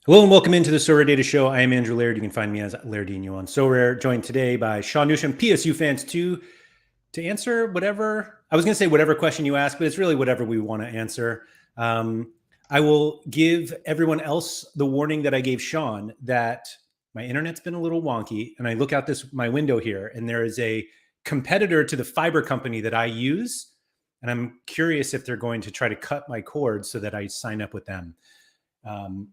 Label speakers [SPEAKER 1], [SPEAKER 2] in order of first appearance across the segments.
[SPEAKER 1] Hello and welcome into the Sorare Data Show. I am Andrew Laird. You can find me as Lairdinho on Sorare. Joined today by Sean Newsham, psufans2, to answer whatever, I was going to say whatever question you ask, but it's really whatever we want to answer. I will give everyone else the warning that I gave Sean that my internet's been a little wonky, and I look out my window here, and there is a competitor to the fiber company that I use, and I'm curious if they're going to try to cut my cord so that I sign up with them.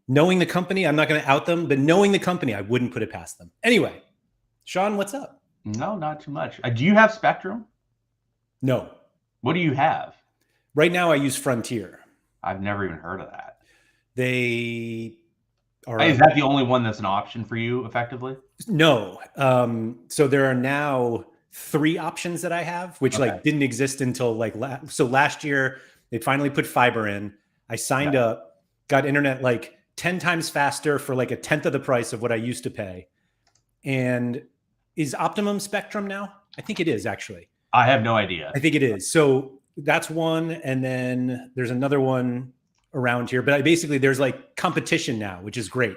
[SPEAKER 1] Knowing the company, I'm not going to out them, but knowing the company, I wouldn't put it past them. Anyway, Sean, what's up?
[SPEAKER 2] No, not too much. Do you have Spectrum?
[SPEAKER 1] No.
[SPEAKER 2] What do you have?
[SPEAKER 1] Right now, I use Frontier.
[SPEAKER 2] I've never even heard of that.
[SPEAKER 1] They are.
[SPEAKER 2] Is that the only one that's an option for you, effectively?
[SPEAKER 1] No. So there are now 3 options that I have, which like didn't exist until last year. They finally put fiber in. I signed up. Got internet like 10 times faster for like a tenth of the price of what I used to pay. And is Optimum Spectrum now? I think it is, actually.
[SPEAKER 2] I have no idea.
[SPEAKER 1] I think it is. So that's one. And then there's another one around here. But there's like competition now, which is great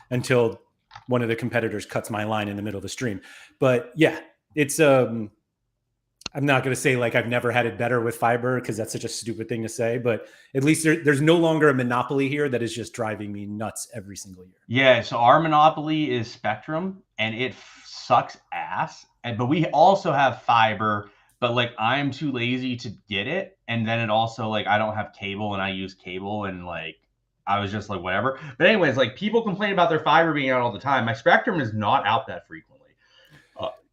[SPEAKER 1] until one of the competitors cuts my line in the middle of the stream. But yeah, it's I'm not going to say like I've never had it better with fiber because that's such a stupid thing to say, but at least there's no longer a monopoly here that is just driving me nuts every single year.
[SPEAKER 2] Yeah, so our monopoly is Spectrum, and it sucks ass. But we also have fiber, but like I'm too lazy to get it, and then it also like I don't have cable, and I use cable, and like I was just like whatever. But anyways, like people complain about their fiber being out all the time. My Spectrum is not out that frequently,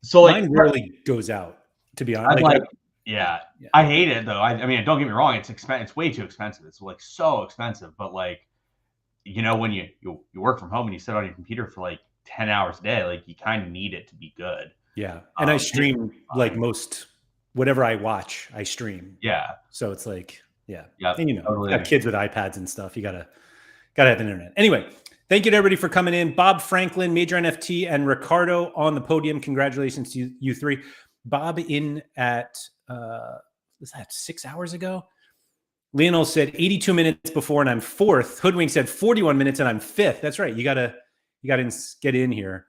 [SPEAKER 2] so like
[SPEAKER 1] mine rarely goes out. To be honest,
[SPEAKER 2] yeah, I hate it though. I mean, don't get me wrong; it's expensive. It's way too expensive. It's like so expensive. But like, you know, when you work from home and you sit on your computer for like 10 hours a day, like you kind of need it to be good.
[SPEAKER 1] Yeah, and I stream like most whatever I watch, I stream.
[SPEAKER 2] Yeah,
[SPEAKER 1] so it's like and
[SPEAKER 2] you know, totally.
[SPEAKER 1] Got kids with iPads and stuff. You gotta have internet. Anyway. Thank you to everybody for coming in. Bob Franklin, Major NFT, and Ricardo on the podium. Congratulations to you 3. Bob in at, was that 6 hours ago? Lionel said 82 minutes before and I'm 4th. Hoodwink said 41 minutes and I'm 5th. That's right. You gotta get in here.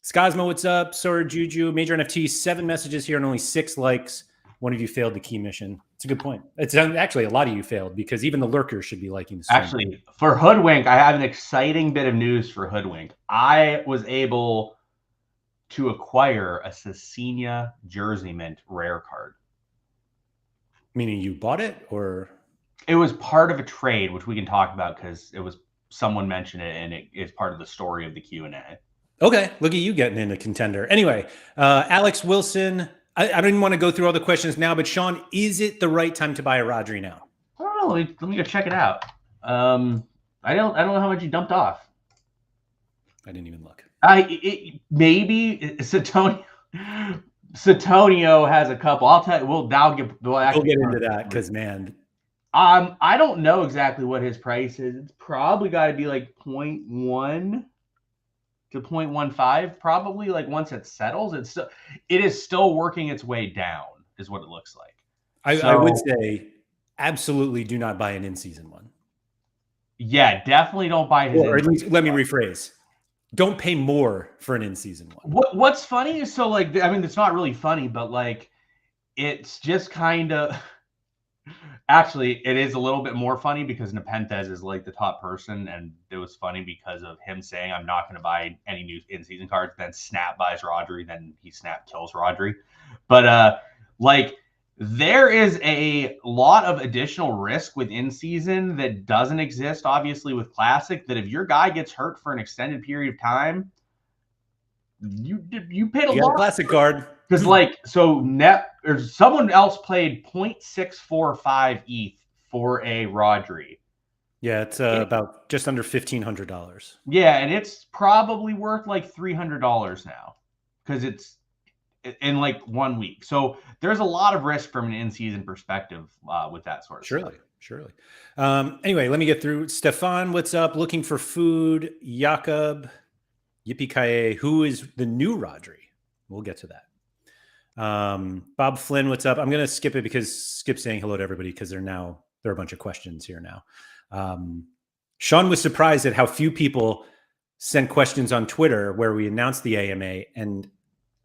[SPEAKER 1] Skazmo, what's up? Sora Juju, Major NFT, 7 messages here and only 6 likes. One of you failed the key mission. It's a good point. It's actually a lot of you failed because even the lurkers should be liking the stream.
[SPEAKER 2] Actually, for Hoodwink, I have an exciting bit of news for Hoodwink. I was able to acquire a Cecina Jersey Mint rare card.
[SPEAKER 1] Meaning you bought it, or
[SPEAKER 2] it was part of a trade, which we can talk about because it was someone mentioned it and it is part of the story of the Q&A.
[SPEAKER 1] Okay, look at you getting into contender. Anyway, Alex Wilson. I didn't want to go through all the questions now, but Sean, is it the right time to buy a Rodri now?
[SPEAKER 2] I don't know. Let me go check it out. I don't know how much you dumped off.
[SPEAKER 1] I didn't even look.
[SPEAKER 2] Maybe Satonio has a couple. I'll tell you. We'll get
[SPEAKER 1] into that because man,
[SPEAKER 2] I don't know exactly what his price is. It's probably got to be like 0.1 to 0.15. Probably like once it settles, it is still working its way down. Is what it looks like.
[SPEAKER 1] I would say absolutely do not buy an in-season one.
[SPEAKER 2] Yeah, definitely don't buy his.
[SPEAKER 1] Or at least let me rephrase. Don't pay more for an in-season one.
[SPEAKER 2] What's funny is so like I mean it's not really funny, but like it's just kind of actually it is a little bit more funny because Nepenthes is like the top person, and it was funny because of him saying I'm not going to buy any new in-season cards. Then Snap buys Rodri, then he Snap kills Rodri, but like. There is a lot of additional risk with in-season that doesn't exist, obviously, with Classic, that if your guy gets hurt for an extended period of time, you paid a lot.
[SPEAKER 1] Classic card.
[SPEAKER 2] Because, like, so or someone else played 0.645 ETH for a Rodri.
[SPEAKER 1] Yeah, it's about just under $1,500.
[SPEAKER 2] Yeah, and it's probably worth like $300 now because it's in like 1 week. So there's a lot of risk from an in-season perspective with that sort of stuff.
[SPEAKER 1] Surely. Anyway, let me get through. Stefan, what's up? Looking for food. Jakob, Yippee-ki-yay. Who is the new Rodri? We'll get to that. Bob Flynn, what's up? I'm going to skip it because Skip's saying hello to everybody because there are a bunch of questions here now. Sean was surprised at how few people sent questions on Twitter where we announced the AMA, and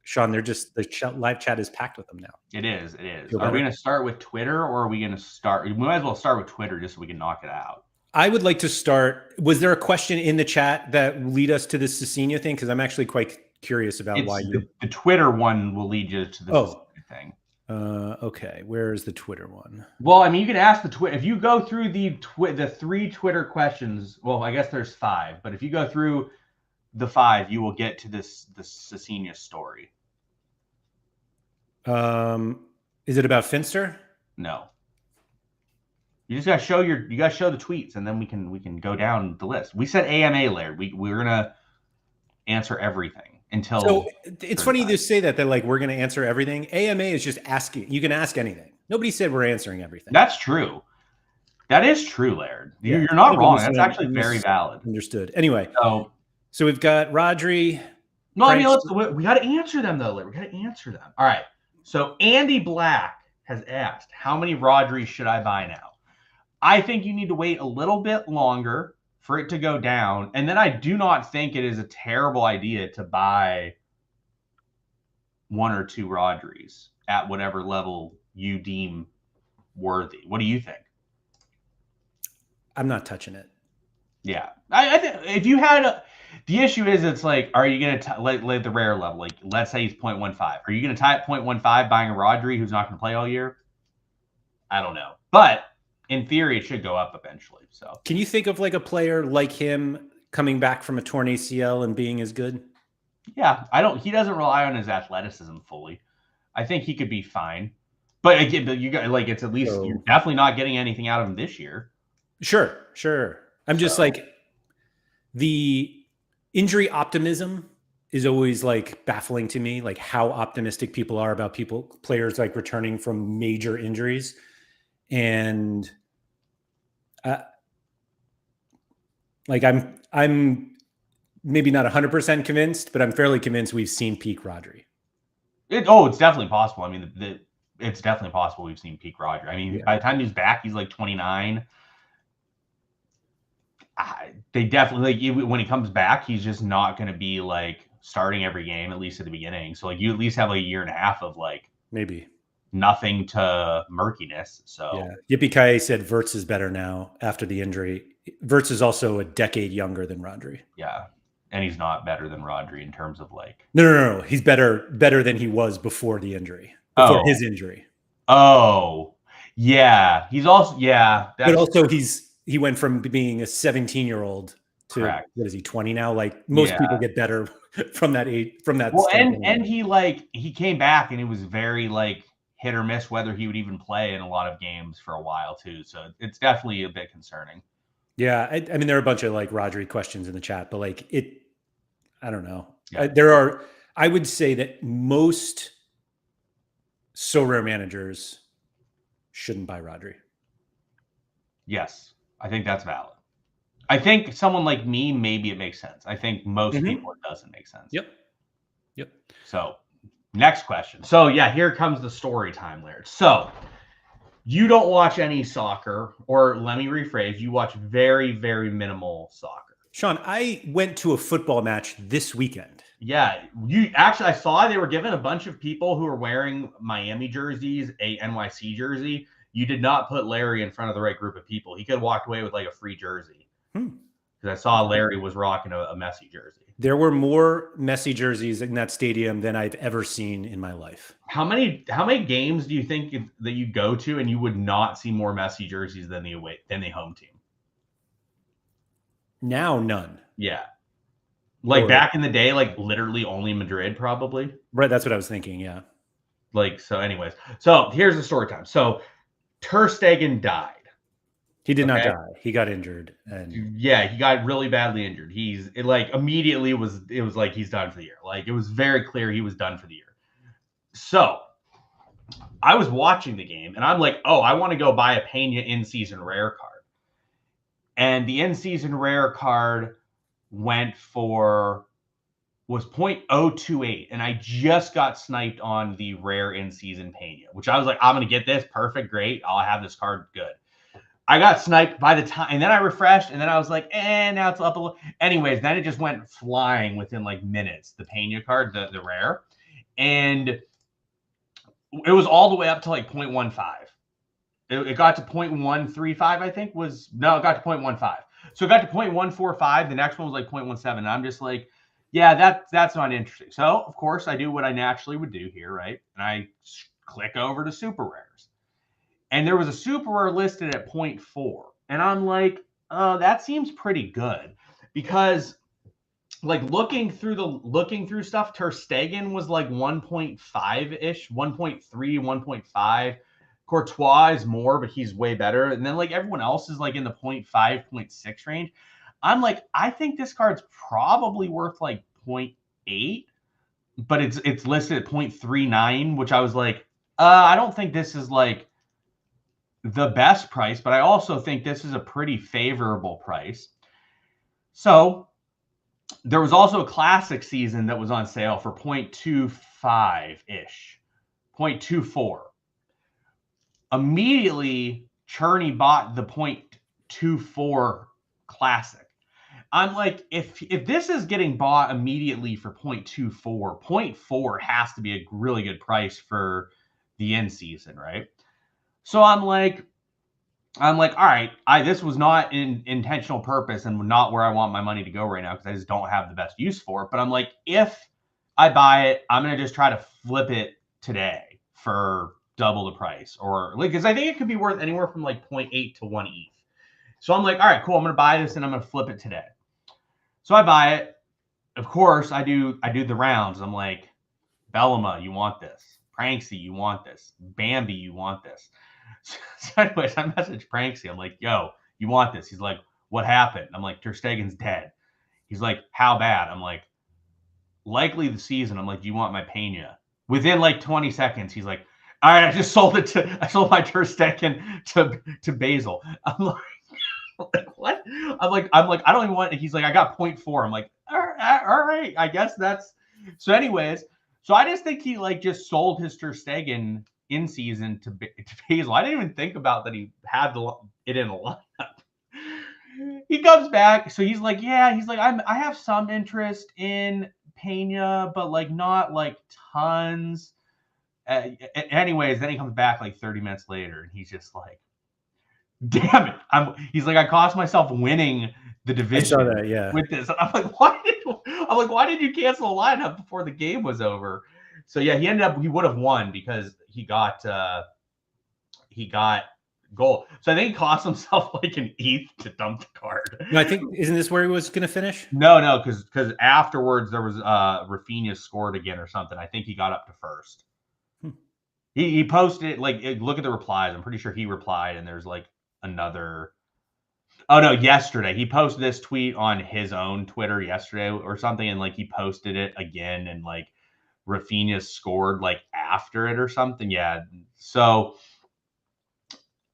[SPEAKER 1] Sean, the live chat is packed with them now.
[SPEAKER 2] It is. It is.
[SPEAKER 1] Feel
[SPEAKER 2] Are we
[SPEAKER 1] better?
[SPEAKER 2] going to start with Twitter, or are we going to start? We might as well start with Twitter just so we can knock it out.
[SPEAKER 1] I would like to start. Was there a question in the chat that lead us to this Cecina thing? Because I'm actually quite curious about why you.
[SPEAKER 2] The Twitter one will lead you to the Cecina thing.
[SPEAKER 1] Okay. Where is the Twitter one?
[SPEAKER 2] Well, I mean, you can ask the Twitter. If you go through the 3 Twitter questions, well, I guess there's 5, but if you go through the 5, you will get to this Cecina story.
[SPEAKER 1] Is it about Finster?
[SPEAKER 2] No. You just gotta show the tweets, and then we can go down the list. We said AMA, Laird. We're gonna answer everything until.
[SPEAKER 1] So it's funny to say that like we're gonna answer everything. AMA is just asking. You can ask anything. Nobody said we're answering everything.
[SPEAKER 2] That's true. That is true, Laird. Yeah. You're not wrong. That's actually very valid.
[SPEAKER 1] Understood. Anyway,
[SPEAKER 2] so
[SPEAKER 1] we've got Rodri.
[SPEAKER 2] No, I mean, we got to answer them though, Laird. We got to answer them. All right. So Andy Black has asked, how many Rodri should I buy now? I think you need to wait a little bit longer for it to go down. And then I do not think it is a terrible idea to buy 1 or 2 Rodris at whatever level you deem worthy. What do you think?
[SPEAKER 1] I'm not touching it.
[SPEAKER 2] Yeah. I think if you had the issue is it's like, are you going to let the rare level? Like, let's say he's 0.15. Are you going to tie at 0.15 buying a Rodri who's not going to play all year? I don't know. But in theory, it should go up eventually. So,
[SPEAKER 1] can you think of like a player like him coming back from a torn ACL and being as good?
[SPEAKER 2] Yeah, he doesn't rely on his athleticism fully. I think he could be fine. But again, you got like it's at least you're definitely not getting anything out of him this year.
[SPEAKER 1] Sure. I'm just like the injury optimism is always like baffling to me, like how optimistic people are about players like returning from major injuries. And like I'm maybe not 100% convinced, but I'm fairly convinced we've seen peak Rodri.
[SPEAKER 2] It's definitely possible. I mean, it's definitely possible we've seen peak Rodri. I mean, by the time he's back, he's like 29. They definitely when he comes back, he's just not going to be like starting every game, at least at the beginning. So like you at least have like a year and a half of like
[SPEAKER 1] maybe
[SPEAKER 2] nothing to murkiness. So
[SPEAKER 1] Yippee-ki-yay said Wirtz is better now after the injury. Wirtz is also a decade younger than Rodri.
[SPEAKER 2] Yeah. And he's not better than Rodri in terms of like
[SPEAKER 1] no. He's better than he was before the injury. Before his injury.
[SPEAKER 2] Oh. Yeah. He's also
[SPEAKER 1] but also he went from being a 17-year-old to what is he 20 now? Like most people get better from that age
[SPEAKER 2] Well, and he came back and it was very like hit or miss whether he would even play in a lot of games for a while too. So it's definitely a bit concerning.
[SPEAKER 1] Yeah, I mean there are a bunch of like Rodri questions in the chat, but like I don't know.
[SPEAKER 2] Yeah.
[SPEAKER 1] I would say that most Sorare managers shouldn't buy Rodri.
[SPEAKER 2] Yes, I think that's valid. I think someone like me, maybe it makes sense. I think most people it doesn't make sense.
[SPEAKER 1] Yep.
[SPEAKER 2] So next question. So yeah, here comes the story time, Laird. So you don't watch any soccer, or let me rephrase, you watch very, very minimal soccer.
[SPEAKER 1] Sean, I went to a football match this weekend.
[SPEAKER 2] Yeah, I saw they were giving a bunch of people who are wearing Miami jerseys a NYC jersey. You did not put Larry in front of the right group of people. He could have walked away with like a free jersey. Because I saw Larry was rocking a Messi jersey.
[SPEAKER 1] There were more Messi jerseys in that stadium than I've ever seen in my life.
[SPEAKER 2] How many games do you think that you go to and you would not see more Messi jerseys than the home team?
[SPEAKER 1] Now, none.
[SPEAKER 2] Yeah. Like back in the day, like literally only Madrid, probably.
[SPEAKER 1] Right. That's what I was thinking. Yeah.
[SPEAKER 2] Like, so anyways. So here's the story time. So Ter Stegen died.
[SPEAKER 1] He did not die. He got injured. And
[SPEAKER 2] yeah, he got really badly injured. Immediately it was like he's done for the year. Like it was very clear he was done for the year. So I was watching the game and I'm like, oh, I want to go buy a Pena in-season rare card. And the in-season rare card was 0.028. And I just got sniped on the rare in-season Pena, which I was like, I'm going to get this. Perfect. Great. I'll have this card. Good. I got sniped by the time, and then I refreshed, and then I was like, now it's up a little. Anyways, then it just went flying within like minutes. The Pena card, the rare, and it was all the way up to like 0.15. It got to 0.135, I think it got to 0.15. So it got to 0.145. The next one was like 0.17. And I'm just like, yeah, that's not interesting. So of course I do what I naturally would do here, right? And I click over to super rares. And there was a super rare listed at 0.4. And I'm like, oh, that seems pretty good. Because like looking through stuff, Ter Stegen was like 1.5-ish, 1.3, 1.5. Courtois is more, but he's way better. And then like everyone else is like in the 0.5, 0.6 range. I'm like, I think this card's probably worth like 0.8, but it's listed at 0.39, which I was like, I don't think this is like the best price, but I also think this is a pretty favorable price. So there was also a classic season that was on sale for 0.25-ish, 0.24. Immediately, Cherney bought the 0.24 classic. I'm like, if this is getting bought immediately for 0.24, 0.4 has to be a really good price for the end season, right? So I'm like, all right, this was not in intentional purpose and not where I want my money to go right now because I just don't have the best use for it. But I'm like, if I buy it, I'm going to just try to flip it today for double the price, or like, because I think it could be worth anywhere from like 0.8 to 1 ETH. So I'm like, all right, cool. I'm going to buy this and I'm going to flip it today. So I buy it. Of course, I do the rounds. I'm like, Bellama, you want this? Pranksy, you want this? Bambi, you want this? So anyways, I messaged Pranksy. I'm like, yo, you want this? He's like, what happened? I'm like, Ter Stegen's dead. He's like, how bad? I'm like, likely the season. I'm like, do you want my Pena? Within like 20 seconds, he's like, all right, I sold my Ter Stegen to Basil. I'm like, what? I'm like, I don't even want. He's like, I got 0.4. I'm like, all right, I guess that's. So anyways, so I just think he like just sold his Ter Stegen in season to Basil. I didn't even think about that he had it in a lineup. He comes back, so he's like, I have some interest in Pena, but like not like tons. Anyways, then he comes back like 30 minutes later, and he's just like, damn it! He's like, I cost myself winning the division.
[SPEAKER 1] I saw that, yeah.
[SPEAKER 2] With this, and I'm like, why did you cancel the lineup before the game was over? So yeah, he would have won because he got goal. So I think he cost himself like an ETH to dump the card.
[SPEAKER 1] No, I think, isn't this where he was going to finish?
[SPEAKER 2] No, because afterwards there was Rafinha scored again or something. I think he got up to first. He posted like, look at the replies. I'm pretty sure he replied, and there's like another. Oh no, yesterday he posted this tweet on his own Twitter yesterday or something, and like he posted it again, and like Rafinha scored like after it or something. Yeah. So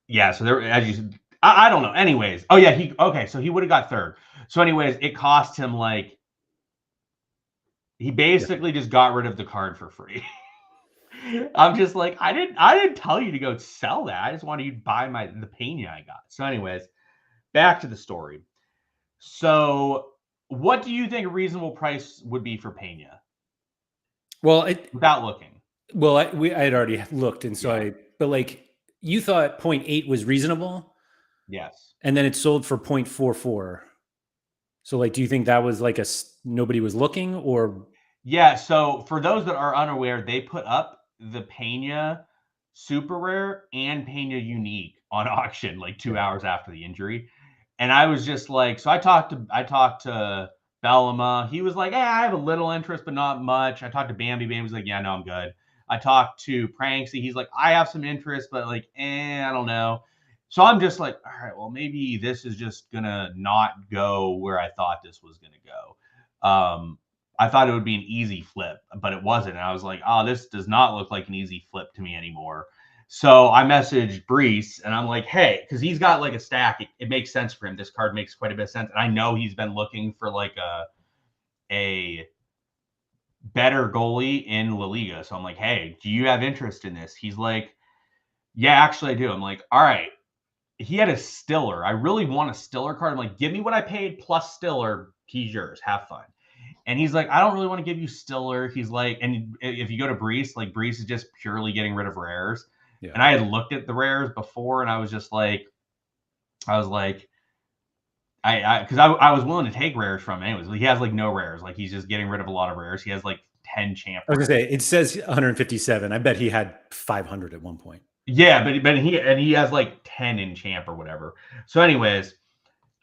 [SPEAKER 2] there, as you, I don't know. Anyways, oh yeah, so he would have got third. So anyways, it cost him like, he basically just got rid of the card for free. I'm just like, I didn't tell you to go sell that. I just wanted you to buy the Pena I got. So anyways, back to the story. So what do you think a reasonable price would be for Pena?
[SPEAKER 1] Well,
[SPEAKER 2] without looking.
[SPEAKER 1] Well, I had already looked, and so but like, you thought 0.8 was reasonable.
[SPEAKER 2] Yes.
[SPEAKER 1] And then it sold for 0.44. So like, do you think that was like nobody was looking, or?
[SPEAKER 2] Yeah. So for those that are unaware, they put up the Pena super rare and Pena unique on auction like 2 hours after the injury. And I was just like, so I talked to Bellama. He was like, I have a little interest, but not much. I talked to Bambi. Bambi was like, yeah, no, I'm good. I talked to Pranksy. He's like, I have some interest, but like, I don't know. So I'm just like, all right, well, maybe this is just gonna not go where I thought this was gonna go. I thought it would be an easy flip, but it wasn't. And I was like, oh, this does not look like an easy flip to me anymore. So I messaged Brees, and I'm like, hey, because he's got like a stack. It makes sense for him. This card makes quite a bit of sense. And I know he's been looking for like a better goalie in La Liga. So I'm like, hey, do you have interest in this? He's like, yeah, actually I do. I'm like, all right, he had a Stiller. I really want a Stiller card. I'm like, give me what I paid plus Stiller. He's yours. Have fun. And he's like, I don't really want to give you Stiller. He's like, and if you go to Brees, like Brees is just purely getting rid of rares.
[SPEAKER 1] Yeah.
[SPEAKER 2] And I had looked at the rares before, and I was like, because I was willing to take rares from him anyways. He has like no rares. Like he's just getting rid of a lot of rares. He has like 10 champ.
[SPEAKER 1] I was gonna say it says 157. I bet he had 500 at one point.
[SPEAKER 2] Yeah, but he has like 10 in champ or whatever. So, anyways,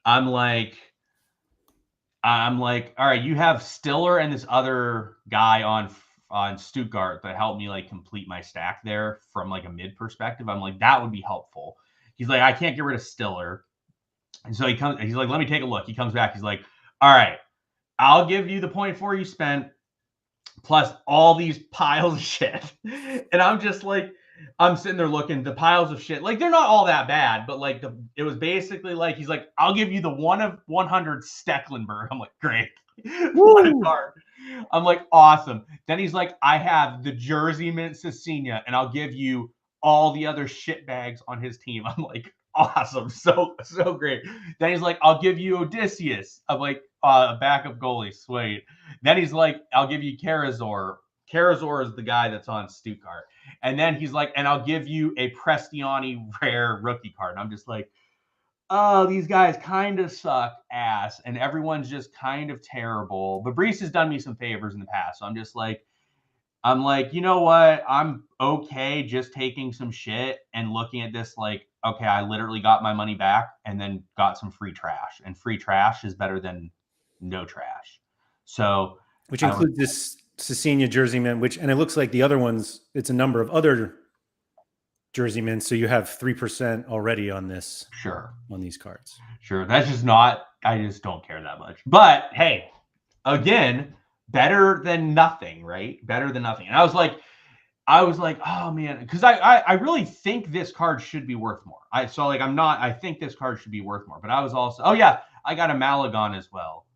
[SPEAKER 2] I'm like, all right, you have Stiller and this other guy on Stuttgart that helped me like complete my stack there from like a mid perspective. I'm like, that would be helpful. He's like, I can't get rid of Stiller. And so he's like, let me take a look. He comes back. He's like, all right, I'll give you the 0.4 you spent plus all these piles of shit. And I'm just like, I'm sitting there looking, the piles of shit, like they're not all that bad, but like it was basically like, he's like, I'll give you the 1 of 100 Stecklenburg. I'm like, great. What a card. I'm like, awesome. Then he's like, I have the Jersey Mint Cecina, and I'll give you all the other shit bags on his team. I'm like, awesome. So great. Then he's like, I'll give you Odysseus. I'm like, a backup goalie. Sweet. Then he's like, I'll give you Karazor. Karazor is the guy that's on Stuttgart. And then he's like, and I'll give you a Prestiani rare rookie card. And I'm just like, oh, these guys kind of suck ass. And everyone's just kind of terrible. But Brees has done me some favors in the past. So I'm like, you know what? I'm okay just taking some shit and looking at this like, okay, I literally got my money back and then got some free trash. And free trash is better than no trash. So,
[SPEAKER 1] which includes this Cecina Jersey Mint, and it looks like the other ones, it's a number of other Jersey Mints. So you have 3% already on this.
[SPEAKER 2] Sure.
[SPEAKER 1] On these cards.
[SPEAKER 2] Sure. That's just not, I just don't care that much. But hey, again, better than nothing, right? Better than nothing. And I was like, oh man, because I really think this card should be worth more. I think this card should be worth more. But I was also, oh yeah, I got a Malagon as well.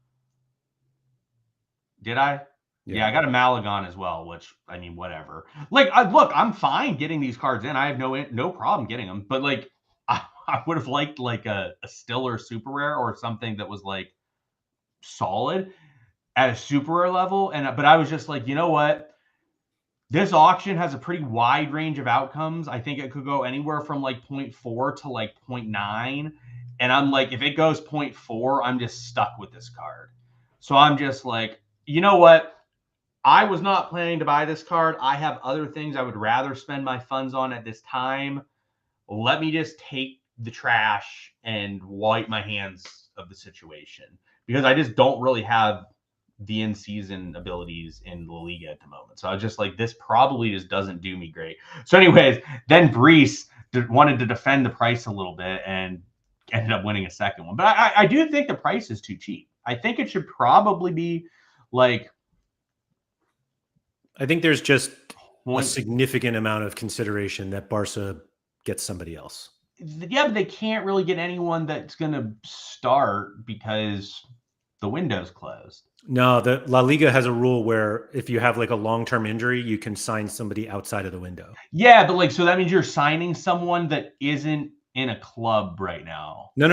[SPEAKER 2] Did I? Yeah, I got a Malagon as well, which, I mean, whatever. Like, look, I'm fine getting these cards in. I have no problem getting them. But like, I would have liked like a Stiller super rare or something that was like solid at a super rare level. But I was just like, you know what? This auction has a pretty wide range of outcomes. I think it could go anywhere from like 0.4 to like 0.9. And I'm like, if it goes 0.4, I'm just stuck with this card. So I'm just like, you know what? I was not planning to buy this card. I have other things I would rather spend my funds on at this time. Let me just take the trash and wipe my hands of the situation, because I just don't really have the in-season abilities in La Liga at the moment. So I was just like, this probably just doesn't do me great. So anyways, then Brees wanted to defend the price a little bit and ended up winning a second one. But I do think the price is too cheap. I think it should probably be like,
[SPEAKER 1] I think there's just a significant amount of consideration that Barca gets somebody else.
[SPEAKER 2] Yeah, but they can't really get anyone that's going to start because the window's closed.
[SPEAKER 1] No, the La Liga has a rule where if you have like a long-term injury, you can sign somebody outside of the window.
[SPEAKER 2] Yeah, but like, so that means you're signing someone that isn't in a club right now.
[SPEAKER 1] No.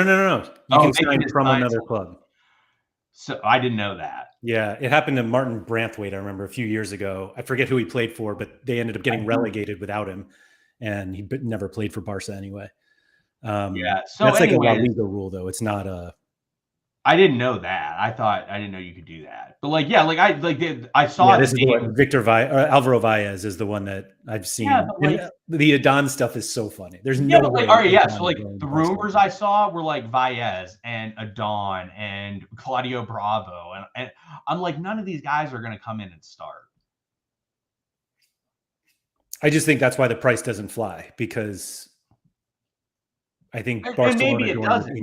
[SPEAKER 1] You can sign from another club.
[SPEAKER 2] So I didn't know that.
[SPEAKER 1] Yeah, it happened to Martin Branthwaite, I remember, a few years ago. I forget who he played for, but they ended up getting relegated without him, and he never played for Barca anyway.
[SPEAKER 2] Yeah, so
[SPEAKER 1] that's like a La Liga rule, though. It's not a.
[SPEAKER 2] I didn't know that. I didn't know you could do that. But like, yeah, like I saw.
[SPEAKER 1] Yeah, this is the one. Alvaro Valles is the one that I've seen. Yeah, like, the Adon stuff is so funny. There's no way.
[SPEAKER 2] All right, yeah. So like the rumors I saw were like Valles and Adon and Claudio Bravo, and I'm like, none of these guys are going to come in and start.
[SPEAKER 1] I just think that's why the price doesn't fly, because I think Barcelona,
[SPEAKER 2] maybe it doesn't.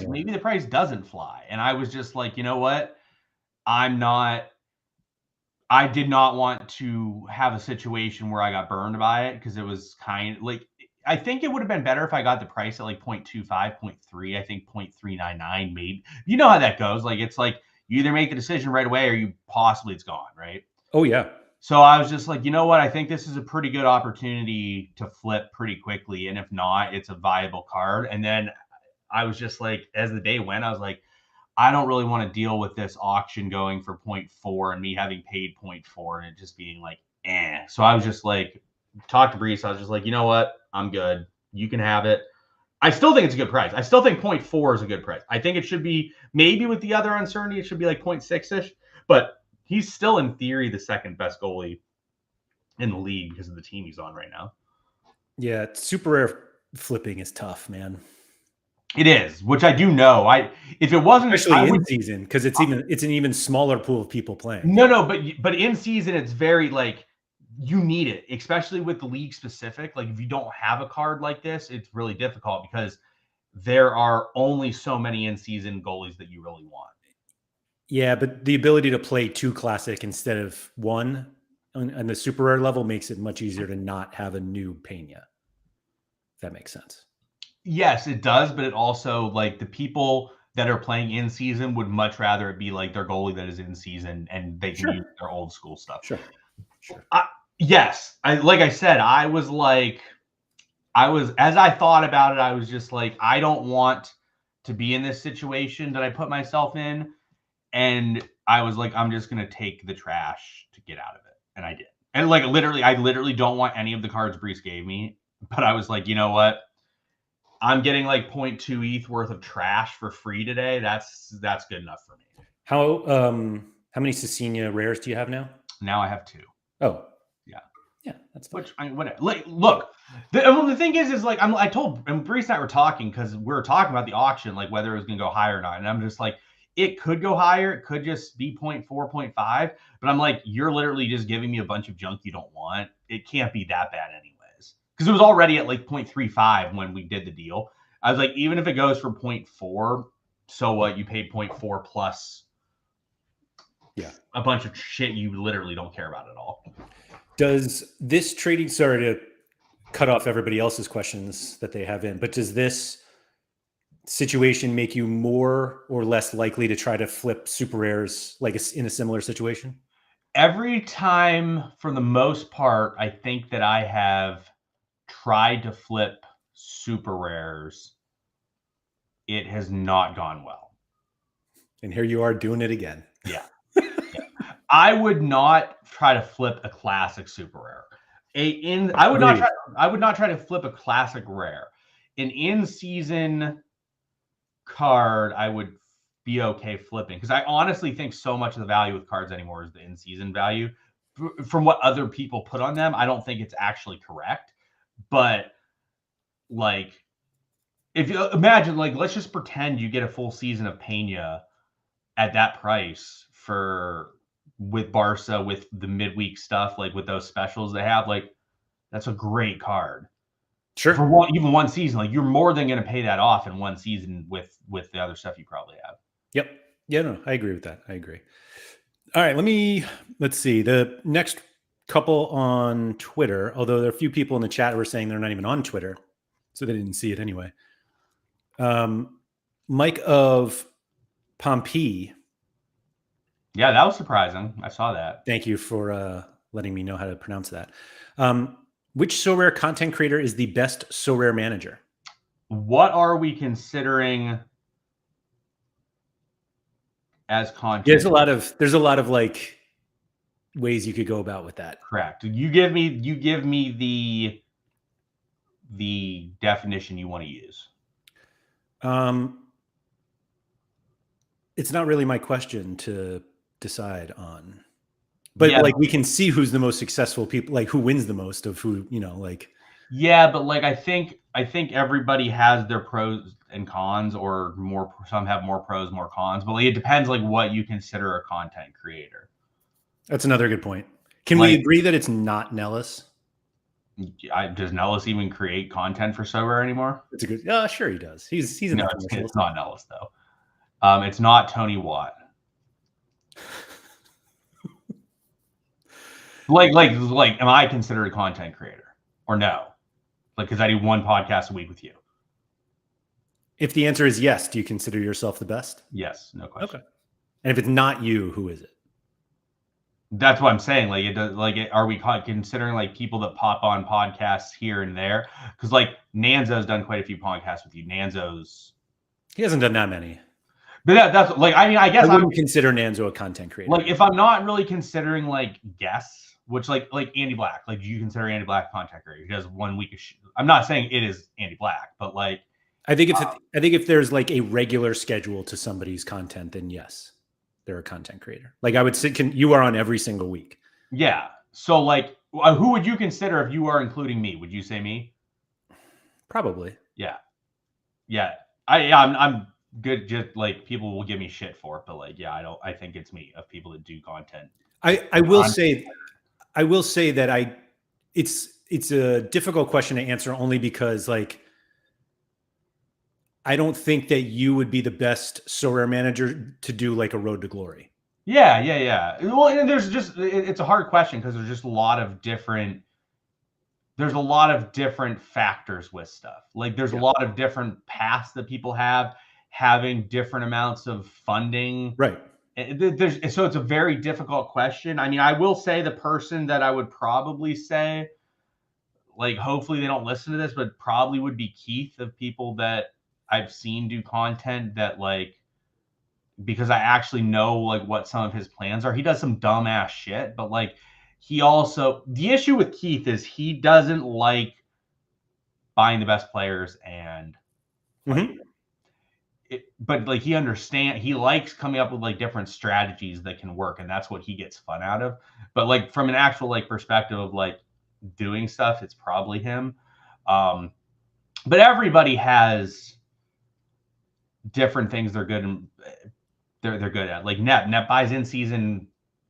[SPEAKER 2] Maybe the price doesn't fly. And I was just like, you know what? I did not want to have a situation where I got burned by it, because it was kind of like, I think it would have been better if I got the price at like 0.25, 0.3, I think 0.399 maybe. You know how that goes. Like, it's like you either make the decision right away or it's gone, right?
[SPEAKER 1] Oh, yeah.
[SPEAKER 2] So I was just like, you know what? I think this is a pretty good opportunity to flip pretty quickly. And if not, it's a viable card. And then I was just like, as the day went, I was like, I don't really want to deal with this auction going for 0.4 and me having paid 0.4 and it just being like, eh. So I was just like, talk to Brees. I was just like, you know what? I'm good. You can have it. I still think it's a good price. I still think 0.4 is a good price. I think it should be, maybe with the other uncertainty, it should be like 0.6-ish. But he's still, in theory, the second best goalie in the league because of the team he's on right now.
[SPEAKER 1] Yeah, super rare flipping is tough, man.
[SPEAKER 2] It is, which I do know. If it wasn't,
[SPEAKER 1] especially in season, because it's an even smaller pool of people playing.
[SPEAKER 2] No, but in season, it's very like you need it, especially with the league specific. Like if you don't have a card like this, it's really difficult because there are only so many in season goalies that you really want.
[SPEAKER 1] Yeah, but the ability to play 2 classic instead of 1 on the super rare level makes it much easier to not have a new Pena. If that makes sense.
[SPEAKER 2] Yes, it does, but it also, like, the people that are playing in season would much rather it be like their goalie that is in season and they can use their old school stuff.
[SPEAKER 1] Sure.
[SPEAKER 2] Yes, like I said, as I thought about it, I was just like, I don't want to be in this situation that I put myself in. And I was like, I'm just going to take the trash to get out of it. And I did. And like, I literally don't want any of the cards Brees gave me. But I was like, you know what? I'm getting like 0.2 ETH worth of trash for free today. That's good enough for me.
[SPEAKER 1] How many Cecina rares do you have now?
[SPEAKER 2] Now I have 2.
[SPEAKER 1] Oh,
[SPEAKER 2] yeah,
[SPEAKER 1] that's fine.
[SPEAKER 2] Which whatever. Like, look, the thing is like I told Brees and I were talking because we were talking about the auction, like whether it was going to go higher or not, and I'm just like, it could go higher, it could just be 0.4, 0.5, but I'm like, you're literally just giving me a bunch of junk you don't want. It can't be that bad anyways, because it was already at like 0.35 when we did the deal. I was like, even if it goes for 0.4, so what? You paid 0.4 plus a bunch of shit you literally don't care about at all.
[SPEAKER 1] Does this trading, sorry to cut off everybody else's questions that they have in, but does this situation make you more or less likely to try to flip super rares like in a similar situation?
[SPEAKER 2] Every time, for the most part, I think that I have tried to flip super rares, it has not gone well.
[SPEAKER 1] And here you are doing it again.
[SPEAKER 2] Yeah. I would not try to flip a classic super rare. I would not try to flip a classic rare. An in-season card, I would be okay flipping because I honestly think so much of the value with cards anymore is the in-season value. From what other people put on them, I don't think it's actually correct. But like, if you imagine, like, let's just pretend you get a full season of Pena at that price with Barca, with the midweek stuff, like with those specials they have, like that's a great card.
[SPEAKER 1] Sure.
[SPEAKER 2] For even one season, like you're more than going to pay that off in one season with the other stuff you probably have.
[SPEAKER 1] Yep. Yeah, no, I agree with that. I agree. All right, let's see. The next couple on Twitter, although there are a few people in the chat who are saying they're not even on Twitter, so they didn't see it anyway. Mike of Pompeii.
[SPEAKER 2] Yeah, that was surprising. I saw that.
[SPEAKER 1] Thank you for letting me know how to pronounce that. Which Sorare content creator is the best Sorare manager?
[SPEAKER 2] What are we considering as content?
[SPEAKER 1] Yeah, there's a lot of like ways you could go about with that.
[SPEAKER 2] Correct. You give me the definition you want to use.
[SPEAKER 1] It's not really my question to decide on, but like we can see who's the most successful people, like who wins the most of who, like.
[SPEAKER 2] Yeah, but like I think everybody has their pros and cons, or more. Some have more pros, more cons, but like it depends like what you consider a content creator.
[SPEAKER 1] That's another good point. Can we agree that it's not Nellis?
[SPEAKER 2] Does Nellis even create content for Sorare anymore?
[SPEAKER 1] It's a good. Sure he does. He's in the commercials.
[SPEAKER 2] It's not Nellis though. It's not Tony Watt. like, am I considered a content creator or no? Like, because I do one podcast a week with you.
[SPEAKER 1] If the answer is yes, do you consider yourself the best?
[SPEAKER 2] Yes, no question.
[SPEAKER 1] Okay. And if it's not you, who is it?
[SPEAKER 2] That's what I'm saying. Like, it does. Like, are we considering like people that pop on podcasts here and there? Because like Nanzo's done quite a few podcasts with you. Nanzo's.
[SPEAKER 1] He hasn't done that many.
[SPEAKER 2] But that's like, I mean, I guess
[SPEAKER 1] I wouldn't consider Nanzo a content creator.
[SPEAKER 2] Like, if I'm not really considering like guests, which like Andy Black, like, do you consider Andy Black a content creator? He does 1 week of I'm not saying it is Andy Black, but like,
[SPEAKER 1] I think if there's like a regular schedule to somebody's content, then yes, they're a content creator. Like I would say, you are on every single week.
[SPEAKER 2] Yeah. So like, who would you consider if you are including me? Would you say me?
[SPEAKER 1] Probably.
[SPEAKER 2] Yeah. Yeah. I'm good. Just like, people will give me shit for it, but like, yeah, I think it's me, of people that do content.
[SPEAKER 1] I will say that it's a difficult question to answer, only because like I don't think that you would be the best Sorare manager to do like a road to glory.
[SPEAKER 2] Yeah. Well, and it's a hard question because there's just a lot of different factors with stuff. Like, there's a lot of different paths that people have, having different amounts of funding.
[SPEAKER 1] Right.
[SPEAKER 2] So it's a very difficult question. I mean, I will say the person that I would probably say, like, hopefully they don't listen to this, but probably would be Keith, of people that I've seen do content that, like, because I actually know like what some of his plans are. He does some dumbass shit, but like, the issue with Keith is he doesn't like buying the best players and but like, he likes coming up with like different strategies that can work, and that's what he gets fun out of. But like, from an actual like perspective of like doing stuff, it's probably him. But everybody has different things they're good and they're good at. Like Net buys in season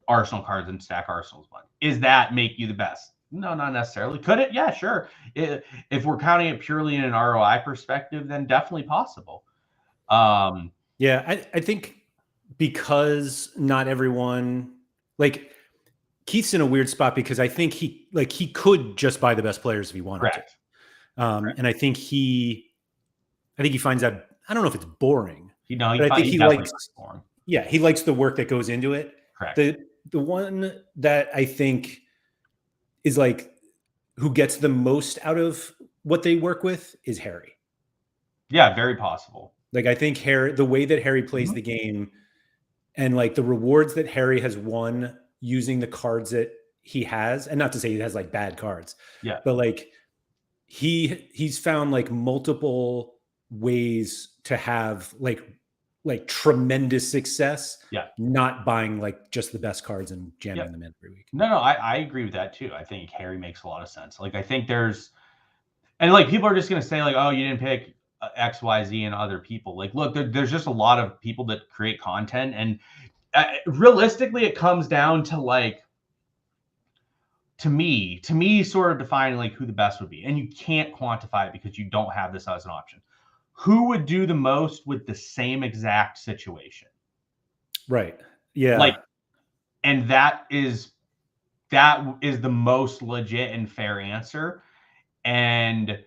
[SPEAKER 2] Arsenal cards and stack Arsenal's one. Is that make you the best? No, not necessarily. Could it? Yeah, sure. If we're counting it purely in an ROI perspective, then definitely possible.
[SPEAKER 1] Yeah, I think because not everyone, like, Keith's in a weird spot, because I think he could just buy the best players if he wanted
[SPEAKER 2] correct.
[SPEAKER 1] to. And I think he finds that, I don't know if it's boring.
[SPEAKER 2] But
[SPEAKER 1] I think he likes boring. Yeah, he likes the work that goes into it.
[SPEAKER 2] Correct.
[SPEAKER 1] The one that I think is like, who gets the most out of what they work with is Harry.
[SPEAKER 2] Yeah, very possible.
[SPEAKER 1] Like, I think the way that Harry plays the game, and like the rewards that Harry has won using the cards that he has, and not to say he has like bad cards, but like he's found like multiple ways to have like tremendous success, not buying like just the best cards and jamming them in every week.
[SPEAKER 2] No, I agree with that too. I think Harry makes a lot of sense. Like, I think and like, people are just going to say like, oh, you didn't pick X, Y, Z and other people. Like, look, there's just a lot of people that create content, and realistically, it comes down to like, to me, sort of defining like who the best would be, and you can't quantify it because you don't have this as an option. Who would do the most with the same exact situation?
[SPEAKER 1] Right. Yeah.
[SPEAKER 2] Like, and that is the most legit and fair answer. And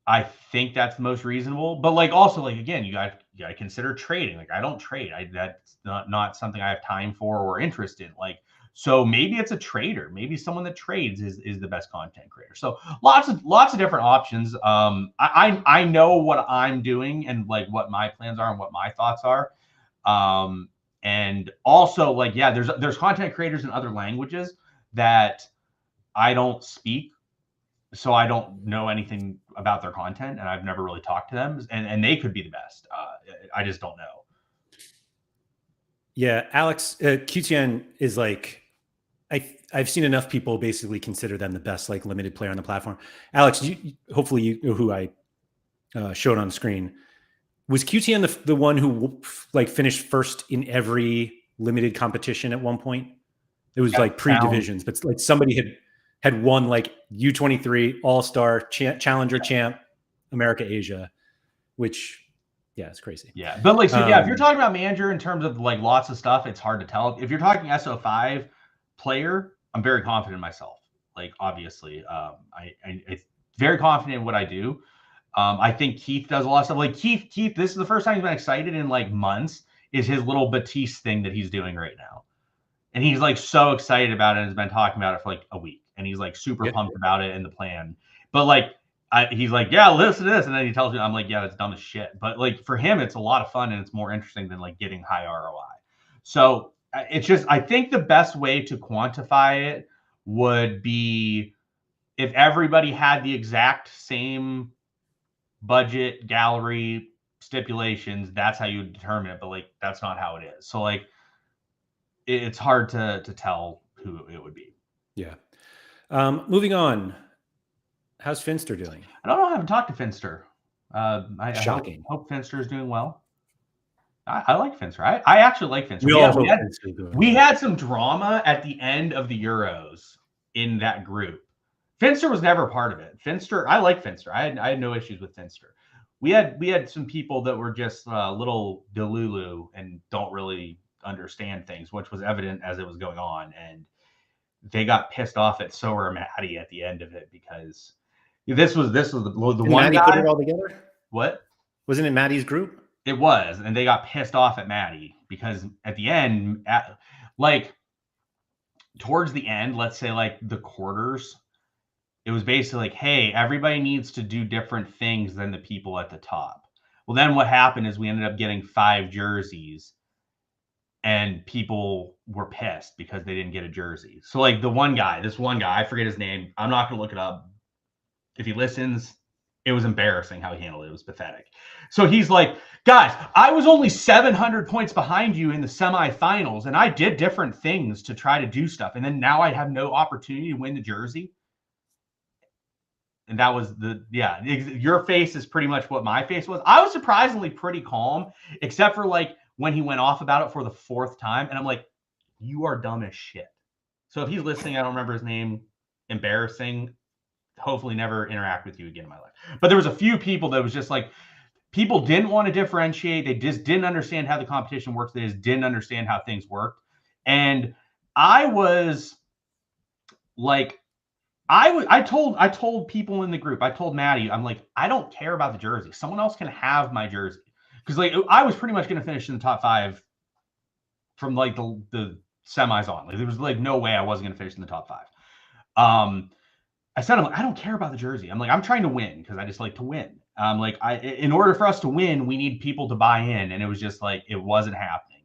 [SPEAKER 2] I think that's the most reasonable. But like, also, like, again, you got to consider trading. Like, I don't trade. That's not something I have time for or interest in. Like, so maybe it's a trader. Maybe someone that trades is the best content creator. So lots of different options. I know what I'm doing and like what my plans are and what my thoughts are. And also, like, yeah, there's content creators in other languages that I don't speak, so I don't know anything about their content, and I've never really talked to them, and they could be the best. I just don't know.
[SPEAKER 1] Yeah, Alex, QTN is like, I've seen enough people basically consider them the best like limited player on the platform. Alex, hopefully you know who I showed on the screen. Was QTN the one who like finished first in every limited competition at one point? It was like pre-divisions, but like somebody had won like U23 All-Star Challenger Champ America Asia, which, yeah, it's crazy.
[SPEAKER 2] Yeah, but like, so yeah, if you're talking about manager in terms of like lots of stuff, it's hard to tell. If you're talking SO5 player, I'm very confident in myself. Like, obviously, I'm very confident in what I do. I think Keith does a lot of stuff. Like, Keith, this is the first time he's been excited in like months, is his little Batiste thing that he's doing right now. And he's like so excited about it and has been talking about it for like a week. And he's like super pumped about it and the plan. But like, he's like, yeah, listen to this. And then he tells me, I'm like, yeah, that's dumb as shit. But like for him, it's a lot of fun and it's more interesting than like getting high ROI. So it's just, I think the best way to quantify it would be if everybody had the exact same budget, gallery, stipulations, that's how you would determine it. But like, that's not how it is. So like, it's hard to tell who it would be.
[SPEAKER 1] Yeah. Moving on. How's Finster doing?
[SPEAKER 2] I don't know. I haven't talked to Finster.
[SPEAKER 1] Shocking.
[SPEAKER 2] I hope Finster is doing well. I like Finster. I actually like Finster. We had some drama at the end of the Euros in that group. Finster was never part of it. Finster, I like Finster. I had no issues with Finster. We had some people that were just a little delulu and don't really understand things, which was evident as it was going on, and they got pissed off at Sorare Maddie at the end of it because this was the one
[SPEAKER 1] Maddie
[SPEAKER 2] guy
[SPEAKER 1] put it all together.
[SPEAKER 2] What?
[SPEAKER 1] Wasn't it Maddie's group?
[SPEAKER 2] It was, and they got pissed off at Maddie because at the end, like towards the end, let's say like the quarters, it was basically like, hey, everybody needs to do different things than the people at the top. Well, then what happened is we ended up getting 5 jerseys and people were pissed because they didn't get a jersey. So like this one guy, I forget his name. I'm not going to look it up. If he listens, it was embarrassing how he handled it. It was pathetic. So he's like, guys, I was only 700 points behind you in the semifinals, and I did different things to try to do stuff. And then now I have no opportunity to win the jersey. And that was your face is pretty much what my face was. I was surprisingly pretty calm, except for like when he went off about it for the 4th time. And I'm like, you are dumb as shit. So if he's listening, I don't remember his name. Embarrassing. Hopefully never interact with you again in my life. But there was a few people that was just like, people didn't want to differentiate. They just didn't understand how the competition works. They just didn't understand how things worked. And I was like, I told people in the group, I told Maddie, I'm like, I don't care about the jersey. Someone else can have my jersey. Because like I was pretty much going to finish in the top 5 from like the semis on. Like there was like no way I wasn't going to finish in the top 5. I said, I'm like, I don't care about the jersey. I'm like, I'm trying to win because I just like to win. Like in order for us to win, we need people to buy in. And it was just like, it wasn't happening.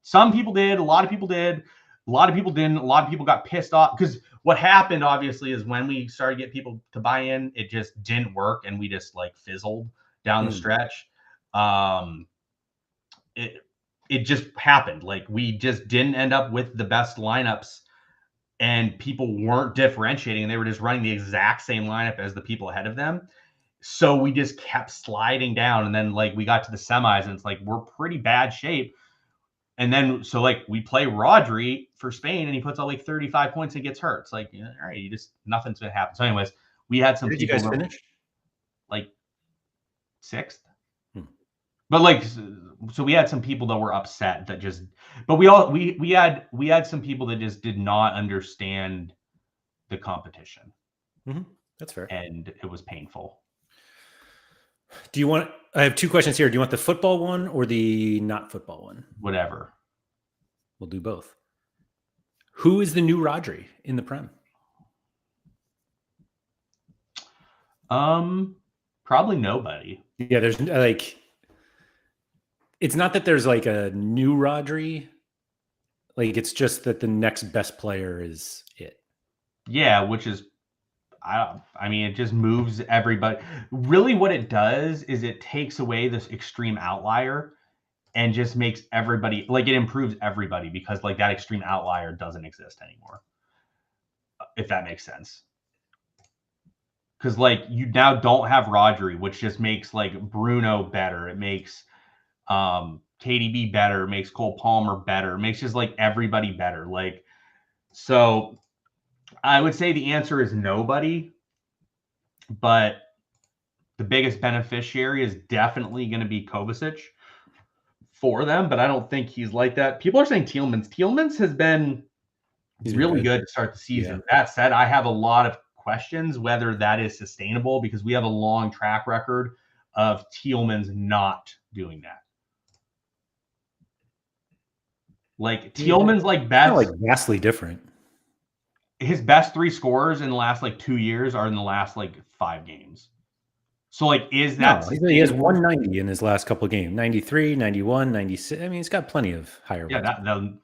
[SPEAKER 2] Some people did, a lot of people did, a lot of people didn't. A lot of people got pissed off because what happened obviously is when we started to get people to buy in, it just didn't work. And we just like fizzled down the stretch. It just happened. Like we just didn't end up with the best lineups. And people weren't differentiating, and they were just running the exact same lineup as the people ahead of them. So we just kept sliding down. And then like we got to the semis, and it's like we're pretty bad shape. And then so like we play Rodri for Spain, and he puts out like 35 points and gets hurt. It's like, all right, nothing's gonna happen. So, anyways, we had some.
[SPEAKER 1] Where did you guys finish?
[SPEAKER 2] Like 6th. But like, so we had some people that were upset that just, but we had some people that just did not understand the competition.
[SPEAKER 1] That's fair.
[SPEAKER 2] And it was painful.
[SPEAKER 1] I have 2 questions here. Do you want the football one or the not football one?
[SPEAKER 2] Whatever.
[SPEAKER 1] We'll do both. Who is the new Rodri in the Prem?
[SPEAKER 2] Probably nobody.
[SPEAKER 1] Yeah, there's like, it's not that there's like a new Rodri. Like it's just that the next best player is it.
[SPEAKER 2] Yeah, which is, I mean, it just moves everybody. Really what it does is it takes away this extreme outlier and just makes everybody, like it improves everybody because like that extreme outlier doesn't exist anymore. If that makes sense. Because like you now don't have Rodri, which just makes like Bruno better. It makes KDB better, makes Cole Palmer better, makes just like everybody better. Like, so I would say the answer is nobody, but the biggest beneficiary is definitely going to be Kovacic for them, but I don't think he's like that. People are saying Tielemans. Tielemans has been really good to start the season. Yeah. That said, I have a lot of questions whether that is sustainable because we have a long track record of Tielemans not doing that. Like Thielman's like
[SPEAKER 1] Kind
[SPEAKER 2] best,
[SPEAKER 1] of like vastly different.
[SPEAKER 2] his best 3 scorers in the last like 2 years are in the last like 5 games. So like, is that
[SPEAKER 1] No, he has 190 in his last couple of games, 93, 91, 96. I mean, he's got plenty of higher ones.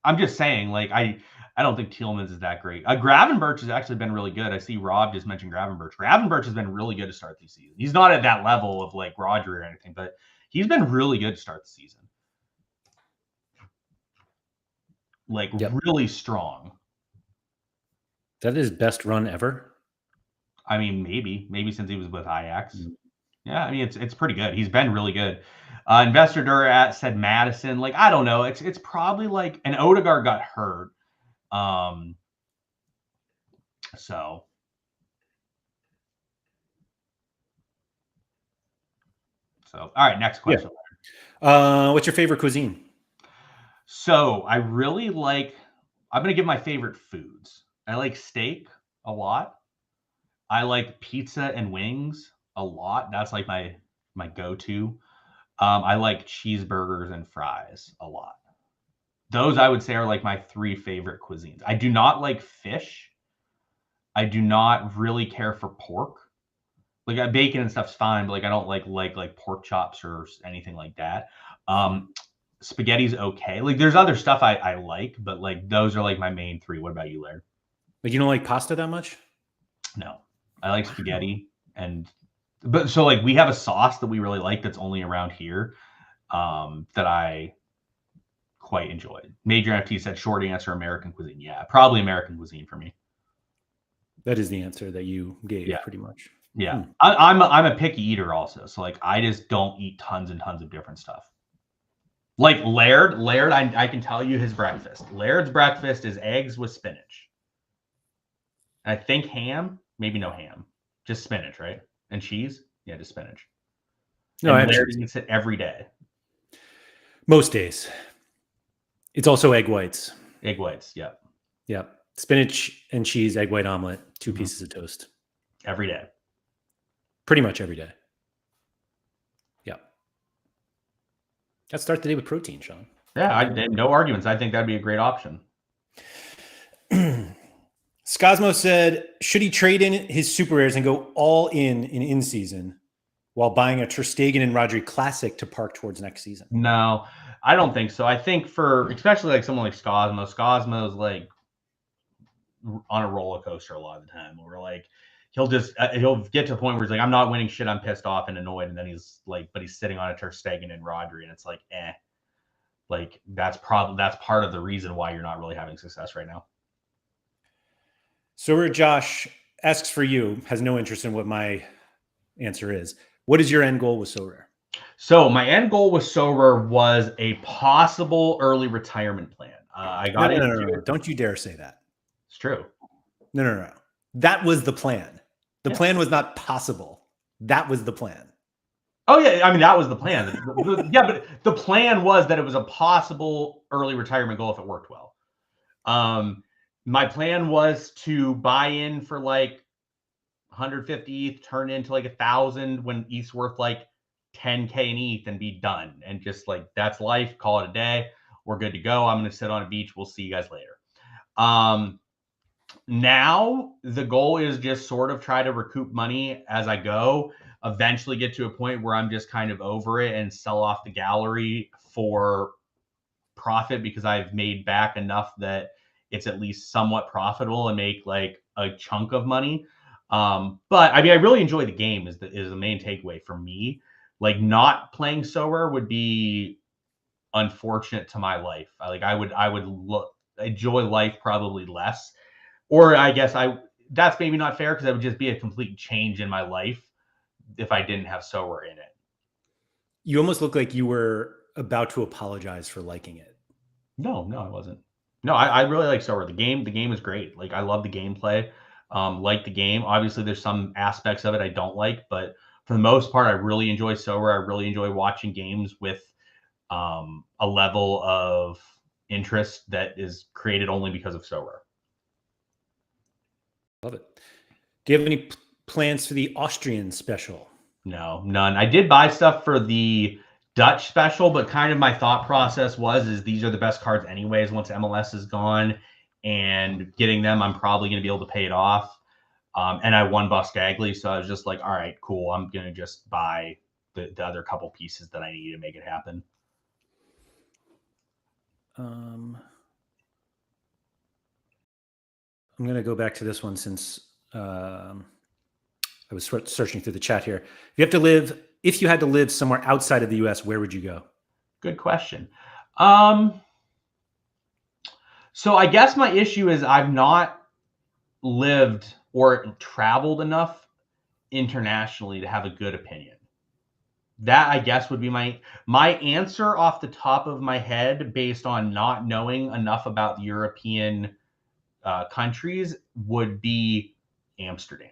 [SPEAKER 2] I'm just saying, like, I don't think Thielman's is that great. Gravenberch has actually been really good. I see Rob just mentioned Gravenberch. Gravenberch has been really good to start the season. He's not at that level of like Roger or anything, but he's been really good to start the season. Like, really strong.
[SPEAKER 1] Is that his best run ever?
[SPEAKER 2] I mean, maybe since he was with Ajax. Yeah, I mean, it's pretty good. He's been really good. Investor Durat said Madison. Like, I don't know. It's probably like, and Odegaard got hurt. So all right, next question.
[SPEAKER 1] What's your favorite cuisine?
[SPEAKER 2] So I really like, I'm going to give my favorite foods. I like steak a lot. I like pizza and wings a lot. That's like my go-to. I like cheeseburgers and fries a lot. Those I would say are like my 3 favorite cuisines. I do not like fish. I do not really care for pork. Like, bacon and stuff's fine, but like I don't like pork chops or anything like that. Spaghetti's okay. Like, there's other stuff I like, but like those are like my main 3. What about you, Laird?
[SPEAKER 1] Like, you don't like pasta that much?
[SPEAKER 2] No, I like spaghetti, but so like we have a sauce that we really like that's only around here, that I quite enjoyed. Major FT said short answer American cuisine. Yeah, probably American cuisine for me.
[SPEAKER 1] That is the answer that you gave, pretty much.
[SPEAKER 2] Yeah, I'm a picky eater also, so like I just don't eat tons and tons of different stuff. Like Laird, I can tell you his breakfast. Laird's breakfast is eggs with spinach. I think ham, maybe no ham, just spinach, right? And cheese, yeah, just spinach. No, and Laird eats it every day.
[SPEAKER 1] Most days. It's also egg whites.
[SPEAKER 2] Egg whites, yep.
[SPEAKER 1] Yep. Spinach and cheese, egg white omelet, 2 pieces of toast.
[SPEAKER 2] Every day.
[SPEAKER 1] Pretty much every day. Yep. Let's start the day with protein, Sean.
[SPEAKER 2] Yeah, no arguments. I think that'd be a great option.
[SPEAKER 1] Scosmo said, should he trade in his super rares and go all in season while buying a Ter Stegen and Rodri Classic to park towards next season?
[SPEAKER 2] No, I don't think so. I think for especially like someone like Scosmo's like on a roller coaster a lot of the time. Where like he'll get to the point where he's like, I'm not winning shit, I'm pissed off and annoyed, and then he's like, but he's sitting on a Ter Stegen and Rodri, and it's like, like that's part of the reason why you're not really having success right now.
[SPEAKER 1] So where Josh asks for you, has no interest in what my answer is. What is your end goal with Sorare?
[SPEAKER 2] So my end goal with Sorare was a possible early retirement plan. I got
[SPEAKER 1] No. Don't you dare say that.
[SPEAKER 2] It's true.
[SPEAKER 1] No. That was the plan. The plan was not possible. That was the plan.
[SPEAKER 2] Oh, yeah. I mean, that was the plan. Yeah, but the plan was that it was a possible early retirement goal if it worked well. My plan was to buy in for like 150 ETH, turn into like 1,000 when ETH's worth like 10K in ETH and be done. And just like, that's life. Call it a day. We're good to go. I'm going to sit on a beach. We'll see you guys later. Now the goal is just sort of try to recoup money as I go, eventually get to a point where I'm just kind of over it and sell off the gallery for profit because I've made back enough that it's at least somewhat profitable and make like a chunk of money. But I mean, I really enjoy the game is the main takeaway for me. Like, not playing Sorare would be unfortunate to my life. I would enjoy life probably less. Or I guess that's maybe not fair because that would just be a complete change in my life if I didn't have Sorare in it.
[SPEAKER 1] You almost look like you were about to apologize for liking it.
[SPEAKER 2] No, I wasn't. No, I really like Sorare. The game is great. Like, I love the gameplay. Like the game. Obviously, there's some aspects of it I don't like, but for the most part, I really enjoy Sorare. I really enjoy watching games with a level of interest that is created only because of Sorare.
[SPEAKER 1] Love it. Do you have any plans for the Austrian special?
[SPEAKER 2] No, none. I did buy stuff for the Dutch special, but kind of my thought process is these are the best cards anyways once MLS is gone, and getting them, I'm probably going to be able to pay it off. And I won Buscagli, so I was just like, all right, cool. I'm going to just buy the other couple pieces that I need to make it happen.
[SPEAKER 1] I'm going to go back to this one since I was searching through the chat here. If you had to live somewhere outside of the US, where would you go?
[SPEAKER 2] Good question. So I guess my issue is I've not lived or traveled enough internationally to have a good opinion. That, I guess, would be my answer off the top of my head, based on not knowing enough about the European countries, would be Amsterdam.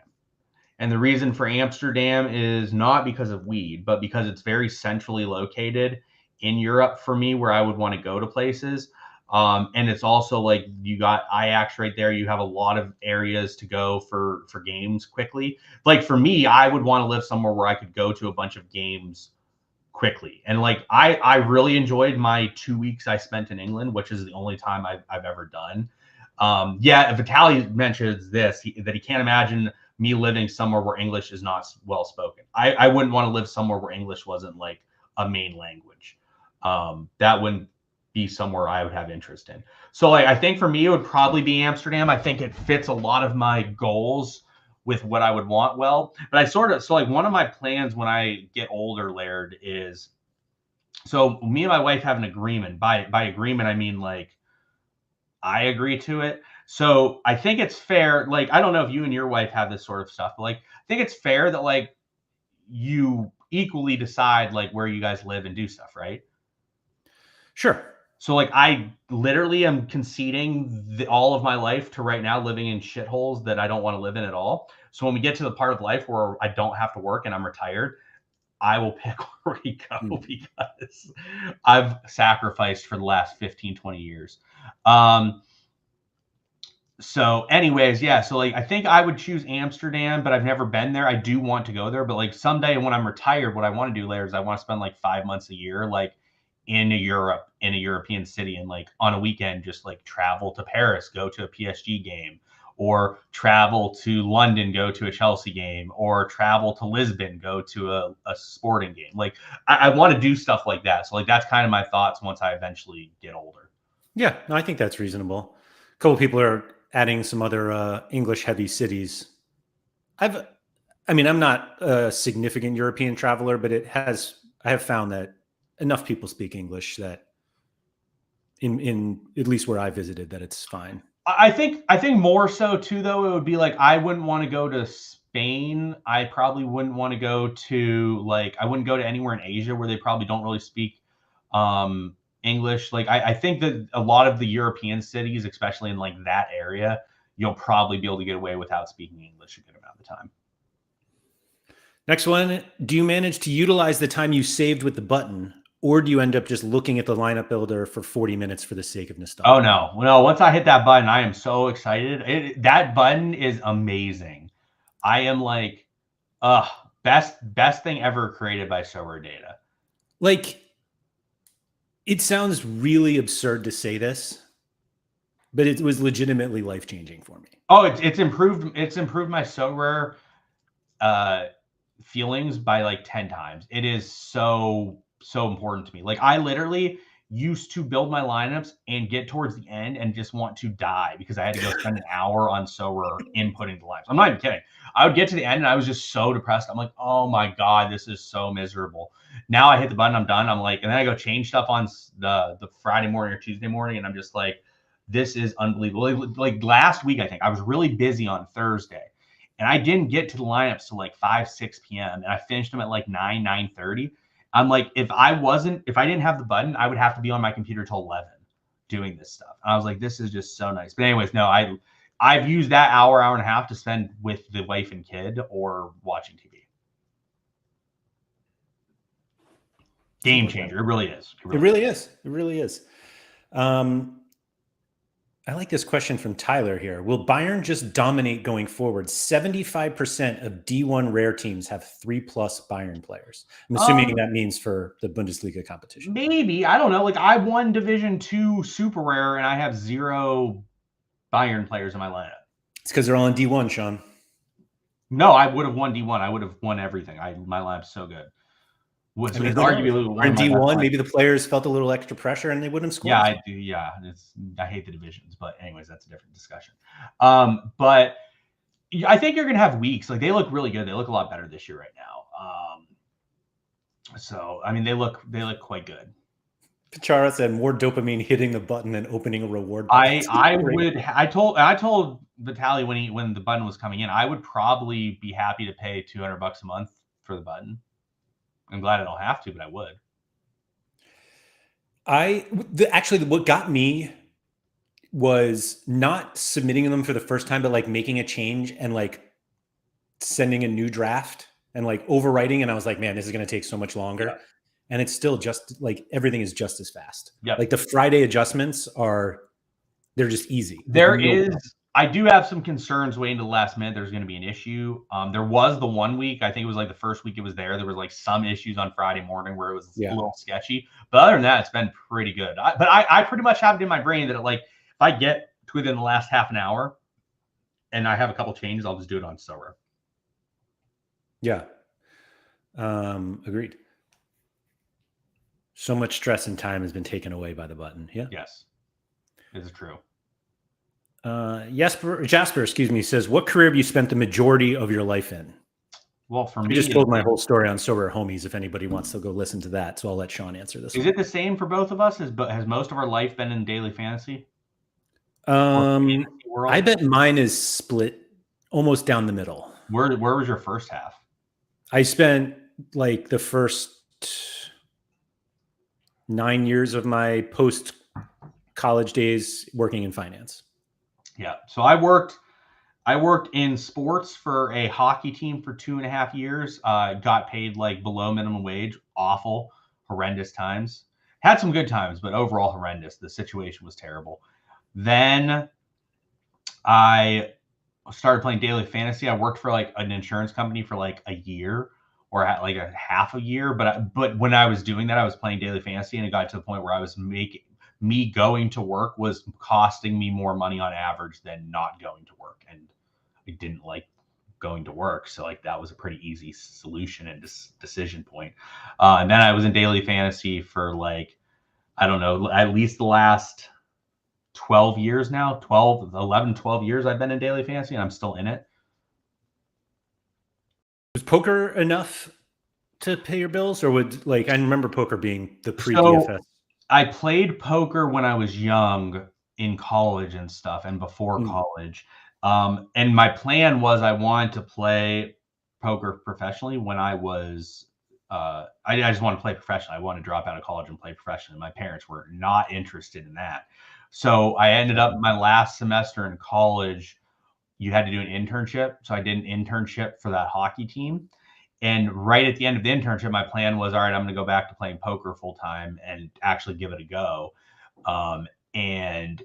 [SPEAKER 2] And the reason for Amsterdam is not because of weed, but because it's very centrally located in Europe for me, where I would want to go to places. And it's also like you got Ajax right there. You have a lot of areas to go for games quickly. Like for me, I would want to live somewhere where I could go to a bunch of games quickly. And like I really enjoyed my 2 weeks I spent in England, which is the only time I've ever done. Yeah, Vitaly mentions this, that he can't imagine me living somewhere where English is not well spoken. I wouldn't want to live somewhere where English wasn't like a main language. That wouldn't be somewhere I would have interest in. So like I think for me it would probably be Amsterdam. I think it fits a lot of my goals with what I would want. Well, but like one of my plans when I get older, Laird, is, so me and my wife have an agreement. By agreement I mean like I agree to it. So I think it's fair. Like, I don't know if you and your wife have this sort of stuff, but like, I think it's fair that like you equally decide like where you guys live and do stuff, right?
[SPEAKER 1] Sure.
[SPEAKER 2] So like, I literally am conceding all of my life to right now living in shitholes that I don't want to live in at all. So when we get to the part of life where I don't have to work and I'm retired, I will pick where we go because I've sacrificed for the last 15, 20 years. So anyways, yeah, so like I think I would choose Amsterdam, but I've never been there. I do want to go there, but like someday when I'm retired, what I want to do later is I want to spend like 5 months a year like in Europe, in a European city, and like on a weekend just like travel to Paris, go to a PSG game, or travel to London, go to a Chelsea game, or travel to Lisbon, go to a sporting game. Like I want to do stuff like that. So like that's kind of my thoughts once I eventually get older.
[SPEAKER 1] Yeah, no, I think that's reasonable. A couple people are adding some other English heavy cities. I'm not a significant European traveler, but I have found that enough people speak English that in at least where I visited, that it's fine.
[SPEAKER 2] I think more so too, though, it would be like I wouldn't want to go to Spain. I probably wouldn't want to go to I wouldn't go to anywhere in Asia where they probably don't really speak English. Like I think that a lot of the European cities, especially in like that area, you'll probably be able to get away without speaking English a good amount of the time.
[SPEAKER 1] Next one, do you manage to utilize the time you saved with the button, or do you end up just looking at the lineup builder for 40 minutes for the sake of nostalgia?
[SPEAKER 2] Oh no. Once I hit that button, I am so excited. That button is amazing. I am like, best thing ever created by Sorare data.
[SPEAKER 1] Like, it sounds really absurd to say this, but it was legitimately life-changing for me.
[SPEAKER 2] Oh, it's improved my Sorare feelings by like 10 times. It is so important to me. Like I literally used to build my lineups and get towards the end and just want to die because I had to go spend an hour on Sorare inputting the lineups. I'm not even kidding. I would get to the end and I was just so depressed. I'm like, oh my God, this is so miserable. Now I hit the button, I'm done. I'm like, and then I go change stuff on the Friday morning or Tuesday morning, and I'm just like, this is unbelievable. Like last week, I think I was really busy on Thursday. And I didn't get to the lineups till like 5, 6 p.m. And I finished them at like 9:30. I'm like, if I didn't have the button, I would have to be on my computer till 11 doing this stuff. And I was like, this is just so nice. But anyways, no, I've used that hour and a half to spend with the wife and kid or watching TV. Game changer. It really is.
[SPEAKER 1] It really is. It really is. I like this question from Tyler here. Will Bayern just dominate going forward? 75% of D1 rare teams have 3+ Bayern players. I'm assuming that means for the Bundesliga competition.
[SPEAKER 2] Maybe. I don't know. Like, I won Division 2 super rare, and I have 0 Bayern players in my lineup.
[SPEAKER 1] It's because they're all in D1, Sean.
[SPEAKER 2] No, I would have won D1. I would have won everything. My lineup's so good.
[SPEAKER 1] I mean, arguably in D1, maybe the players felt a little extra pressure and they wouldn't score.
[SPEAKER 2] Yeah, I do. Yeah, I hate the divisions, but anyways, that's a different discussion. But I think you're gonna have weeks. Like, they look really good. They look a lot better this year right now. So I mean, they look quite good.
[SPEAKER 1] Pichara said more dopamine hitting the button than opening a reward button.
[SPEAKER 2] I told Vitaly when the button was coming in, I would probably be happy to pay $200 a month for the button. I'm glad I don't have to, but I would.
[SPEAKER 1] Actually, what got me was not submitting them for the first time, but like making a change and like sending a new draft and like overwriting. And I was like, man, this is going to take so much longer. Yeah. And it's still just like everything is just as fast.
[SPEAKER 2] Yeah.
[SPEAKER 1] Like the Friday adjustments they're just easy.
[SPEAKER 2] I do have some concerns waiting to the last minute. There's going to be an issue. There was the 1 week, I think it was like the first week it was there. There was like some issues on Friday morning where it was a little sketchy. But other than that, it's been pretty good. I pretty much have it in my brain that like if I get to within the last half an hour and I have a couple changes, I'll just do it on Sorare.
[SPEAKER 1] Yeah. Agreed. So much stress and time has been taken away by the button. Yeah.
[SPEAKER 2] Yes. This is true.
[SPEAKER 1] Jasper, says, what career have you spent the majority of your life in?
[SPEAKER 2] Well, for me,
[SPEAKER 1] I just told my whole story on Sorare Homies. If anybody wants to go listen to that, so I'll let Sean answer this.
[SPEAKER 2] Is it the same for both of us? Has most of our life been in daily fantasy?
[SPEAKER 1] I bet mine is split almost down the middle.
[SPEAKER 2] Where was your first half?
[SPEAKER 1] I spent like the first 9 years of my post-college days working in finance.
[SPEAKER 2] Yeah. So I worked in sports for a hockey team for 2.5 years. Got paid like below minimum wage. Awful, horrendous times. Had some good times, but overall horrendous. The situation was terrible. Then I started playing daily fantasy. I worked for like an insurance company for like a year or like a half a year. But when I was doing that, I was playing daily fantasy, and it got to the point where I was me going to work was costing me more money on average than not going to work. And I didn't like going to work. So like that was a pretty easy solution and decision point. And then I was in daily fantasy for like, I don't know, at least the last 12 years now, 12 years I've been in daily fantasy, and I'm still in it.
[SPEAKER 1] Was poker enough to pay your bills, or would I remember poker being the pre-DFS?
[SPEAKER 2] I played poker when I was young in college and stuff, and before college. And my plan was I wanted to play poker professionally when I was, I just wanted to play professionally. I wanted to drop out of college and play professionally. My parents were not interested in that. So I ended up my last semester in college, you had to do an internship. So I did an internship for that hockey team. And right at the end of the internship, my plan was, all right, I'm going to go back to playing poker full time and actually give it a go. And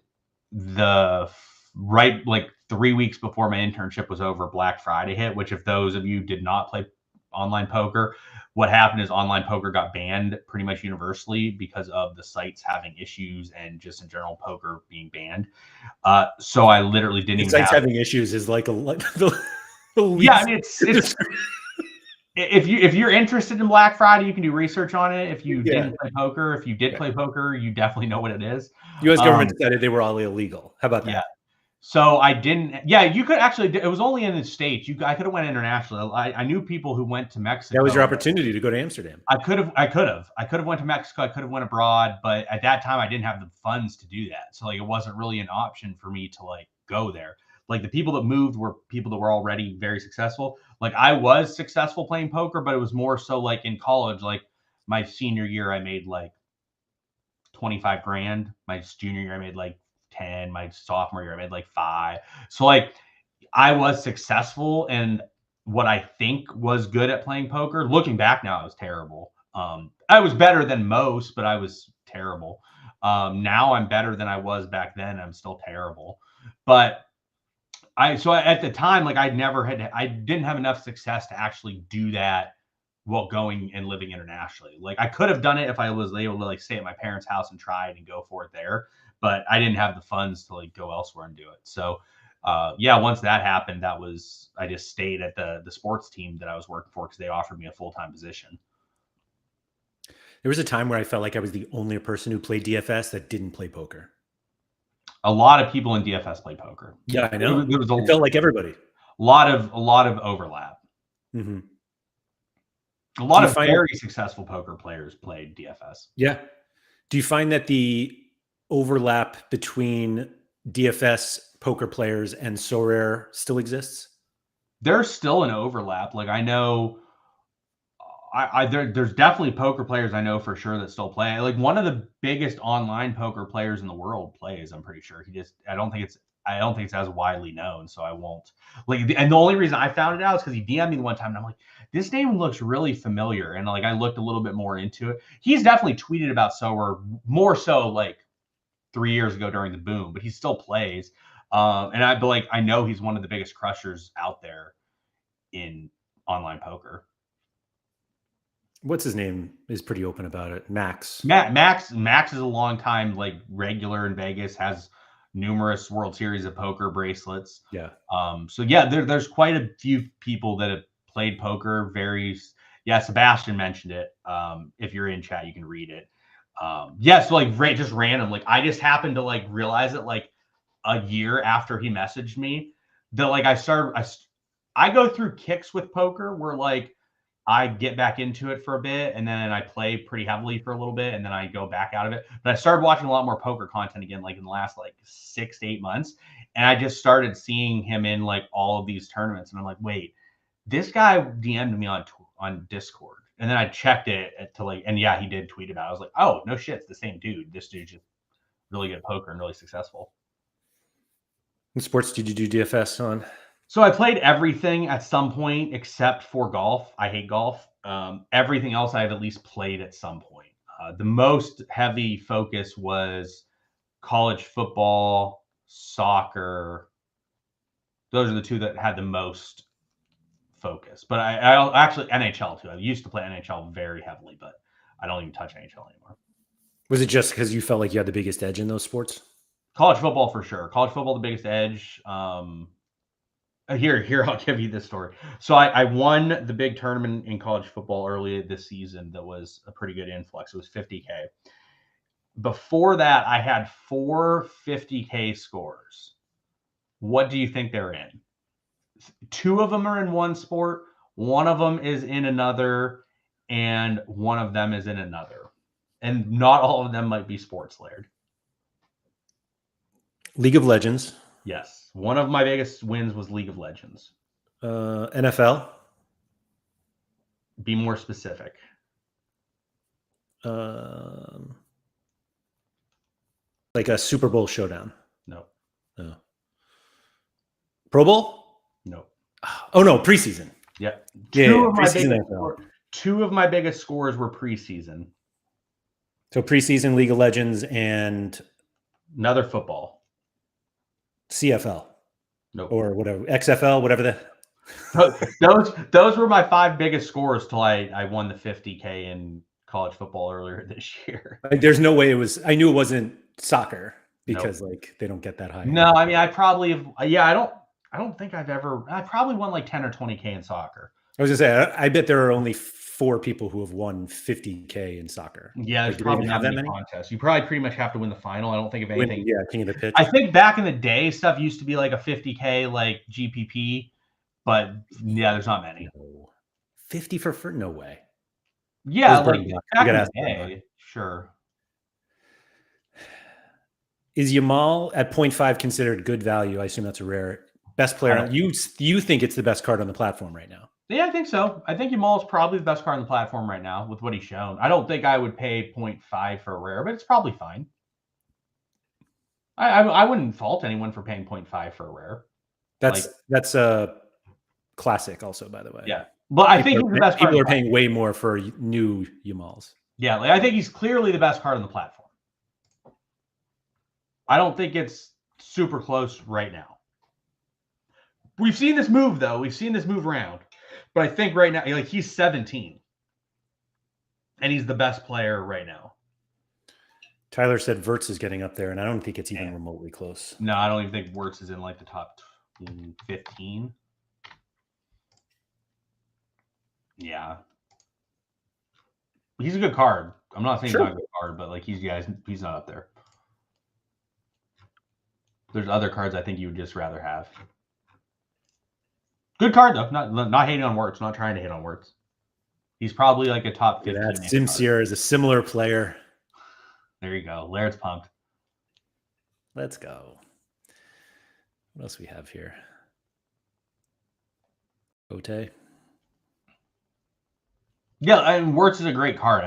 [SPEAKER 2] like 3 weeks before my internship was over, Black Friday hit, which if those of you did not play online poker, what happened is online poker got banned pretty much universally because of the sites having issues and just in general poker being banned. So I literally didn't even
[SPEAKER 1] sites having issues is like the
[SPEAKER 2] yeah, I mean, it's if you're interested in Black Friday, you can do research on it. If you didn't play poker, if you did play poker, you definitely know what it is.
[SPEAKER 1] U.S. government decided they were all illegal. How about that?
[SPEAKER 2] Yeah. So I didn't. Yeah, you could actually. It was only in the States. I could have went international. I knew people who went to Mexico.
[SPEAKER 1] That was your opportunity to go to Amsterdam.
[SPEAKER 2] I could have went to Mexico. I could have went abroad, but at that time I didn't have the funds to do that. So like it wasn't really an option for me to like go there. Like the people that moved were people that were already very successful. Like I was successful playing poker, but it was more so like in college, like my senior year, I made like 25 grand. My junior year, I made like 10. My sophomore year, I made like 5. So like I was successful and what I think was good at playing poker. Looking back now, I was terrible. I was better than most, but I was terrible. Now I'm better than I was back then. I'm still terrible, but at the time, like I didn't have enough success to actually do that while going and living internationally. Like I could have done it if I was able to like stay at my parents' house and try it and go for it there, but I didn't have the funds to like go elsewhere and do it. So yeah, once that happened, I just stayed at the sports team that I was working for because they offered me a full-time position.
[SPEAKER 1] There was a time where I felt like I was the only person who played DFS that didn't play poker.
[SPEAKER 2] A lot of people in DFS play poker.
[SPEAKER 1] Yeah, I know.
[SPEAKER 2] It
[SPEAKER 1] felt like everybody.
[SPEAKER 2] A lot of overlap.
[SPEAKER 1] Mm-hmm.
[SPEAKER 2] A lot of very successful poker players played DFS.
[SPEAKER 1] Yeah. Do you find that the overlap between DFS poker players and Sorare still exists?
[SPEAKER 2] There's still an overlap. Like I know there's definitely poker players I know for sure that still play. Like one of the biggest online poker players in the world plays. I'm pretty sure I don't think it's as widely known. So I won't and the only reason I found it out is because he DM'd me one time and I'm like, this name looks really familiar. And like I looked a little bit more into it. He's definitely tweeted about Sorare more so like 3 years ago during the boom, but he still plays. And I know he's one of the biggest crushers out there in online poker.
[SPEAKER 1] What's his name is pretty open about it. Max
[SPEAKER 2] is a long time like regular in Vegas, has numerous World Series of Poker bracelets.
[SPEAKER 1] Yeah.
[SPEAKER 2] So yeah, there's quite a few people that have played poker. Sebastian mentioned it. If you're in chat, you can read it. So like just random. Like I just happened to like realize it like a year after he messaged me that like I go through kicks with poker where like I get back into it for a bit and then I play pretty heavily for a little bit and then I go back out of it. But I started watching a lot more poker content again, like in the last like 6 to 8 months. And I just started seeing him in like all of these tournaments. And I'm like, wait, this guy DM'd me on Discord. And then I checked it and yeah, he did tweet about it. I was like, oh, no shit, it's the same dude. This dude's just really good at poker and really successful.
[SPEAKER 1] What sports did you do DFS on?
[SPEAKER 2] So I played everything at some point except for golf. I hate golf. Everything else I've at least played at some point. The most heavy focus was college football, soccer. Those are the two that had the most focus. But I actually NHL too. I used to play NHL very heavily, but I don't even touch NHL anymore.
[SPEAKER 1] Was it just because you felt like you had the biggest edge in those sports?
[SPEAKER 2] College football for sure. College football, the biggest edge. Here, I'll give you this story. So I won the big tournament in college football early this season. That was a pretty good influx. It was $50K. Before that, I had 4 $50K scores. What do you think they're in? 2 of them are in one sport. 1 of them is in another, and 1 of them is in another. And not all of them might be sports, Laird.
[SPEAKER 1] League of Legends.
[SPEAKER 2] Yes. One of my biggest wins was League of Legends.
[SPEAKER 1] NFL.
[SPEAKER 2] Be more specific.
[SPEAKER 1] Like a Super Bowl showdown.
[SPEAKER 2] No.
[SPEAKER 1] No. Pro Bowl?
[SPEAKER 2] No.
[SPEAKER 1] Oh no, preseason.
[SPEAKER 2] Yeah.
[SPEAKER 1] Preseason.
[SPEAKER 2] 2 of my biggest scores were preseason.
[SPEAKER 1] So preseason, League of Legends, and
[SPEAKER 2] another football.
[SPEAKER 1] CFL.
[SPEAKER 2] Nope.
[SPEAKER 1] Or whatever. XFL, whatever the
[SPEAKER 2] those were my 5 biggest scores till I won the $50K in college football earlier this year.
[SPEAKER 1] Like, there's no way I knew it wasn't soccer because like they don't get that high.
[SPEAKER 2] No, I mean I probably have, I don't think I probably won like 10 or 20K in soccer.
[SPEAKER 1] I was gonna say I bet there are only 4 people who have won $50K in soccer.
[SPEAKER 2] Yeah, there's probably not that many contests. You probably pretty much have to win the final. I don't think of anything.
[SPEAKER 1] King of the pitch.
[SPEAKER 2] I think back in the day, stuff used to be like a $50K like GPP, but yeah, there's not many.
[SPEAKER 1] No. 50 for no way.
[SPEAKER 2] Yeah, like back in the day, sure.
[SPEAKER 1] Is Yamal at 0.5 considered good value? I assume that's a rare best player. You think it's the best card on the platform right now?
[SPEAKER 2] Yeah, I think so. I think Yamal is probably the best card on the platform right now with what he's shown. I don't think I would pay 0.5 for a rare, but it's probably fine. I wouldn't fault anyone for paying 0.5 for a rare.
[SPEAKER 1] That's a classic also, by the way.
[SPEAKER 2] Yeah. But I think he's the best card.
[SPEAKER 1] People are paying way more for new Yamals.
[SPEAKER 2] Yeah, I think he's clearly the best card on the platform. I don't think it's super close right now. We've seen this move, though. We've seen this move around. But I think right now, like, he's 17. And he's the best player right now.
[SPEAKER 1] Tyler said Wirtz is getting up there, and I don't think it's even remotely close.
[SPEAKER 2] No, I don't even think Wirtz is in like the top 15. Yeah. He's a good card. I'm not saying he's not a good card, but like he's not up there. There's other cards I think you would just rather have. Good card though. Not hating on Wirtz. Not trying to hit on Wirtz. He's probably like a top 15.
[SPEAKER 1] That Simsier is a similar player.
[SPEAKER 2] There you go. Laird's pumped.
[SPEAKER 1] Let's go. What else we have here? Ote.
[SPEAKER 2] Yeah, I mean, Wirtz is a great card.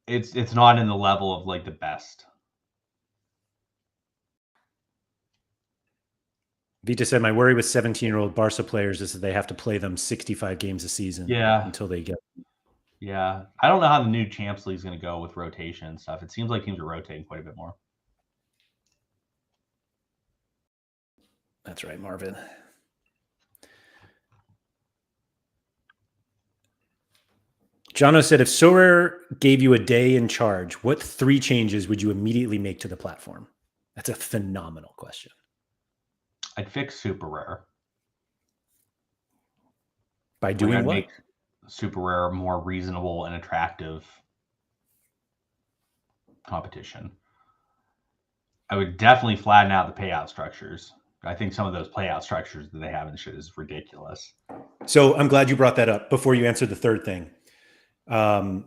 [SPEAKER 2] It's not in the level of like the best.
[SPEAKER 1] Vita said, my worry with 17-year-old Barca players is that they have to play them 65 games a season until they get.
[SPEAKER 2] Yeah. I don't know how the new Champs League is going to go with rotation and stuff. It seems like teams are rotating quite a bit more.
[SPEAKER 1] That's right, Marvin. Jono said, if Sorare gave you a day in charge, what 3 changes would you immediately make to the platform? That's a phenomenal question.
[SPEAKER 2] I'd fix super rare.
[SPEAKER 1] By doing what?
[SPEAKER 2] Make super rare more reasonable and attractive competition. I would definitely flatten out the payout structures. I think some of those payout structures that they have and shit is ridiculous.
[SPEAKER 1] So I'm glad you brought that up before you answered the third thing. Sorare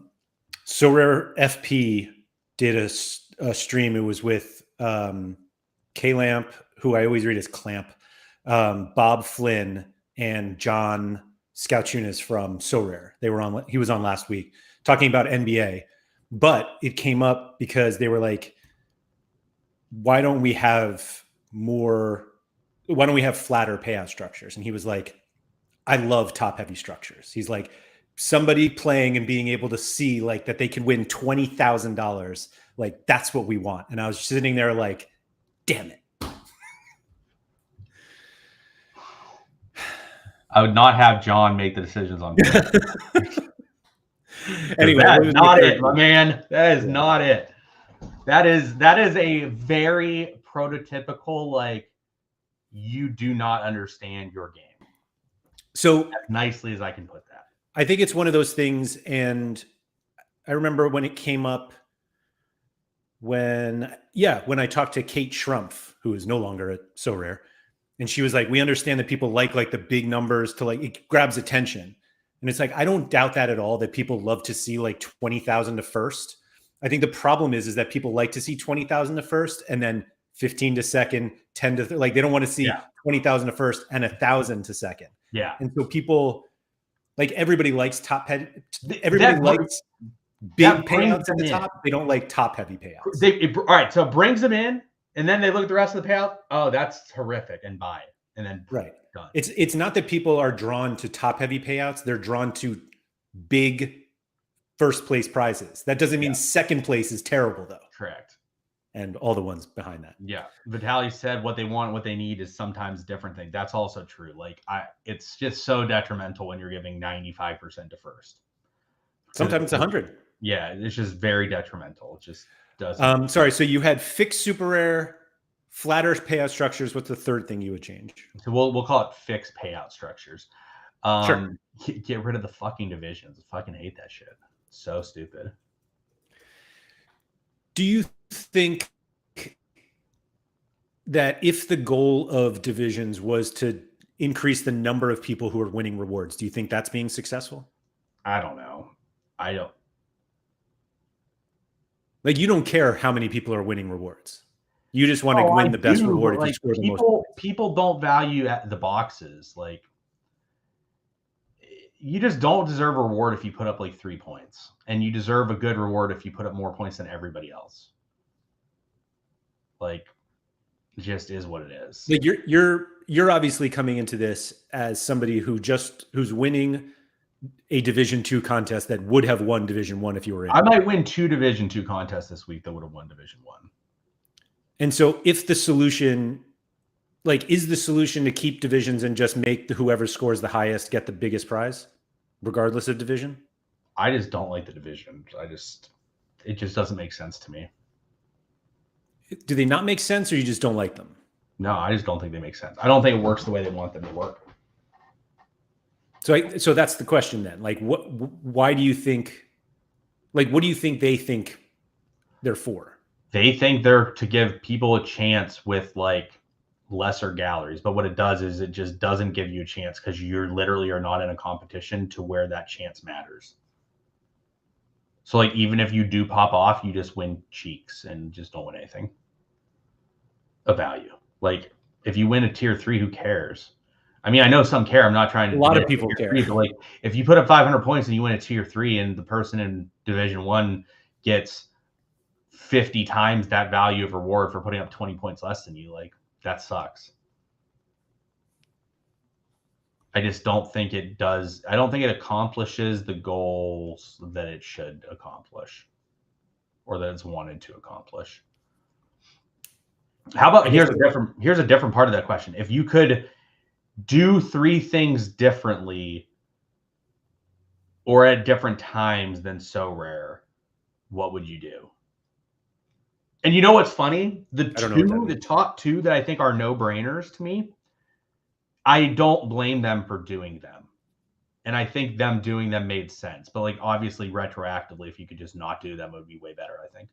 [SPEAKER 1] FP did a stream. It was with K-Lamp, who I always read as Clamp, Bob Flynn, and John Scoutunas from Sorare. He was on last week talking about NBA, but it came up because they were like, why don't we have flatter payout structures? And he was like, I love top heavy structures. He's like, somebody playing and being able to see like that they can win $20,000. Like that's what we want. And I was sitting there like, damn it.
[SPEAKER 2] I would not have John make the decisions on
[SPEAKER 1] anyway,
[SPEAKER 2] that's not it, my man. That is not it. That is a very prototypical, like, you do not understand your game.
[SPEAKER 1] So
[SPEAKER 2] as nicely as I can put that.
[SPEAKER 1] I think it's one of those things. And I remember when it came up when I talked to Kate Schrumpf, who is no longer at Sorare. And she was like, we understand that people like the big numbers to like, it grabs attention. And it's like, I don't doubt that at all, that people love to see like 20,000 to first. I think the problem is that people like to see 20,000 to first and then 15 to second, 10 to like, they don't want to see 20,000 to first and 1,000 to second.
[SPEAKER 2] Yeah.
[SPEAKER 1] And so people like, everybody likes top heavy. Everybody likes big payouts at the top. They don't like top heavy payouts.
[SPEAKER 2] All right. So it brings them in. And then they look at the rest of the payout. Oh, that's horrific, and buy it. And then done.
[SPEAKER 1] It's not that people are drawn to top heavy payouts; they're drawn to big first place prizes. That doesn't mean second place is terrible, though.
[SPEAKER 2] Correct.
[SPEAKER 1] And all the ones behind that.
[SPEAKER 2] Yeah, Vitaly said what they want, what they need is sometimes different thing. That's also true. Like it's just so detrimental when you're giving 95% to first.
[SPEAKER 1] Sometimes it's 100.
[SPEAKER 2] Yeah, it's just very detrimental. It just doesn't.
[SPEAKER 1] Sorry. So you had fixed super rare, flatter payout structures. What's the third thing you would change?
[SPEAKER 2] So we'll call it fixed payout structures.
[SPEAKER 1] Sure.
[SPEAKER 2] Get rid of the fucking divisions. I fucking hate that shit. So stupid.
[SPEAKER 1] Do you think that if the goal of divisions was to increase the number of people who are winning rewards, do you think that's being successful?
[SPEAKER 2] I don't know. I don't.
[SPEAKER 1] Like, you don't care how many people are winning rewards. You just want to win the best reward if you score the most.
[SPEAKER 2] People don't value the boxes. Like, you just don't deserve a reward if you put up like 3 points, and you deserve a good reward if you put up more points than everybody else. Like, it just is what it is.
[SPEAKER 1] Like, you're obviously coming into this as somebody who's winning a Division II contest that would have won Division I if you were in.
[SPEAKER 2] I might win 2 Division II contests this week that would have won Division I.
[SPEAKER 1] And so if the solution, like, is the solution to keep divisions and just make whoever scores the highest get the biggest prize, regardless of division?
[SPEAKER 2] I just don't like the division. It just doesn't make sense to me.
[SPEAKER 1] Do they not make sense, or you just don't like them?
[SPEAKER 2] No, I just don't think they make sense. I don't think it works the way they want them to work.
[SPEAKER 1] So that's the question then. Like, why do you think, like, what do you think they think they're for?
[SPEAKER 2] They think they're to give people a chance with like lesser galleries, but what it does is it just doesn't give you a chance because you're literally are not in a competition to where that chance matters. So like even if you do pop off, you just win cheeks and just don't win anything of value. Like if you win a tier 3, who cares? I mean, I know some care. I'm not trying to.
[SPEAKER 1] A lot of people care.
[SPEAKER 2] 3, but like if you put up 500 points and you win a tier 3, and the person in Division 1 gets 50 times that value of reward for putting up 20 points less than you, like that sucks. I just don't think it does. I don't think it accomplishes the goals that it should accomplish or that it's wanted to accomplish. How about here's a different part of that question. If you could do 3 things differently or at different times than Sorare, what would you do? And you know what's funny? The top 2 that I think are no-brainers to me, I don't blame them for doing them. And I think them doing them made sense. But like obviously retroactively, if you could just not do them, it would be way better, I think.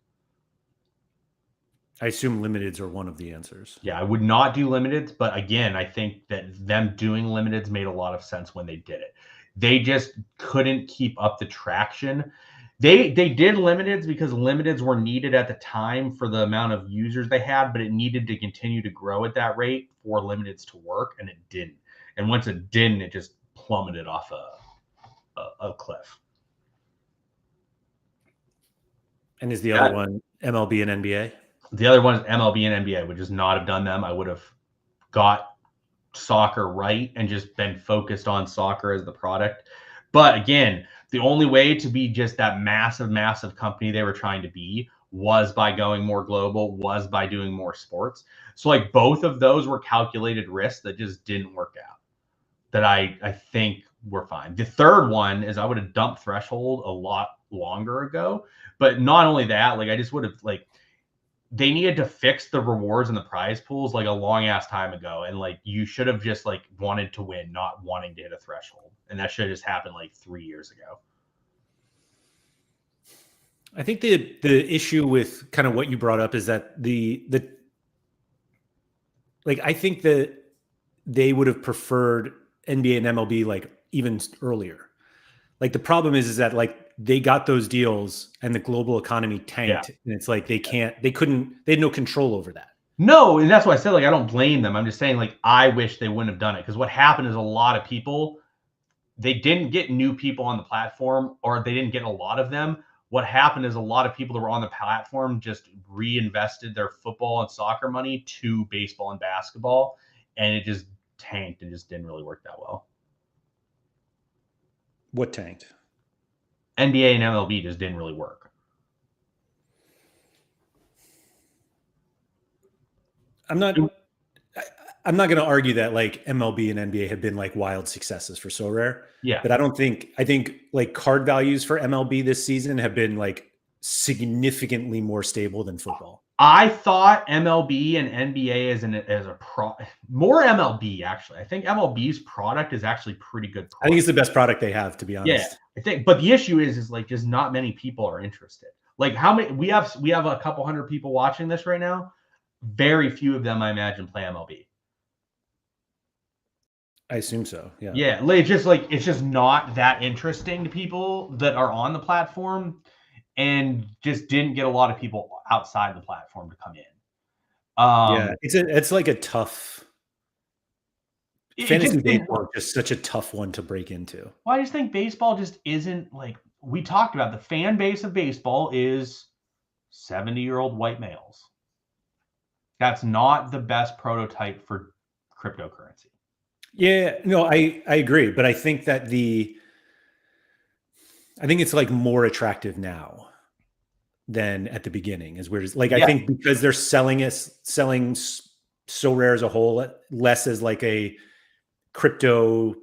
[SPEAKER 1] I assume limiteds are one of the answers.
[SPEAKER 2] Yeah, I would not do limiteds, but again, I think that them doing limiteds made a lot of sense when they did it. They just couldn't keep up the traction. They did limiteds because limiteds were needed at the time for the amount of users they had, but it needed to continue to grow at that rate for limiteds to work, and it didn't. And once it didn't, it just plummeted off a cliff.
[SPEAKER 1] And is the other one MLB and NBA?
[SPEAKER 2] The other one is MLB and NBA. I would just not have done them. I would have got soccer right and just been focused on soccer as the product. But again, the only way to be just that massive, massive company they were trying to be was by going more global, was by doing more sports. So like both of those were calculated risks that just didn't work out, that I think were fine. The third one is I would have dumped Threshold a lot longer ago. But not only that, like I just would have like, they needed to fix the rewards and the prize pools like a long ass time ago. And like, you should have just like wanted to win, not wanting to hit a threshold. And that should have just happened like 3 years ago.
[SPEAKER 1] I think the issue with kind of what you brought up is that like, I think that they would have preferred NBA and MLB like even earlier. Like the problem is that like they got those deals and the global economy tanked, and it's like they had no control over that.
[SPEAKER 2] No, and that's why I said like I don't blame them. I'm just saying like I wish they wouldn't have done it, because what happened is a lot of people, they didn't get new people on the platform, or they didn't get a lot of them. What happened is a lot of people that were on the platform just reinvested their football and soccer money to baseball and basketball, and it just tanked and just didn't really work that well.
[SPEAKER 1] What tanked?
[SPEAKER 2] NBA and MLB just didn't really work.
[SPEAKER 1] I'm not going to argue that like MLB and NBA have been like wild successes for Sorare.
[SPEAKER 2] Yeah.
[SPEAKER 1] But I think like card values for MLB this season have been like significantly more stable than football.
[SPEAKER 2] I thought MLB and NBA more MLB actually. I think MLB's product is actually pretty good.
[SPEAKER 1] I think it's the best product they have, to be honest.
[SPEAKER 2] Yeah, I think. But the issue is like just not many people are interested. Like how many we have a couple hundred people watching this right now. Very few of them, I imagine, play MLB.
[SPEAKER 1] I assume so. Yeah.
[SPEAKER 2] Yeah, it's just not that interesting to people that are on the platform, and just didn't get a lot of people outside the platform to come in.
[SPEAKER 1] Yeah, it's like a tough fantasy baseball is just such a tough one to break into.
[SPEAKER 2] Well, I just think baseball just isn't like we talked about. The fan base of baseball is 70-year-old white males. That's not the best prototype for cryptocurrency.
[SPEAKER 1] Yeah, no, I agree, but I think that I think it's like more attractive now. than at the beginning. Is weird. Like I think because they're selling Sorare as a whole less as like a crypto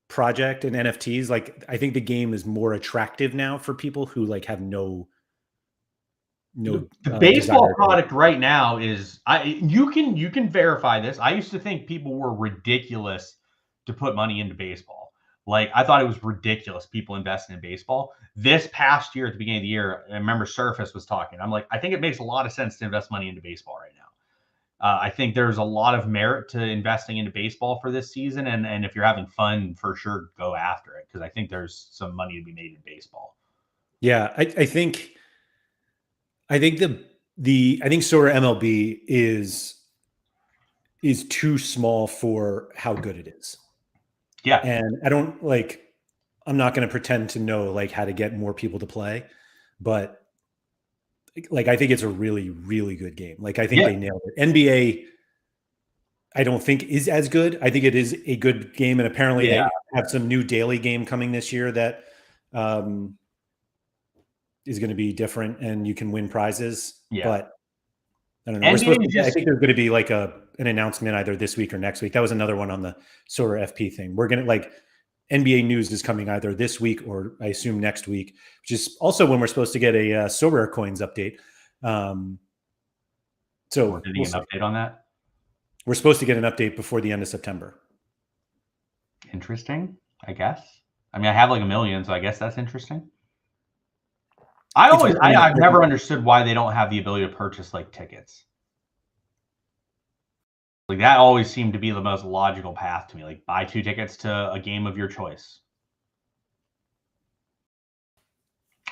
[SPEAKER 1] project and NFTs. Like I think the game is more attractive now for people who like have no
[SPEAKER 2] the baseball
[SPEAKER 1] desire
[SPEAKER 2] product right now is you can verify this. I used to think people were ridiculous to put money into baseball. Like I thought it was ridiculous people investing in baseball. This past year at the beginning of the year, I remember Surface was talking. I'm like, I think it makes a lot of sense to invest money into baseball right now. I think there's a lot of merit to investing into baseball for this season, and if you're having fun, for sure, go after it because I think there's some money to be made in baseball.
[SPEAKER 1] Yeah, I think Sorare MLB is too small for how good it is.
[SPEAKER 2] Yeah,
[SPEAKER 1] and I'm not going to pretend to know like how to get more people to play, but like I think it's a really, really good game. Like I think they nailed it. NBA, I don't think is as good. I think it is a good game, and apparently they have some new daily game coming this year that is going to be different, and you can win prizes.
[SPEAKER 2] Yeah.
[SPEAKER 1] But I don't know. I think there's going to be like an announcement either this week or next week. That was another one on the Sorare FP thing. We're going to like NBA news is coming either this week or I assume next week, which is also when we're supposed to get a Sorare coins update. So
[SPEAKER 2] we're getting an update on that.
[SPEAKER 1] We're supposed to get an update before the end of September.
[SPEAKER 2] Interesting, I guess. I mean, I have like 1 million, so I guess that's interesting. I've never understood why they don't have the ability to purchase like tickets. Like that always seemed to be the most logical path to me. Like buy 2 tickets to a game of your choice.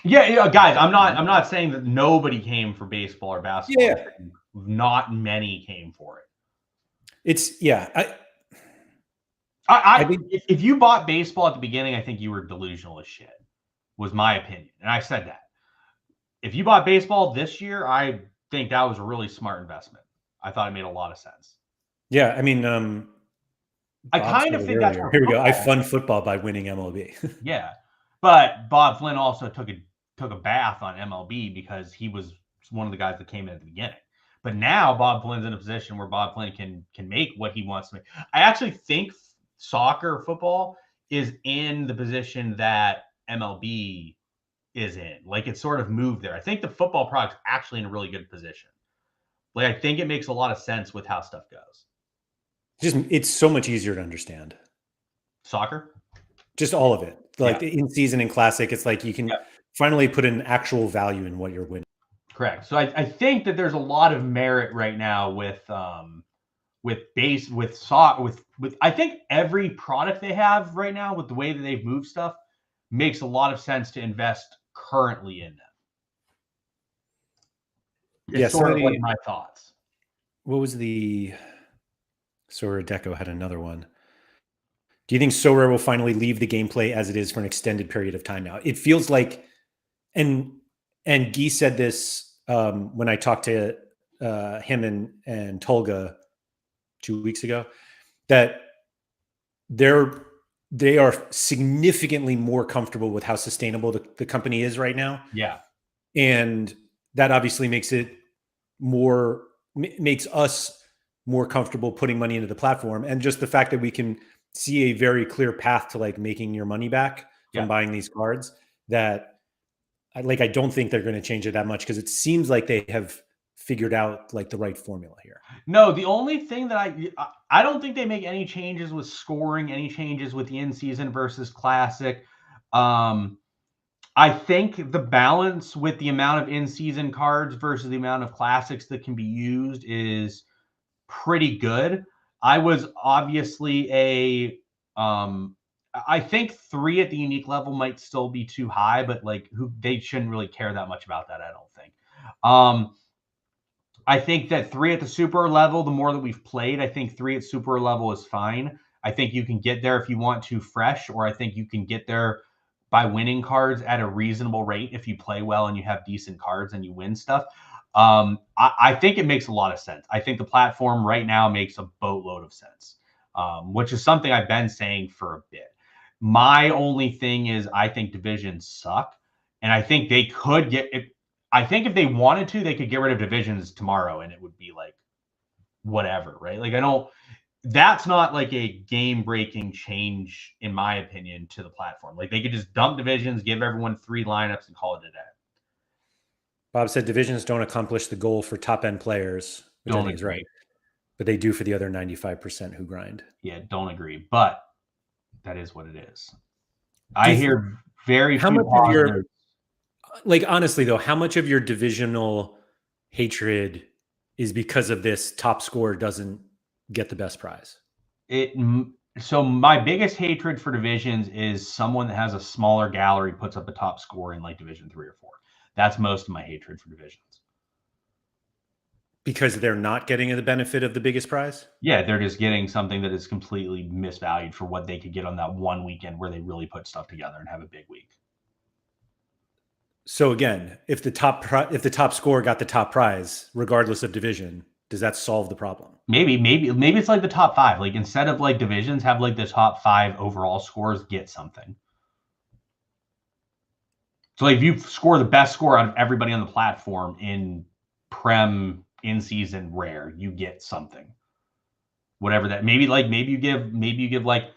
[SPEAKER 2] Yeah, guys, I'm not saying that nobody came for baseball or basketball.
[SPEAKER 1] Yeah.
[SPEAKER 2] Not many came for it.
[SPEAKER 1] I think
[SPEAKER 2] if you bought baseball at the beginning, I think you were delusional as shit. Was my opinion, and I said that. If you bought baseball this year, I think that was a really smart investment. I thought it made a lot of sense.
[SPEAKER 1] Yeah, I mean,
[SPEAKER 2] I kind of think that's
[SPEAKER 1] here we go. I fund football by winning MLB.
[SPEAKER 2] Yeah, but Bob Flynn also took a bath on MLB because he was one of the guys that came in at the beginning. But now Bob Flynn's in a position where Bob Flynn can make what he wants to make. I actually think football is in the position that MLB is in. Like it's sort of moved there. I think the football product's actually in a really good position. Like I think it makes a lot of sense with how stuff goes.
[SPEAKER 1] It's so much easier to understand.
[SPEAKER 2] Soccer?
[SPEAKER 1] Just all of it. Like the in-season and classic, it's like you can finally put an actual value in what you're winning.
[SPEAKER 2] Correct. So I think that there's a lot of merit right now with I think every product they have right now with the way that they've moved stuff makes a lot of sense to invest currently in them. It's sort of like my thoughts.
[SPEAKER 1] What was the Sorare Deco had another one. Do you think Sorare will finally leave the gameplay as it is for an extended period of time now? It feels like, and Guy said this when I talked to him and Tolga 2 weeks ago, that they are significantly more comfortable with how sustainable the company is right now.
[SPEAKER 2] Yeah.
[SPEAKER 1] And that obviously makes us more comfortable putting money into the platform. And just the fact that we can see a very clear path to like making your money back from buying these cards, that I don't think they're going to change it that much, because it seems like they have figured out like the right formula here.
[SPEAKER 2] No, the only thing that I don't think they make any changes with scoring, any changes with the in-season versus classic. I think the balance with the amount of in-season cards versus the amount of classics that can be used is pretty good. I was obviously I think 3 at the unique level might still be too high, but like they shouldn't really care that much about that, I don't think. I think that 3 at the super level, the more that we've played, I think 3 at super level is fine. I think you can get there if you want to fresh, or I think you can get there by winning cards at a reasonable rate if you play well and you have decent cards and you win stuff. I think it makes a lot of sense. I think the platform right now makes a boatload of sense, which is something I've been saying for a bit. My only thing is I think divisions suck, and I think they could get it. I think if they wanted to, they could get rid of divisions tomorrow and it would be like whatever, right? Like that's not like a game-breaking change, in my opinion, to the platform. Like they could just dump divisions, give everyone 3 lineups, and call it a day.
[SPEAKER 1] Bob said divisions don't accomplish the goal for top-end players, which I think is right, but they do for the other 95% who grind.
[SPEAKER 2] Yeah, don't agree, but that is what it is. I hear very few positives.
[SPEAKER 1] Like honestly though, how much of your divisional hatred is because of this top scorer doesn't get the best prize?
[SPEAKER 2] So my biggest hatred for divisions is someone that has a smaller gallery puts up a top score in like division 3 or 4. That's most of my hatred for divisions.
[SPEAKER 1] Because they're not getting the benefit of the biggest prize?
[SPEAKER 2] Yeah, they're just getting something that is completely misvalued for what they could get on that one weekend where they really put stuff together and have a big week.
[SPEAKER 1] So again, if the top scorer got the top prize, regardless of division, does that solve the problem?
[SPEAKER 2] Maybe it's like the top 5. Like instead of like divisions, have like the top 5 overall scores get something. So like if you score the best score out of everybody on the platform in Prem in season rare, you get something. Whatever that maybe you give like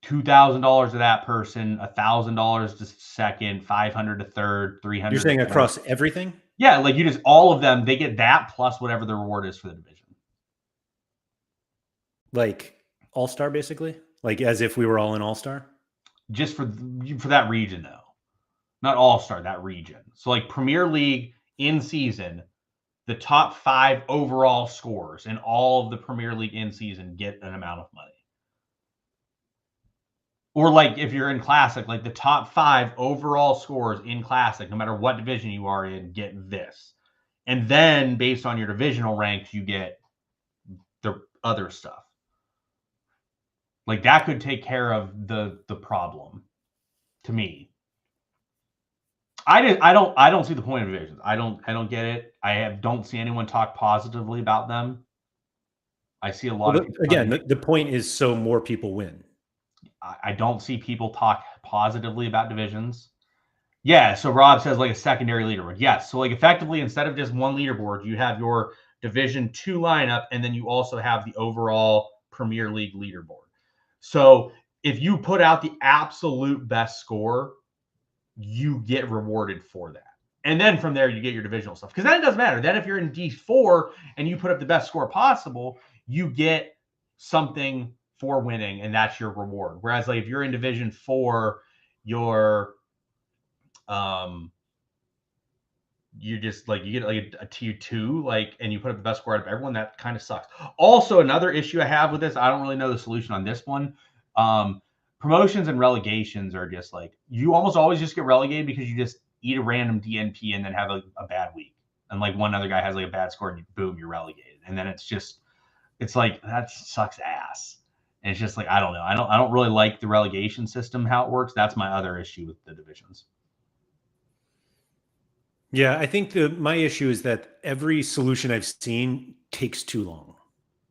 [SPEAKER 2] $2,000 to that person, $1,000 to second, 500 to third, 300.
[SPEAKER 1] You're saying across everything?
[SPEAKER 2] Yeah, like you just all of them, they get that plus whatever the reward is for the division.
[SPEAKER 1] Like All-Star, basically? Like as if we were all in All-Star?
[SPEAKER 2] Just for that region, though. Not All-Star, that region. So like Premier League in season, the top 5 overall scores in all of the Premier League in season get an amount of money. Or like if you're in Classic, like the top 5 overall scores in Classic, no matter what division you are in, get this. And then based on your divisional ranks, you get the other stuff. Like that could take care of the problem to me. I don't see the point of divisions. I don't get it. Don't see anyone talk positively about them. I see a lot of people
[SPEAKER 1] again, the point is so more people win.
[SPEAKER 2] I don't see people talk positively about divisions. Yeah, so Rob says like a secondary leaderboard. Yes, so like effectively instead of just one leaderboard, you have your Division 2 lineup, and then you also have the overall Premier League leaderboard. So if you put out the absolute best score, you get rewarded for that. And then from there, you get your divisional stuff. Because then it doesn't matter. Then if you're in D4 and you put up the best score possible, you get something for winning, and that's your reward. Whereas like if you're in Division 4, you just like you get like a tier 2, like, and you put up the best score out of everyone. That kind of sucks. Also, another issue I have with this, I don't really know the solution on this one. Promotions and relegations are just like you almost always just get relegated because you just eat a random DNP and then have a bad week, and like one other guy has like a bad score and boom, you're relegated. And then it's like that sucks ass. And it's just like I don't know. I don't really like the relegation system, how it works. That's my other issue with the divisions.
[SPEAKER 1] Yeah, I think my issue is that every solution I've seen takes too long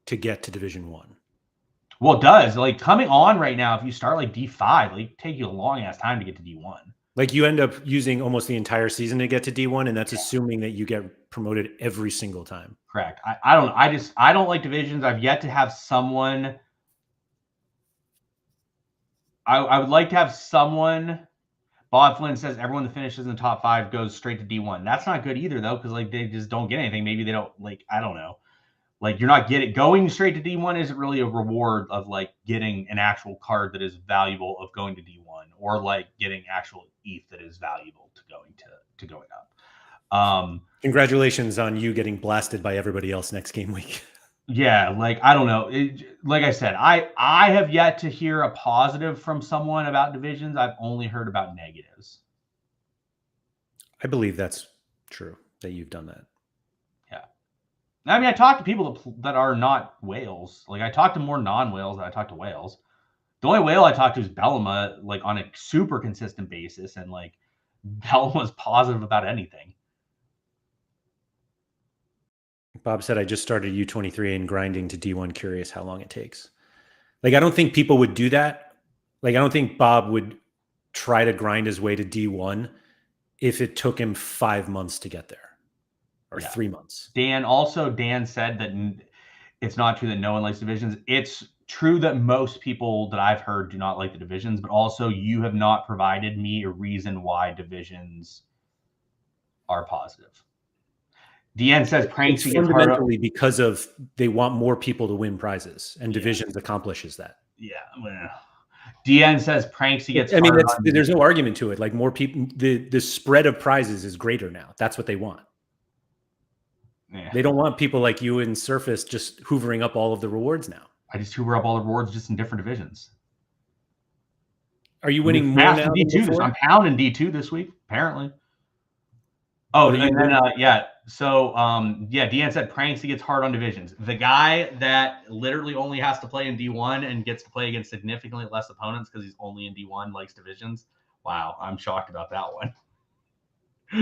[SPEAKER 1] to get to Division 1.
[SPEAKER 2] Well, it does. Like coming on right now, if you start like D5, like take you a long ass time to get to D1.
[SPEAKER 1] Like you end up using almost the entire season to get to D1, and that's assuming that you get promoted every single time.
[SPEAKER 2] Correct. I don't like divisions. I've yet to have someone. I would like to have someone. Bob Flynn says everyone that finishes in the top 5 goes straight to D1. That's not good either, though, because like they just don't get anything. Maybe they don't like. I don't know. Like you're not going straight to D1 isn't really a reward of like getting an actual card that is valuable of going to D1, or like getting actual ETH that is valuable to going up.
[SPEAKER 1] Congratulations on you getting blasted by everybody else next game week.
[SPEAKER 2] Yeah, like I don't know. Like I said, I have yet to hear a positive from someone about divisions. I've only heard about negatives.
[SPEAKER 1] I believe that's true, that you've done that.
[SPEAKER 2] Yeah. I mean, I talk to people that are not whales. Like I talk to more non-whales than I talk to whales. The only whale I talk to is Bellama, like on a super consistent basis, and like Bellama's positive about anything.
[SPEAKER 1] Bob said, I just started U23 and grinding to D1, curious how long it takes. Like, I don't think people would do that. Like, I don't think Bob would try to grind his way to D1 if it took him 5 months to get there, or
[SPEAKER 2] Yeah.
[SPEAKER 1] 3 months.
[SPEAKER 2] Dan said that it's not true that no one likes divisions. It's true that most people that I've heard do not like the divisions, but also you have not provided me a reason why divisions are positive. Deanne says
[SPEAKER 1] It's
[SPEAKER 2] Pranksy gets hard.
[SPEAKER 1] fundamentally because of they want more people to win prizes, and divisions accomplishes that.
[SPEAKER 2] Yeah. Deanne says Pranksy gets
[SPEAKER 1] I mean,
[SPEAKER 2] hard.
[SPEAKER 1] there's no argument to it. Like, more people, the spread of prizes is greater now. That's what they want.
[SPEAKER 2] Yeah.
[SPEAKER 1] They don't want people like you and Surface just hoovering up all of the rewards now.
[SPEAKER 2] I just hoover up all the rewards just in different divisions.
[SPEAKER 1] Are you winning more now?
[SPEAKER 2] D2 I'm pounding D2 this week, apparently. Oh, and then yeah. So yeah, Deanne said Pranksy gets hard on divisions. The guy that literally only has to play in D1 and gets to play against significantly less opponents because he's only in D1 likes divisions. Wow, I'm shocked about that one.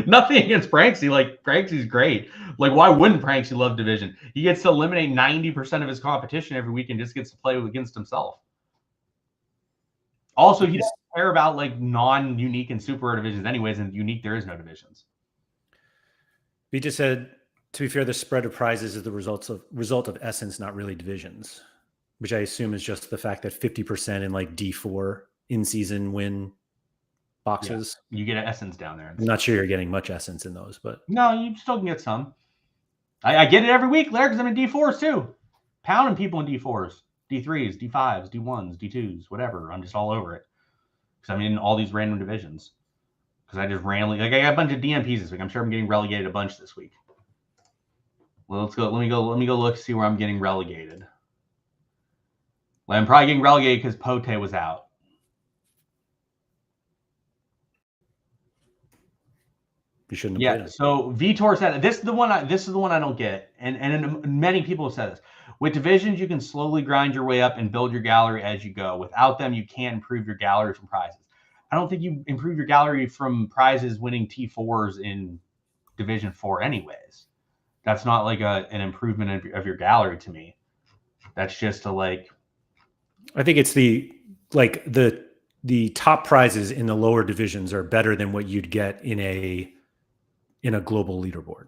[SPEAKER 2] Nothing against Pranksy. Like, Pranksy's great. Like, why wouldn't Pranksy love division? He gets to eliminate 90% of his competition every week and just gets to play against himself. Also, he doesn't care about like non-unique and super rare divisions anyways, and unique there is no divisions.
[SPEAKER 1] We just said, to be fair, the spread of prizes is the result of essence, not really divisions, which I assume is just the fact that 50% in like D4 in-season win boxes.
[SPEAKER 2] Yeah, you get an essence down there.
[SPEAKER 1] I'm not sure you're getting much essence in those, but
[SPEAKER 2] no, you still can get some. I get it every week, Laird, because I'm in D4s too. Pounding people in D4s, D3s, D5s, D1s, D2s, whatever. I'm just all over it because I'm in all these random divisions. Because I just randomly, like, I got a bunch of DMPs this week. I'm sure I'm getting relegated a bunch this week. Well, let's go. Let me go look, see where I'm getting relegated. Well, I'm probably getting relegated because Pote was out.
[SPEAKER 1] You shouldn't have
[SPEAKER 2] Yeah.
[SPEAKER 1] played it.
[SPEAKER 2] So Vitor said this is the one I don't get, and many people have said this. With divisions, you can slowly grind your way up and build your gallery as you go. Without them, you can't improve your gallery from prizes. I don't think you improve your gallery from prizes winning T4s in Division 4 anyways. That's not like an improvement of your gallery to me. That's just like...
[SPEAKER 1] I think it's the top prizes in the lower divisions are better than what you'd get in a global leaderboard.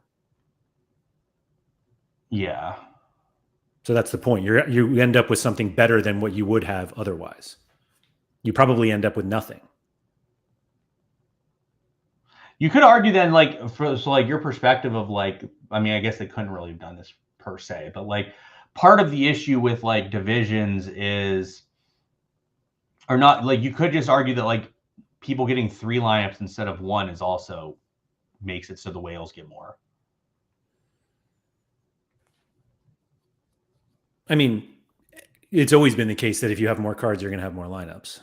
[SPEAKER 2] Yeah.
[SPEAKER 1] So that's the point. You end up with something better than what you would have otherwise. You probably end up with nothing.
[SPEAKER 2] You could argue then, like, so like your perspective of like, I mean, I guess they couldn't really have done this per se, but like part of the issue with like divisions is, or not, like you could just argue that like people getting 3 lineups instead of 1 is also makes it so the whales get more.
[SPEAKER 1] I mean, it's always been the case that if you have more cards, you're going to have more lineups.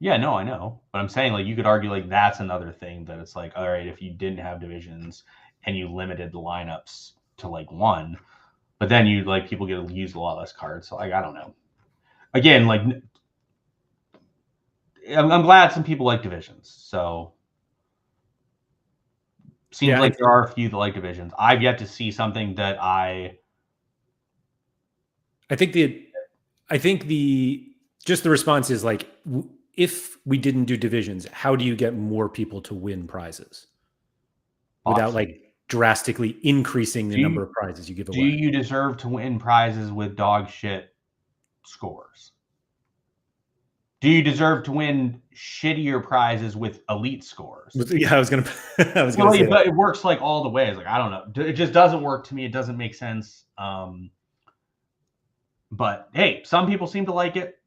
[SPEAKER 2] Yeah, no, I know. But I'm saying, like, you could argue, like, that's another thing that it's like, all right, if you didn't have divisions and you limited the lineups to, like, 1, but then you, like, people get to use a lot less cards. So, like, I don't know. Again, like, I'm glad some people like divisions. So, seems like there are a few that like divisions. I've yet to see something that I
[SPEAKER 1] think just the response is like, if we didn't do divisions, how do you get more people to win prizes without like drastically increasing the number of prizes you give away?
[SPEAKER 2] Do you deserve to win prizes with dog shit scores? Do you deserve to win shittier prizes with elite scores?
[SPEAKER 1] Yeah, I was gonna say
[SPEAKER 2] that. But it works like all the ways. Like, I don't know. It just doesn't work to me. It doesn't make sense. But hey, some people seem to like it.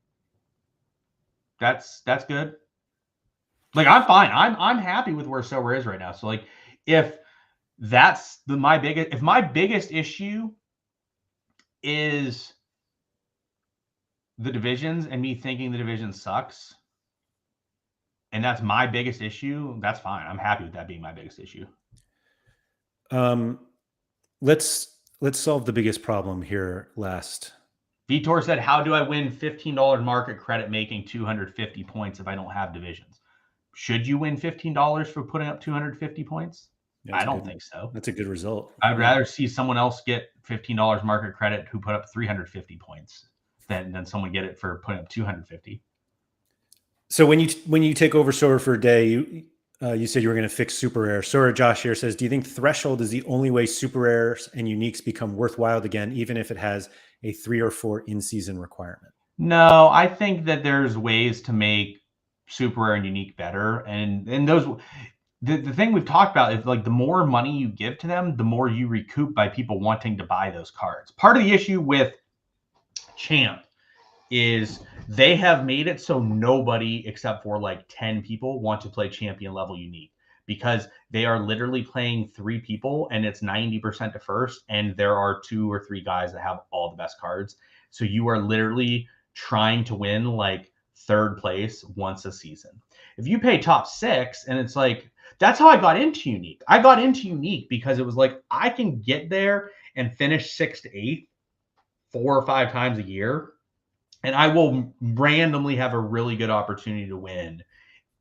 [SPEAKER 2] That's good. Like, I'm fine. I'm happy with where Sorare is right now. So like, if that's my biggest issue is the divisions and me thinking the division sucks, and that's my biggest issue, that's fine. I'm happy with that being my biggest issue.
[SPEAKER 1] Let's solve the biggest problem here last.
[SPEAKER 2] Vitor said, how do I win $15 market credit making 250 points if I don't have divisions? Should you win $15 for putting up 250 points? I don't think so.
[SPEAKER 1] That's a good result.
[SPEAKER 2] I'd rather see someone else get $15 market credit who put up 350 points than someone get it for putting up 250.
[SPEAKER 1] So when you take over Sorare for a day, You said you were going to fix super rare. Sorare Josh here says, do you think threshold is the only way super rares and uniques become worthwhile again, even if it has a 3 or 4 in-season requirement?
[SPEAKER 2] No, I think that there's ways to make super rare and unique better. And those, the thing we've talked about is like the more money you give to them, the more you recoup by people wanting to buy those cards. Part of the issue with Champ is they have made it so nobody except for like 10 people want to play champion level unique, because they are literally playing 3 people and it's 90% to first, and there are 2 or 3 guys that have all the best cards. So you are literally trying to win like 3rd place once a season. If you pay top 6, and it's like, that's how I got into unique. I got into unique because it was like, I can get there and finish 6th to 8th 4 or 5 times a year, and I will randomly have a really good opportunity to win.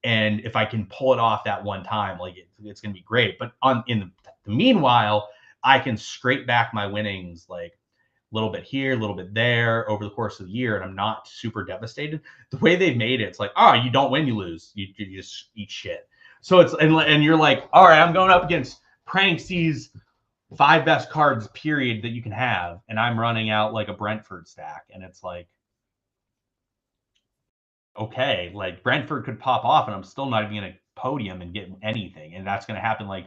[SPEAKER 2] And if I can pull it off that one time, like it's going to be great. But in the meanwhile, I can scrape back my winnings like a little bit here, a little bit there over the course of the year, and I'm not super devastated. The way they've made it, it's like, oh, you don't win, you lose. You just eat shit. So it's, and you're like, all right, I'm going up against Pranksy's 5 best cards, period, that you can have, and I'm running out like a Brentford stack, and it's like, okay, like Brentford could pop off, and I'm still not even going to podium and get anything, and that's going to happen like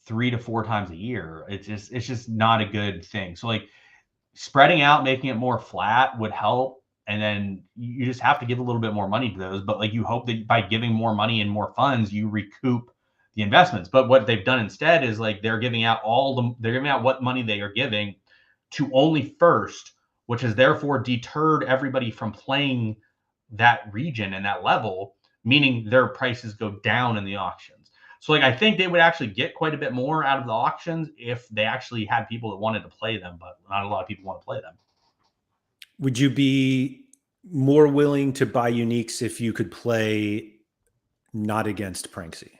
[SPEAKER 2] 3 to 4 times a year. It's just not a good thing. So like spreading out, making it more flat would help, and then you just have to give a little bit more money to those. But like you hope that by giving more money and more funds, you recoup the investments. But what they've done instead is like they're giving out what money they are giving to only first, which has therefore deterred everybody from playing that region and that level, meaning their prices go down in the auctions. So like I think they would actually get quite a bit more out of the auctions if they actually had people that wanted to play them, but not a lot of people want to play them.
[SPEAKER 1] Would you be more willing to buy uniques if you could play not against Pranksy?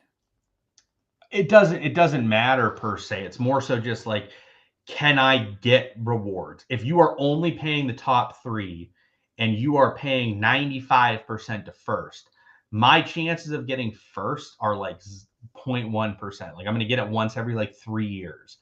[SPEAKER 2] It doesn't matter per se. It's more so just like, can I get rewards? If you are only paying the top 3 and you are paying 95% to first, my chances of getting first are like 0.1%. Like I'm going to get it once every like 3 years.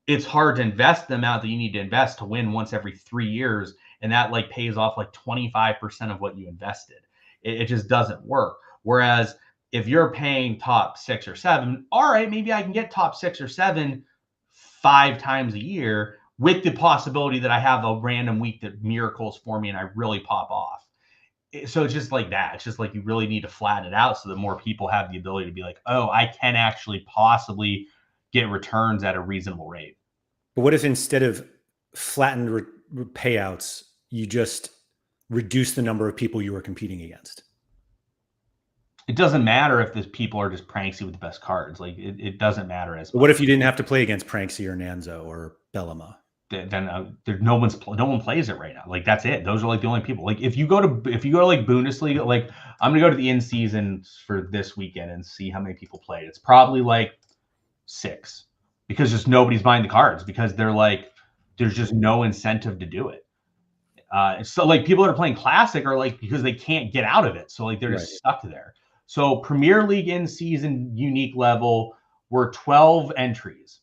[SPEAKER 2] It's hard to invest the amount that you need to invest to win once every 3 years. And that like pays off like 25% of what you invested. It just doesn't work. Whereas if you're paying top 6 or 7, all right, maybe I can get top 6 or 7 5 times a year with the possibility that I have a random week that miracles for me and I really pop off. So it's just like that. It's just like you really need to flatten it out so that more people have the ability to be like, oh, I can actually possibly get returns at a reasonable rate.
[SPEAKER 1] But what if instead of flattened payouts, you just reduce the number of people you were competing against?
[SPEAKER 2] It doesn't matter if the people are just Pranksy with the best cards. Like it doesn't matter as much.
[SPEAKER 1] What if you didn't have to play against Pranksy or Nanzo or Bellama?
[SPEAKER 2] Then no one plays it right now. Like that's it. Those are like the only people. Like if you go to like Bundesliga, like I'm gonna go to the in season for this weekend and see how many people played. It's probably like 6, because just nobody's buying the cards because they're like there's just no incentive to do it. So like people that are playing classic are like because they can't get out of it, so like they're just stuck there. So Premier League in season unique level were 12 entries.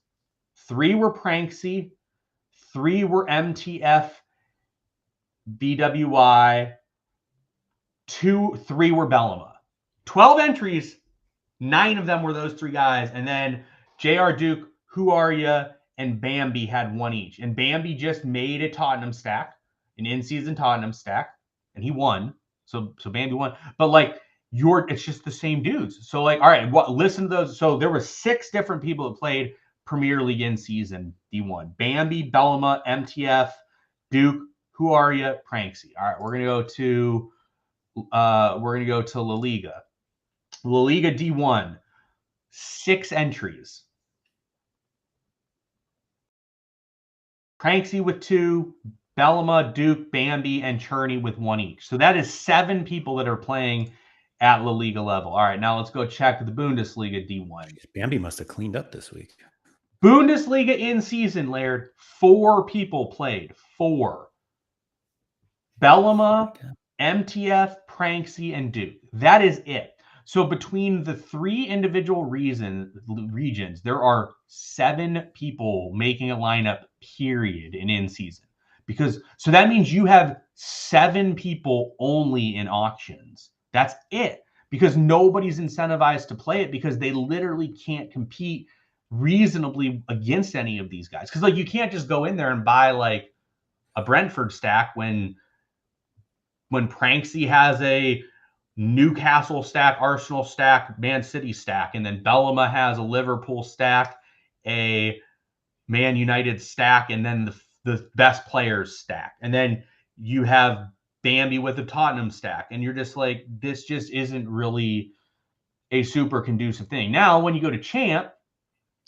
[SPEAKER 2] 3 were Pranksy. 3 were MTF, BWI, 3 were Bellama. 12 entries, 9 of them were those 3 guys. And then JR Duke, Who Are Ya, and Bambi had 1 each. And Bambi just made a Tottenham stack, an in-season Tottenham stack, and he won. So Bambi won. But like it's just the same dudes. So like, all right, listen to those. So there were 6 different people that played Premier League in season D1. Bambi, Bellama, MTF, Duke, Who Are Ya, Pranksy. All right, we're gonna go to La Liga. La Liga D1, 6 entries. Pranksy with 2, Bellama, Duke, Bambi, and Cherney with 1 each. So that is 7 people that are playing at La Liga level. All right, now let's go check the Bundesliga D1.
[SPEAKER 1] Bambi must have cleaned up this week.
[SPEAKER 2] Bundesliga in season, Laird, 4 people played. 4. Bellama, MTF, Pranksy, and Duke. That is it. So between the 3 individual regions, there are 7 people making a lineup, period, in season. So that means you have 7 people only in auctions. That's it. Because nobody's incentivized to play it because they literally can't compete reasonably against any of these guys. Because like you can't just go in there and buy like a Brentford stack when Pranksy has a Newcastle stack, Arsenal stack, Man City stack, and then Bellama has a Liverpool stack, a Man United stack, and then the best players stack. And then you have Bambi with a Tottenham stack. And you're just like, this just isn't really a super conducive thing. Now, when you go to Champ.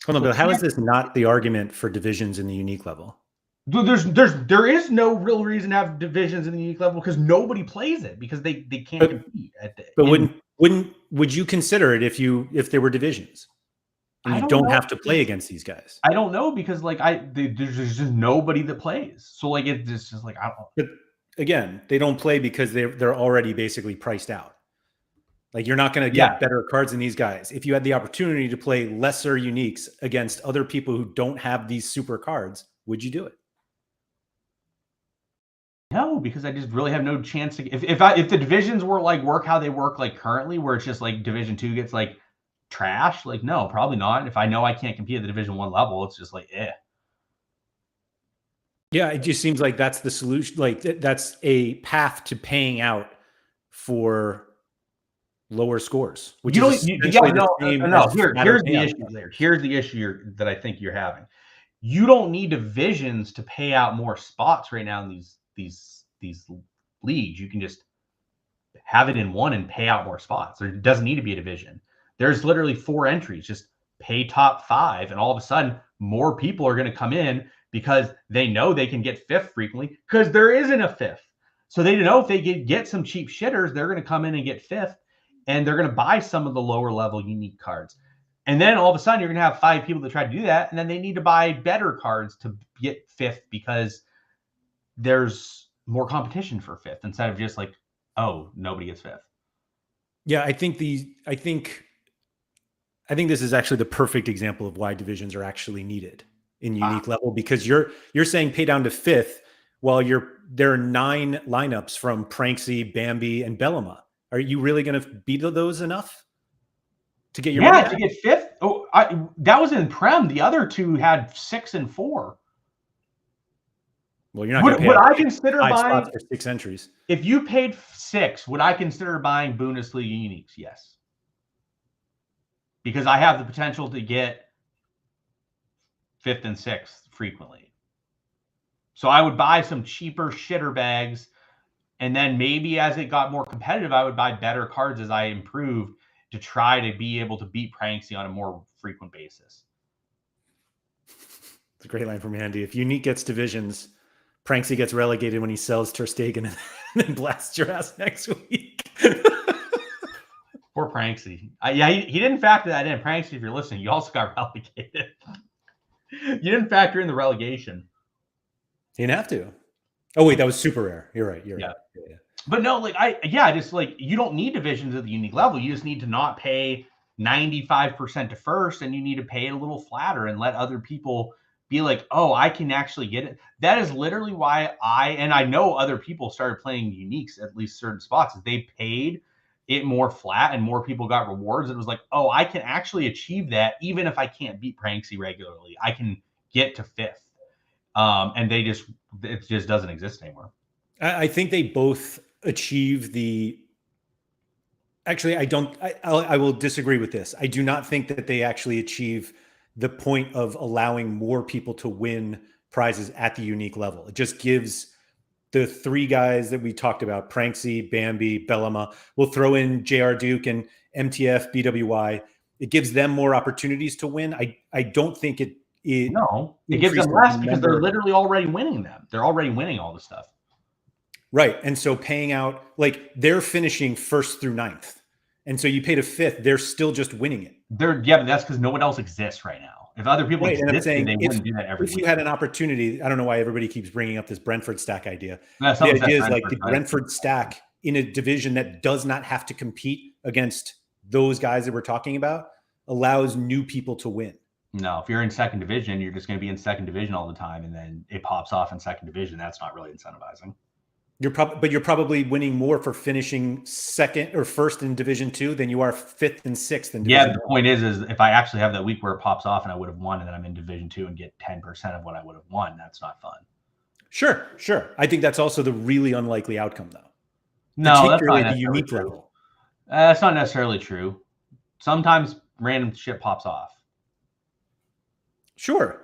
[SPEAKER 1] Hold on, but how is this not the argument for divisions in the unique level?
[SPEAKER 2] There is no real reason to have divisions in the unique level because nobody plays it because they can't compete.
[SPEAKER 1] Would you consider it if there were divisions and you don't have to play against these guys?
[SPEAKER 2] I don't know because like there's just nobody that plays. So like it's just like I don't know.
[SPEAKER 1] But again, they don't play because they're already basically priced out. Like you're not going to get better cards than these guys. If you had the opportunity to play lesser uniques against other people who don't have these super cards, would you do it?
[SPEAKER 2] No, because I just really have no chance to. If the divisions were like work how they work like currently, where it's just like Division 2 gets like trash, like no, probably not. If I know I can't compete at the Division 1 level, it's just like
[SPEAKER 1] Yeah, it just seems like that's the solution. Like that's a path to paying out for lower scores. Which
[SPEAKER 2] no. Here's the issue there. Here's the issue that I think you're having. You don't need divisions to pay out more spots right now in these leagues. You can just have it in one and pay out more spots. There doesn't need to be a division. There's literally 4 entries. Just pay top 5, and all of a sudden more people are going to come in because they know they can get 5th frequently because there isn't a 5th. So they know if they get some cheap shitters, they're going to come in and get 5th, and they're going to buy some of the lower level unique cards. And then all of a sudden you're going to have 5 people that try to do that, and then they need to buy better cards to get 5th because there's more competition for 5th instead of just like, oh, nobody gets 5th.
[SPEAKER 1] Yeah, I think this is actually the perfect example of why divisions are actually needed in unique level, because you're saying pay down to 5th while there are 9 lineups from Pranksy, Bambi, and Bellama. Are you really going to beat those enough to get your money back?
[SPEAKER 2] To get 5th? Oh, that was in Prem. The other 2 had 6 and 4.
[SPEAKER 1] Well, you're not going to pay. Would
[SPEAKER 2] I consider
[SPEAKER 1] 5
[SPEAKER 2] buying
[SPEAKER 1] spots for 6 entries?
[SPEAKER 2] If you paid 6, would I consider buying Bundesliga uniques? Yes, because I have the potential to get 5th and 6th frequently. So I would buy some cheaper shitter bags, and then maybe as it got more competitive, I would buy better cards as I improved to try to be able to beat Pranksy on a more frequent basis.
[SPEAKER 1] It's a great line from Andy. If unique gets divisions, Pranksy gets relegated when he sells Ter Stegen and then blasts your ass next week.
[SPEAKER 2] Poor Pranksy. He didn't factor that in. Pranksy, if you're listening, you also got relegated. You didn't factor in the relegation.
[SPEAKER 1] You didn't have to. Oh, wait, that was super rare. You're right. Right. Yeah.
[SPEAKER 2] But no, just like you don't need divisions at the unique level. You just need to not pay 95% to first, and you need to pay it a little flatter and let other people be like, oh, I can actually get it. That is literally why I know other people started playing uniques at least certain spots. They paid it more flat and more people got rewards. It was like, oh, I can actually achieve that even if I can't beat Pranksy regularly. I can get to 5th. And it just doesn't exist anymore.
[SPEAKER 1] I think they both achieve the. Actually, I will disagree with this. I do not think that they actually achieve the point of allowing more people to win prizes at the unique level. It just gives the 3 guys that we talked about, Pranksy, Bambi, Bellama, we'll throw in JR Duke and MTF, BWY. It gives them more opportunities to win. I don't think it gives them less because they're literally already winning them. They're already winning all the stuff. Right. And so paying out, like they're finishing 1st through 9th. And so you paid a 5th, they're still just winning it. But that's because no one else exists right now. If other people existed, they wouldn't do that every week. If you had an opportunity, I don't know why everybody keeps bringing up this Brentford stack idea. The idea is like the Brentford stack in a division that does not have to compete against those guys that we're talking about allows new people to win.
[SPEAKER 2] No, if you're in second division, you're just going to be in second division all the time, and then it pops off in second division. That's not really incentivizing.
[SPEAKER 1] But you're probably winning more for finishing second or first in Division 2 than you are fifth and sixth in Division 1.
[SPEAKER 2] The point is if I actually have that week where it pops off and I would have won, and then I'm in Division 2 and get 10% of what I would have won, that's not fun.
[SPEAKER 1] Sure. I think that's also the really unlikely outcome, though.
[SPEAKER 2] No, that's not
[SPEAKER 1] at the unique
[SPEAKER 2] true.
[SPEAKER 1] level.
[SPEAKER 2] That's not necessarily true. Sometimes random shit pops off.
[SPEAKER 1] Sure.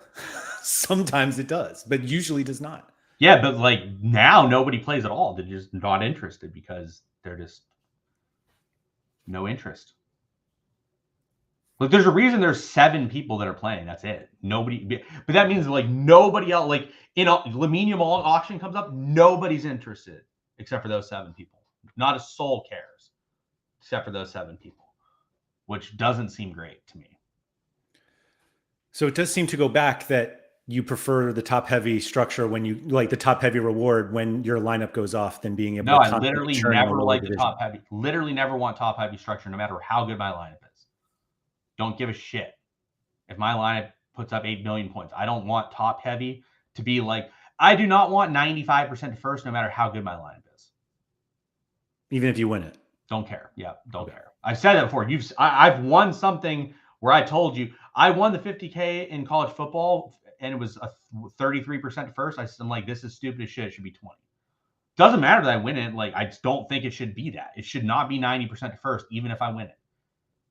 [SPEAKER 1] Sometimes it does, but usually does not.
[SPEAKER 2] Yeah, but like now nobody plays at all. They're just not interested because they're just no interest. Like there's a reason there's 7 people that are playing. That's it. Nobody, but that means like nobody else, like Lamine Yamal auction comes up, nobody's interested except for those 7 people. Not a soul cares except for those 7 people, which doesn't seem great to me.
[SPEAKER 1] So it does seem to go back that you prefer the top heavy structure when you like the top heavy reward when your lineup goes off than being able to.
[SPEAKER 2] No, I literally never like the top heavy. Literally never want top heavy structure no matter how good my lineup is. Don't give a shit if my lineup puts up 8 million points. I don't want top heavy to be like, I do not want 95% to first no matter how good my lineup is.
[SPEAKER 1] Even if you win it.
[SPEAKER 2] Don't care. Yeah, don't care. I've said that before. I've won something where I told you I won the 50K in college football and it was a 33% to first. I'm like, this is stupid as shit. It should be 20. Doesn't matter that I win it. Like, I just don't think it should be that. It should not be 90% to first, even if I win it.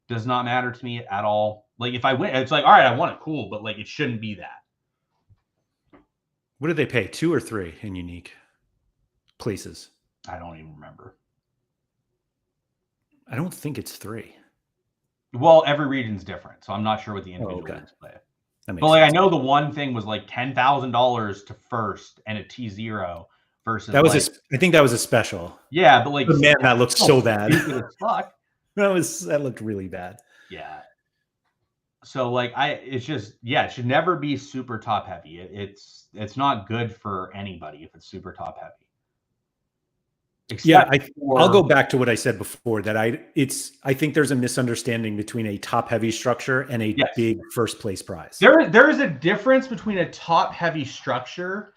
[SPEAKER 2] Does not matter to me at all. Like, if I win, it's like, all right, I won it, cool, but like, it shouldn't be that.
[SPEAKER 1] What did they pay? 2 or 3 in unique places?
[SPEAKER 2] I don't even remember.
[SPEAKER 1] I don't think it's 3.
[SPEAKER 2] Well, every region's different, so I'm not sure what the individual leagues play. But like, sense. I know the one thing was like $10,000 to first and a T0 versus
[SPEAKER 1] that was I think that was a special.
[SPEAKER 2] Yeah, but like,
[SPEAKER 1] man, that looked so bad.
[SPEAKER 2] Fuck.
[SPEAKER 1] That looked really bad.
[SPEAKER 2] Yeah. So like it should never be super top heavy. It's not good for anybody if it's super top heavy.
[SPEAKER 1] I'll go back to what I said before that I think there's a misunderstanding between a top heavy structure and a big first place prize.
[SPEAKER 2] There is a difference between a top heavy structure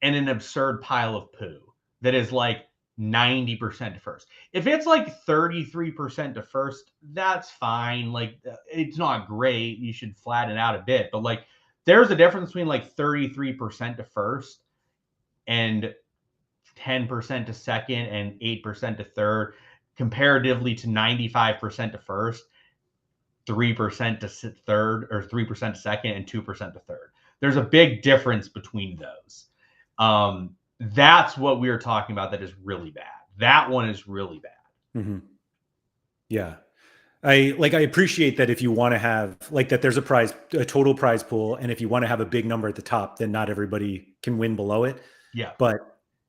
[SPEAKER 2] and an absurd pile of poo that is like 90% to first. If it's like 33% to first, that's fine. Like, it's not great. You should flatten it out a bit, but like there's a difference between like 33% to first and 10% to second and 8% to third, comparatively to 95% to first, 3% to third, or 3% to second, and 2% to third. There's a big difference between those. That's what we were talking about. That is really bad. That one is really bad.
[SPEAKER 1] Mm-hmm. Yeah. I appreciate that if you want to have like that, there's a total prize pool. And if you want to have a big number at the top, then not everybody can win below it.
[SPEAKER 2] Yeah.
[SPEAKER 1] But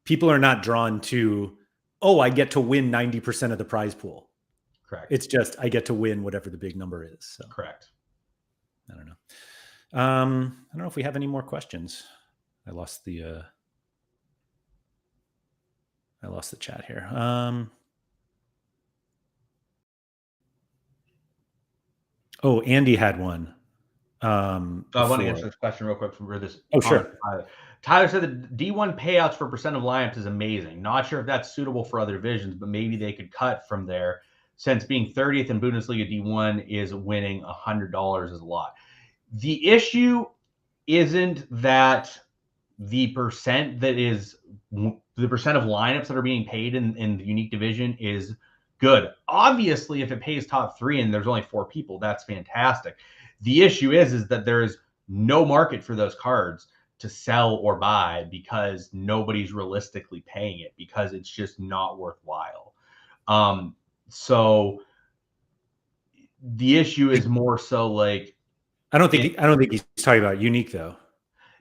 [SPEAKER 1] people are not drawn to, I get to win 90% of the prize pool.
[SPEAKER 2] Correct.
[SPEAKER 1] It's just, I get to win whatever the big number is. So.
[SPEAKER 2] Correct.
[SPEAKER 1] I don't know. I don't know if we have any more questions. I lost the chat here. Andy had one.
[SPEAKER 2] I want to answer this question real quick for this.
[SPEAKER 1] Sure.
[SPEAKER 2] Tyler said that D1 payouts for percent of lineups is amazing. Not sure if that's suitable for other divisions, but maybe they could cut from there since being 30th in Bundesliga D1 is winning $100 is a lot. The issue isn't that the percent of lineups that are being paid in the unique division is good. Obviously, if it pays top 3 and there's only 4 people, that's fantastic. The issue is that there is no market for those cards to sell or buy because nobody's realistically paying it because it's just not worthwhile. So the issue is more so like,
[SPEAKER 1] I don't think he's talking about unique though.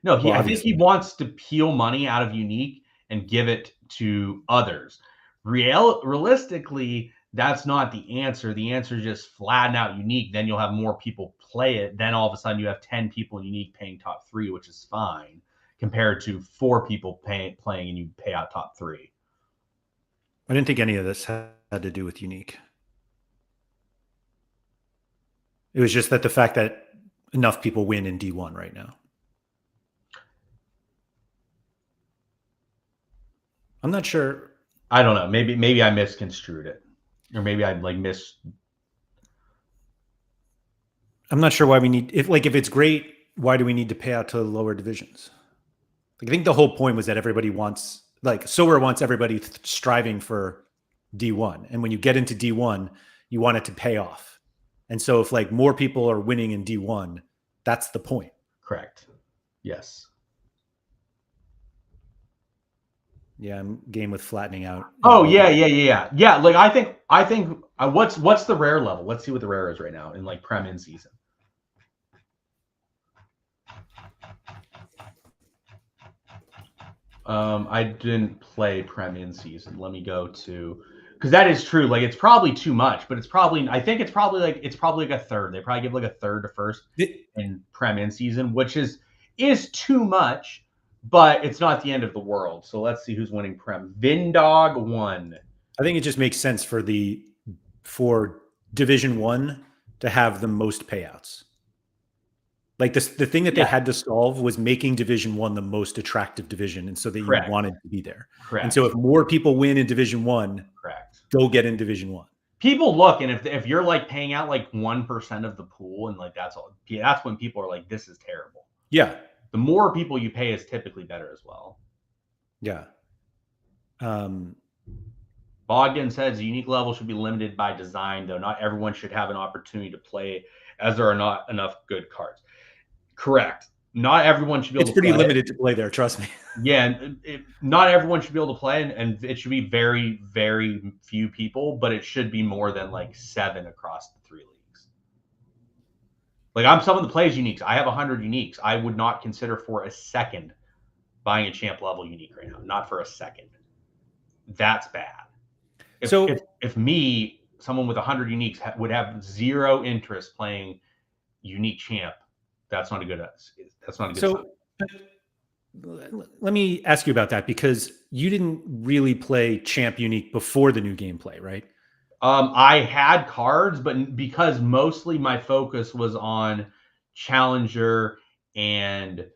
[SPEAKER 2] No, I think he wants to peel money out of unique and give it to others. Realistically, that's not the answer. The answer is just flatten out unique. Then you'll have more people play it. Then all of a sudden you have 10 people in unique paying top 3, which is fine, compared to 4 people playing and you pay out top 3.
[SPEAKER 1] I didn't think any of this had to do with unique. It was just that the fact that enough people win in D1 right now. I'm not sure.
[SPEAKER 2] I don't know. Maybe I misconstrued it, or maybe I like
[SPEAKER 1] I'm not sure why we need if it's great. Why do we need to pay out to lower divisions? Like, I think the whole point was that everybody wants Sorare wants everybody striving for D1, and when you get into D1, you want it to pay off. And so if like more people are winning in D1, that's the point.
[SPEAKER 2] Correct. Yes.
[SPEAKER 1] Yeah, I'm game with flattening out.
[SPEAKER 2] Oh yeah. Like I think what's the rare level? Let's see what the rare is right now in like Prem in season. I didn't play Prem in season. Let me go to, because that is true. Like it's probably too much, but I think it's probably like a third. They probably give like a third to first in Prem in season, which is too much. But it's not the end of the world. So let's see who's winning Prem. Vindog won.
[SPEAKER 1] I think it just makes sense for Division 1 to have the most payouts. Like the thing that they had to solve was making Division 1 the most attractive division, and so that you wanted to be there.
[SPEAKER 2] Correct.
[SPEAKER 1] And so if more people win in Division 1, go get in Division 1.
[SPEAKER 2] People look, and if you're like paying out like 1% of the pool, and like that's when people are like, this is terrible.
[SPEAKER 1] Yeah.
[SPEAKER 2] The more people you pay is typically better as well.
[SPEAKER 1] Yeah.
[SPEAKER 2] Bogdan says the unique level should be limited by design, though. Not everyone should have an opportunity to play, as there are not enough good cards. Correct. Not everyone should be able to play.
[SPEAKER 1] It's pretty limited to play there, trust me.
[SPEAKER 2] Yeah, not everyone should be able to play, and it should be very, very few people, but it should be more than like 7 across the 3 leagues. Like I'm someone that plays uniques. I have 100 uniques. I would not consider for a second buying a champ level unique right now. Not for a second. That's bad. If me, someone with 100 uniques, would have zero interest playing unique champ, that's not a good sign.
[SPEAKER 1] Let me ask you about that, because you didn't really play champ unique before the new gameplay, right?
[SPEAKER 2] I had cards, but because mostly my focus was on challenger and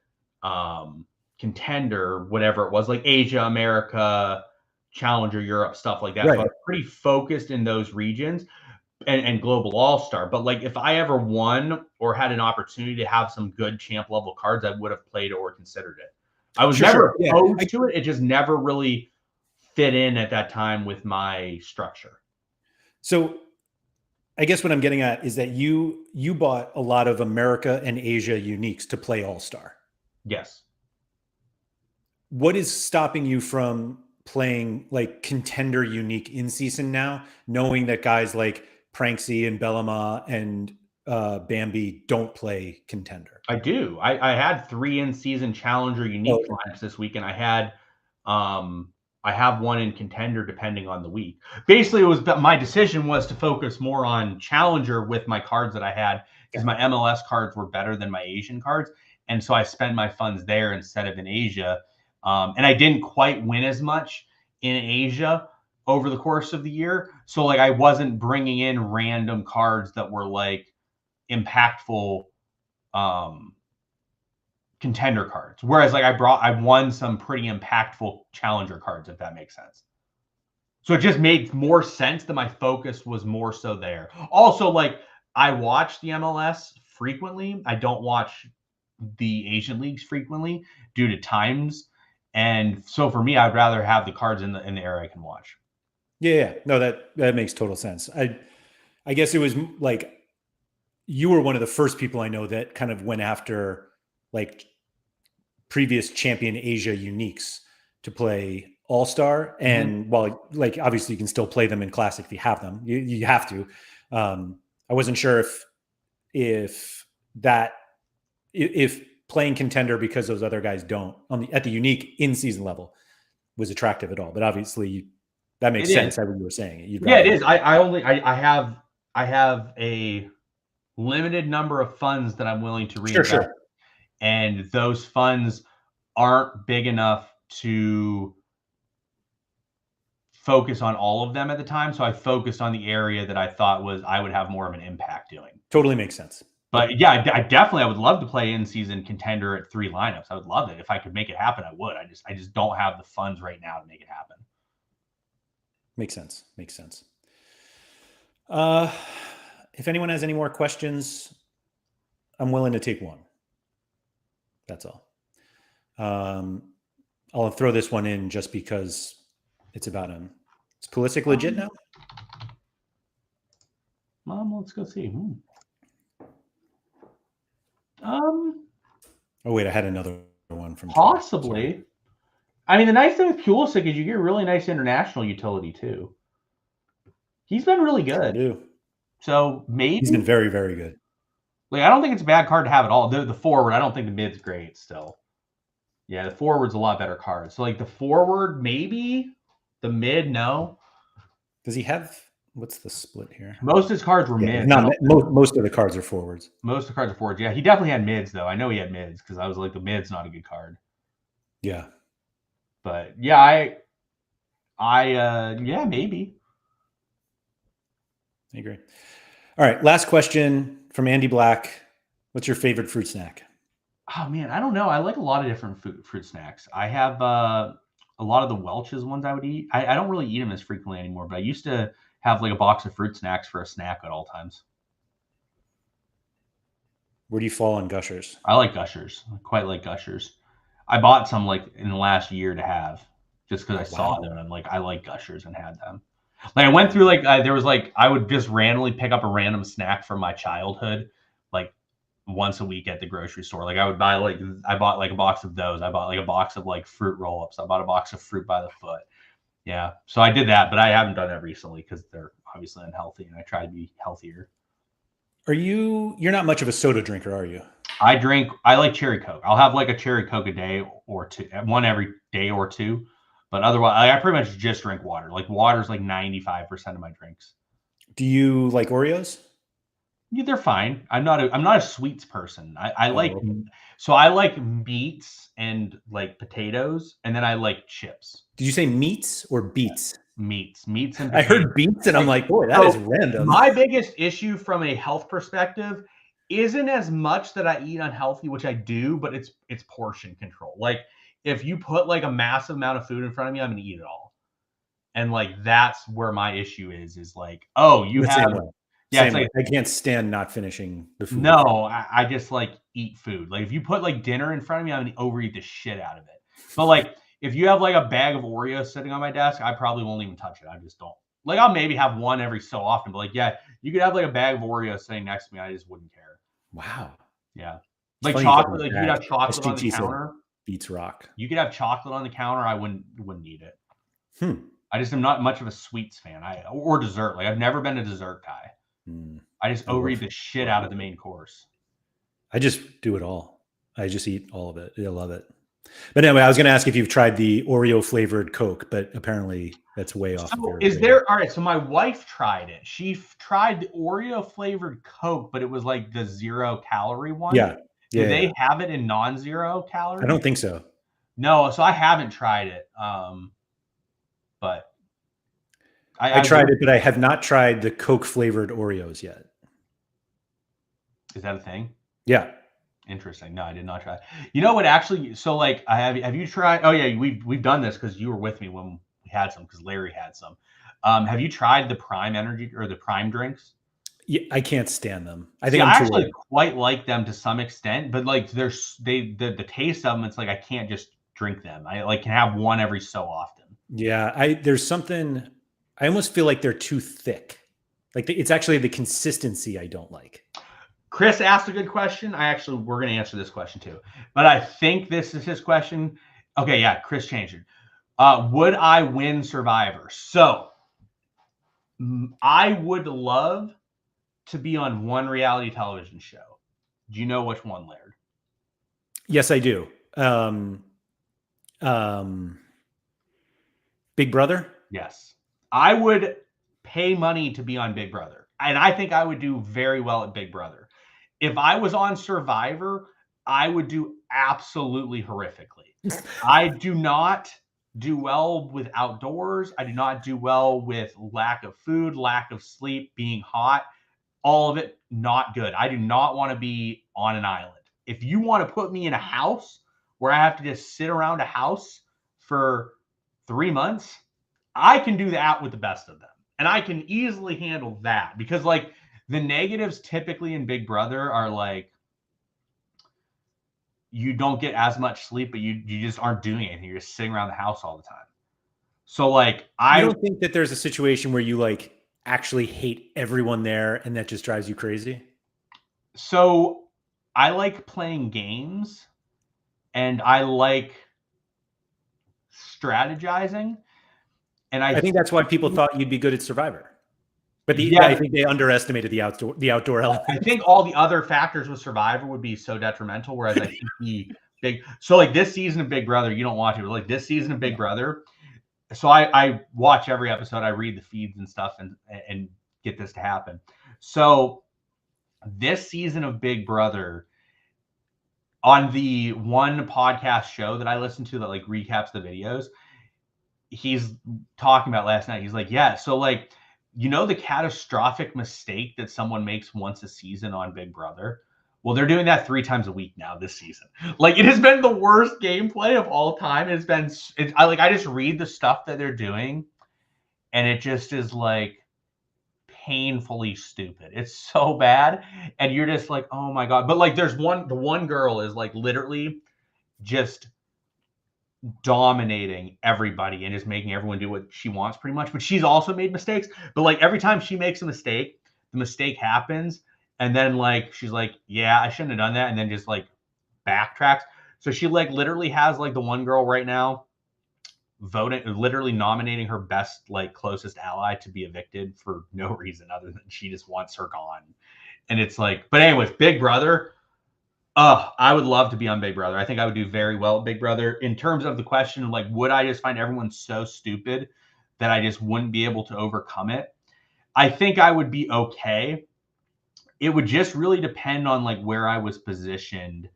[SPEAKER 2] contender, whatever it was, like Asia, America, challenger, Europe, stuff like that.
[SPEAKER 1] Right.
[SPEAKER 2] So I was pretty focused in those regions and global all-star. But like if I ever won or had an opportunity to have some good champ level cards, I would have played or considered it. I was never opposed to it. It just never really fit in at that time with my structure.
[SPEAKER 1] So I guess what I'm getting at is that you bought a lot of America and Asia uniques to play All-Star.
[SPEAKER 2] Yes.
[SPEAKER 1] What is stopping you from playing like contender unique in season now, knowing that guys like Pranksy and Bellama and Bambi don't play contender?
[SPEAKER 2] I do. I had 3 in-season challenger unique lineups this week, and I have one in contender depending on the week. Basically, my decision was to focus more on challenger with my cards that I had, because my MLS cards were better than my Asian cards, and so I spent my funds there instead of in Asia. And I didn't quite win as much in Asia over the course of the year, so like I wasn't bringing in random cards that were like impactful contender cards, whereas like I won some pretty impactful challenger cards, if that makes sense. So it just made more sense that my focus was more so there. Also, like I watch the MLS frequently. I don't watch the Asian leagues frequently due to times, and so for me, I'd rather have the cards in the area I can watch.
[SPEAKER 1] Yeah. No, that makes total sense. I guess it was like you were one of the first people I know that kind of went after like previous champion Asia uniques to play All-Star. And while like obviously you can still play them in Classic if you have them, you have to. I wasn't sure if playing contender because those other guys don't at the unique in season level was attractive at all. But obviously that makes sense. How you were saying it.
[SPEAKER 2] Yeah, it is. I have a limited number of funds that I'm willing to reinvest.
[SPEAKER 1] Sure.
[SPEAKER 2] And those funds aren't big enough to focus on all of them at the time. So I focused on the area that I thought I would have more of an impact doing.
[SPEAKER 1] Totally makes sense.
[SPEAKER 2] But yeah, I would love to play in-season contender at 3 lineups. I would love it. If I could make it happen, I would. I just don't have the funds right now to make it happen.
[SPEAKER 1] Makes sense. Makes sense. If anyone has any more questions, I'm willing to take one. That's all. I'll throw this one in just because it's about him. Is Pulisic legit now?
[SPEAKER 2] Let's go see.
[SPEAKER 1] Oh wait, I had another one from
[SPEAKER 2] possibly. I mean, the nice thing with Pulisic is you get really nice international utility too. He's been really good.
[SPEAKER 1] Sure.
[SPEAKER 2] So maybe
[SPEAKER 1] he's been very, very good.
[SPEAKER 2] Like, I don't think it's a bad card to have at all. The forward, I don't think the mid's great still. Yeah, the forward's a lot better card. So like the forward, maybe. The mid, no.
[SPEAKER 1] Does he have? What's the split here?
[SPEAKER 2] Most of his cards were mids.
[SPEAKER 1] Most of the cards are forwards.
[SPEAKER 2] Most of the cards are forwards. Yeah, he definitely had mids though. I know he had mids because I was like, the mid's not a good card.
[SPEAKER 1] Yeah.
[SPEAKER 2] But yeah, yeah, maybe.
[SPEAKER 1] I agree. All right, last question from Andy Black. What's your favorite fruit snack?
[SPEAKER 2] Oh man, I don't know. I like a lot of different fruit snacks. I have a lot of the Welch's ones I would eat. I don't really eat them as frequently anymore, but I used to have like a box of fruit snacks for a snack at all times.
[SPEAKER 1] Where do you fall on Gushers?
[SPEAKER 2] I like Gushers. I quite like Gushers. I bought some like in the last year to have just because I saw them and I'm like, I like Gushers and had them. Like I went through like there was like I would just randomly pick up a random snack from my childhood, like once a week at the grocery store. Like I bought like a box of those. I bought like a box of like fruit roll-ups. I bought a box of fruit by the foot. Yeah. So I did that, but I haven't done that recently because they're obviously unhealthy and I try to be healthier.
[SPEAKER 1] You're not much of a soda drinker, are you?
[SPEAKER 2] I like cherry Coke. I'll have like a cherry Coke a day or two, one every day or two. But otherwise, I pretty much just drink water. Like water's like 95% of my drinks.
[SPEAKER 1] Do you like Oreos?
[SPEAKER 2] Yeah, they're fine. I'm not a sweets person. I like meats and like potatoes, and then I like chips.
[SPEAKER 1] Did you say meats or beets?
[SPEAKER 2] Meats and potatoes.
[SPEAKER 1] I heard beets, and I'm like, boy, that is random.
[SPEAKER 2] My biggest issue from a health perspective isn't as much that I eat unhealthy, which I do, but it's portion control. Like if you put like a massive amount of food in front of me, I'm gonna eat it all. And like that's where my issue is like, oh, you have
[SPEAKER 1] yeah, it's like I can't stand not finishing the food.
[SPEAKER 2] No, I just like eat food. Like if you put like dinner in front of me, I'm gonna overeat the shit out of it. But like if you have like a bag of Oreos sitting on my desk, I probably won't even touch it. I just don't. Like I'll maybe have one every so often, but like yeah, you could have like a bag of Oreos sitting next to me. I just wouldn't care.
[SPEAKER 1] Wow.
[SPEAKER 2] Yeah. Like chocolate, like you could have chocolate on the counter.
[SPEAKER 1] Beats rock.
[SPEAKER 2] You could have chocolate on the counter. I wouldn't eat it. I just am not much of a sweets fan. Or dessert. Like I've never been a dessert guy. I just overeat the shit out of the main course.
[SPEAKER 1] I just do it all. I just eat all of it. I love it. But anyway, I was going to ask if you've tried the Oreo flavored Coke, but apparently that's way off.
[SPEAKER 2] So all right. So my wife tried it. She tried the Oreo flavored Coke, but it was like the 0 calorie one.
[SPEAKER 1] Yeah.
[SPEAKER 2] Do they have it in non-zero calorie?
[SPEAKER 1] I don't think so.
[SPEAKER 2] No. So I haven't tried it. But
[SPEAKER 1] I tried it, but I have not tried the Coke flavored Oreos yet.
[SPEAKER 2] Is that a thing?
[SPEAKER 1] Yeah.
[SPEAKER 2] Interesting. No, I did not try. You know what? Actually, so like, have you tried? Oh yeah, we've done this because you were with me when we had some because Larry had some. Have you tried the Prime Energy or the Prime drinks?
[SPEAKER 1] Yeah, I can't stand them. I think
[SPEAKER 2] I actually quite like them to some extent, but like the taste of them, it's like I can't just drink them. I like can have one every so often.
[SPEAKER 1] Yeah, there's something. I almost feel like they're too thick. Like it's actually the consistency I don't like.
[SPEAKER 2] Chris asked a good question. We're going to answer this question too, but I think this is his question. Okay. Yeah. Chris changed it. Would I win Survivor? So I would love to be on one reality television show. Do you know which one, Laird?
[SPEAKER 1] Yes, I do. Big Brother?
[SPEAKER 2] Yes. I would pay money to be on Big Brother. And I think I would do very well at Big Brother. If I was on Survivor, I would do absolutely horrifically. I do not do well with outdoors. I do not do well with lack of food, lack of sleep, being hot. All of it not good. I do not want to be on an island. If you want to put me in a house where I have to just sit around a house for 3 months, I can do that with the best of them. And I can easily handle that because like the negatives typically in Big Brother are like you don't get as much sleep, but you just aren't doing anything. You're just sitting around the house all the time. So like
[SPEAKER 1] You don't think that there's a situation where you like actually hate everyone there and that just drives you crazy?
[SPEAKER 2] So I like playing games and I like strategizing. And
[SPEAKER 1] I think that's why people thought you'd be good at Survivor. But I think they underestimated the outdoor element.
[SPEAKER 2] I think all the other factors with Survivor would be so detrimental. Whereas I think so like this season of Big Brother, you don't watch it, but like this season of Big Brother. So I watch every episode, I read the feeds and stuff and get this to happen. So this season of Big Brother, on the one podcast show that I listen to that like recaps the videos, he's talking about last night. He's like, yeah, so like, the catastrophic mistake that someone makes once a season on Big Brother. Well, they're doing that 3 times a week now this season. Like it has been the worst gameplay of all time. I just read the stuff that they're doing and it just is like painfully stupid. It's so bad. And you're just like, oh my God. But like the one girl is like literally just dominating everybody and just making everyone do what she wants pretty much. But she's also made mistakes. But like every time she makes a mistake, the mistake happens. And then like, she's like, yeah, I shouldn't have done that. And then just like backtracks. So she like literally has like the one girl right now literally nominating her best, like closest ally to be evicted for no reason other than she just wants her gone. And it's like, but anyways, Big Brother. I would love to be on Big Brother. I think I would do very well at Big Brother. In terms of the question of like, would I just find everyone so stupid that I just wouldn't be able to overcome it? I think I would be okay. It would just really depend on like where I was positioned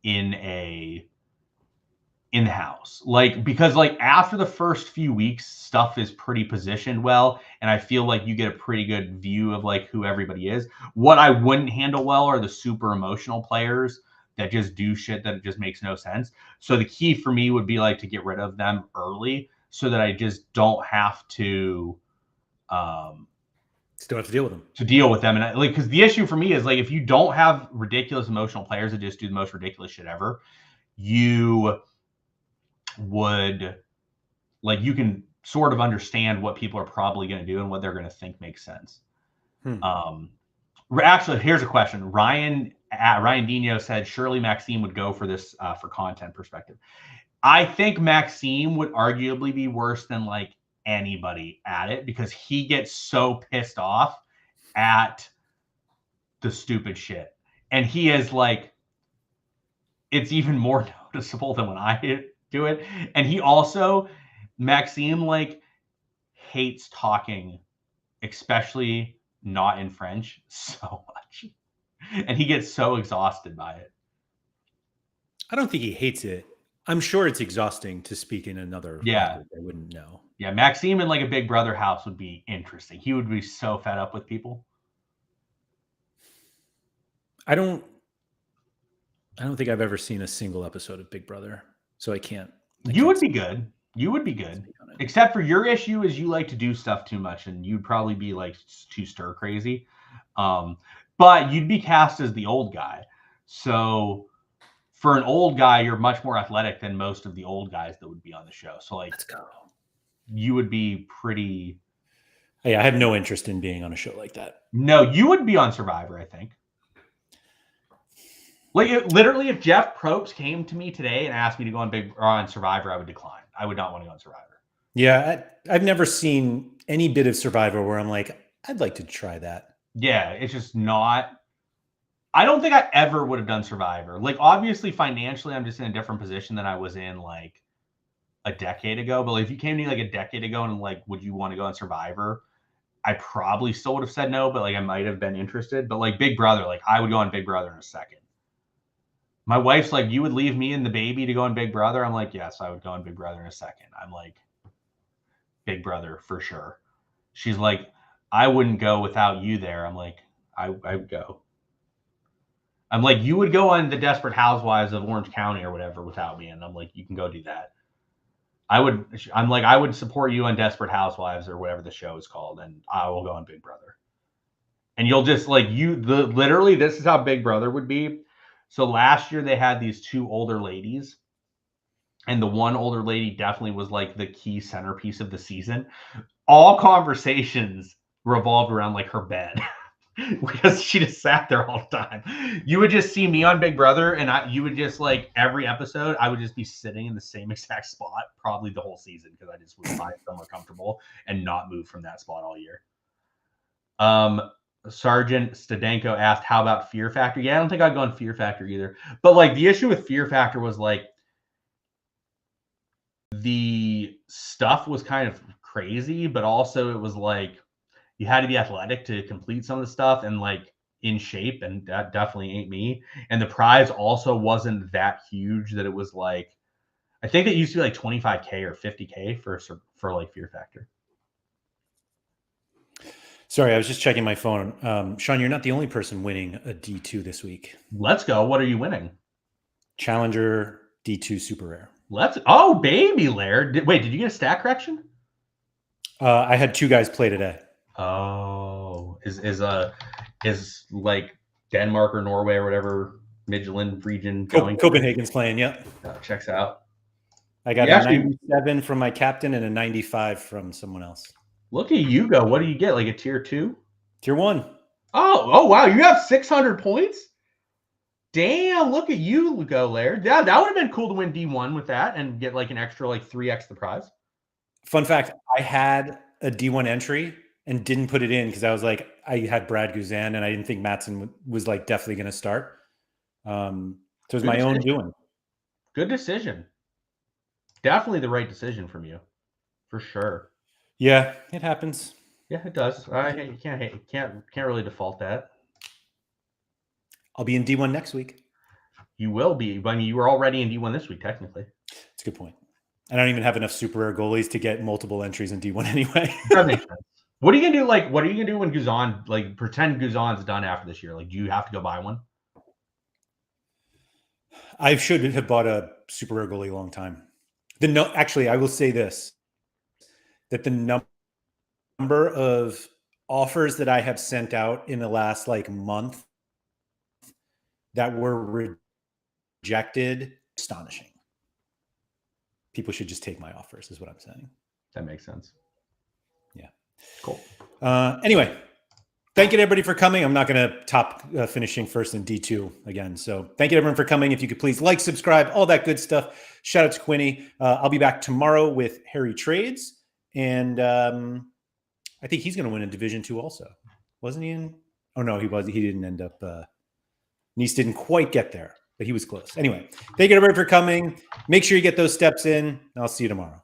[SPEAKER 2] in the house. Like, because like after the first few weeks, stuff is pretty positioned well. And I feel like you get a pretty good view of like who everybody is. What I wouldn't handle well are the super emotional players that just do shit that just makes no sense. So the key for me would be like to get rid of them early so that I just don't have to
[SPEAKER 1] still have to deal with them.
[SPEAKER 2] To deal with them. And because the issue for me is like if you don't have ridiculous emotional players that just do the most ridiculous shit ever, you would like you can sort of understand what people are probably going to do and what they're going to think makes sense. Actually, here's a question. Lairdinho said surely Maxime would go for this for content perspective. I think Maxime would arguably be worse than like anybody at it because he gets so pissed off at the stupid shit. And he is like, it's even more noticeable than when I do it. And he also, Maxime, like hates talking, especially not in French, so much. And he gets so exhausted by it.
[SPEAKER 1] I don't think he hates it. I'm sure it's exhausting to speak in another language. I wouldn't know.
[SPEAKER 2] Yeah, Maxime in like a Big Brother house would be interesting. He would be so fed up with people.
[SPEAKER 1] I don't think I've ever seen a single episode of Big Brother, so I can't.
[SPEAKER 2] You would be good. You would be good. Except for your issue is you like to do stuff too much and you'd probably be like too stir crazy. But you'd be cast as the old guy. So for an old guy, you're much more athletic than most of the old guys that would be on the show. So like,
[SPEAKER 1] let's go. You
[SPEAKER 2] would be pretty.
[SPEAKER 1] Yeah, I have no interest in being on a show like that.
[SPEAKER 2] No, you would be on Survivor, I think. Like literally, if Jeff Probst came to me today and asked me to go on Survivor, I would decline. I would not want to go on Survivor.
[SPEAKER 1] Yeah, I've never seen any bit of Survivor where I'm like, I'd like to try that.
[SPEAKER 2] Yeah, it's just not. I don't think I ever would have done Survivor. Like, obviously, financially, I'm just in a different position than I was in like a decade ago. But like, if you came to me like a decade ago and like, would you want to go on Survivor? I probably still would have said no, but like I might have been interested. But like Big Brother, like I would go on Big Brother in a second. My wife's like, you would leave me and the baby to go on Big Brother? I'm like, yes, I would go on Big Brother in a second. I'm like, Big Brother for sure. She's like, I wouldn't go without you there. I'm like, I would go. I'm like, you would go on the Desperate Housewives of Orange County or whatever without me. And I'm like, you can go do that. I'm like, I would support you on Desperate Housewives or whatever the show is called. And I will go on Big Brother. And you'll just like literally, this is how Big Brother would be. So last year they had these two older ladies. And the one older lady definitely was like the key centerpiece of the season. All conversations revolved around like her bed because she just sat there all the time. You would just see me on Big Brother, and you would just like every episode, I would just be sitting in the same exact spot, probably the whole season, because I just would find somewhere comfortable and not move from that spot all year. Sergeant Stadenko asked, how about Fear Factor? Yeah, I don't think I'd go on Fear Factor either. But like the issue with Fear Factor was like the stuff was kind of crazy, but also it was like you had to be athletic to complete some of the stuff and like in shape, and that definitely ain't me. And the prize also wasn't that huge that it was like, I think it used to be like 25K or 50K for like Fear Factor.
[SPEAKER 1] Sorry, I was just checking my phone. Sean, you're not the only person winning a D2 this week.
[SPEAKER 2] Let's go. What are you winning?
[SPEAKER 1] Challenger D2 Super Rare.
[SPEAKER 2] Oh, baby, Laird. Wait, did you get a stat correction?
[SPEAKER 1] I had two guys play today.
[SPEAKER 2] Oh, is like Denmark or Norway or whatever Midtjylland region going?
[SPEAKER 1] Copenhagen's playing, yep.
[SPEAKER 2] Checks out.
[SPEAKER 1] I got a 97 from my captain and a 95 from someone else.
[SPEAKER 2] Look at you go. What do you get? Like a tier 2?
[SPEAKER 1] Tier 1.
[SPEAKER 2] Oh, wow. You have 600 points? Damn, look at you go, Laird. Yeah, that would have been cool to win D1 with that and get like an extra like 3x the prize.
[SPEAKER 1] Fun fact, I had a D1 entry and didn't put it in because I was like, I had Brad Guzan and I didn't think Mattson was like definitely going to start. So it was my own doing.
[SPEAKER 2] Good decision. Definitely the right decision from you, for sure.
[SPEAKER 1] Yeah, it happens.
[SPEAKER 2] Yeah, it does. You can't really default that.
[SPEAKER 1] I'll be in D1 next week.
[SPEAKER 2] You will be. I mean, you were already in D1 this week, technically.
[SPEAKER 1] That's a good point. I don't even have enough super rare goalies to get multiple entries in D1 anyway.
[SPEAKER 2] That makes sense. What are you gonna do? Like, what are you gonna do when Guzan, like, pretend Guzan's done after this year? Like, do you have to go buy one?
[SPEAKER 1] I should have bought a super rare goalie a long time. Actually, I will say this: that the number of offers that I have sent out in the last like month that were rejected, astonishing. People should just take my offers, is what I'm saying.
[SPEAKER 2] That makes sense.
[SPEAKER 1] Yeah.
[SPEAKER 2] Cool.
[SPEAKER 1] Anyway, thank you to everybody for coming. I'm not going to top finishing first in D2 again. So thank you to everyone for coming. If you could please like, subscribe, all that good stuff. Shout out to Quinny. I'll be back tomorrow with Harry Trades. And I think he's going to win in Division 2 also. Wasn't he in? Oh, no, he was. He didn't end up. Nice didn't quite get there, but he was close. Anyway, thank you everybody for coming. Make sure you get those steps in, and I'll see you tomorrow.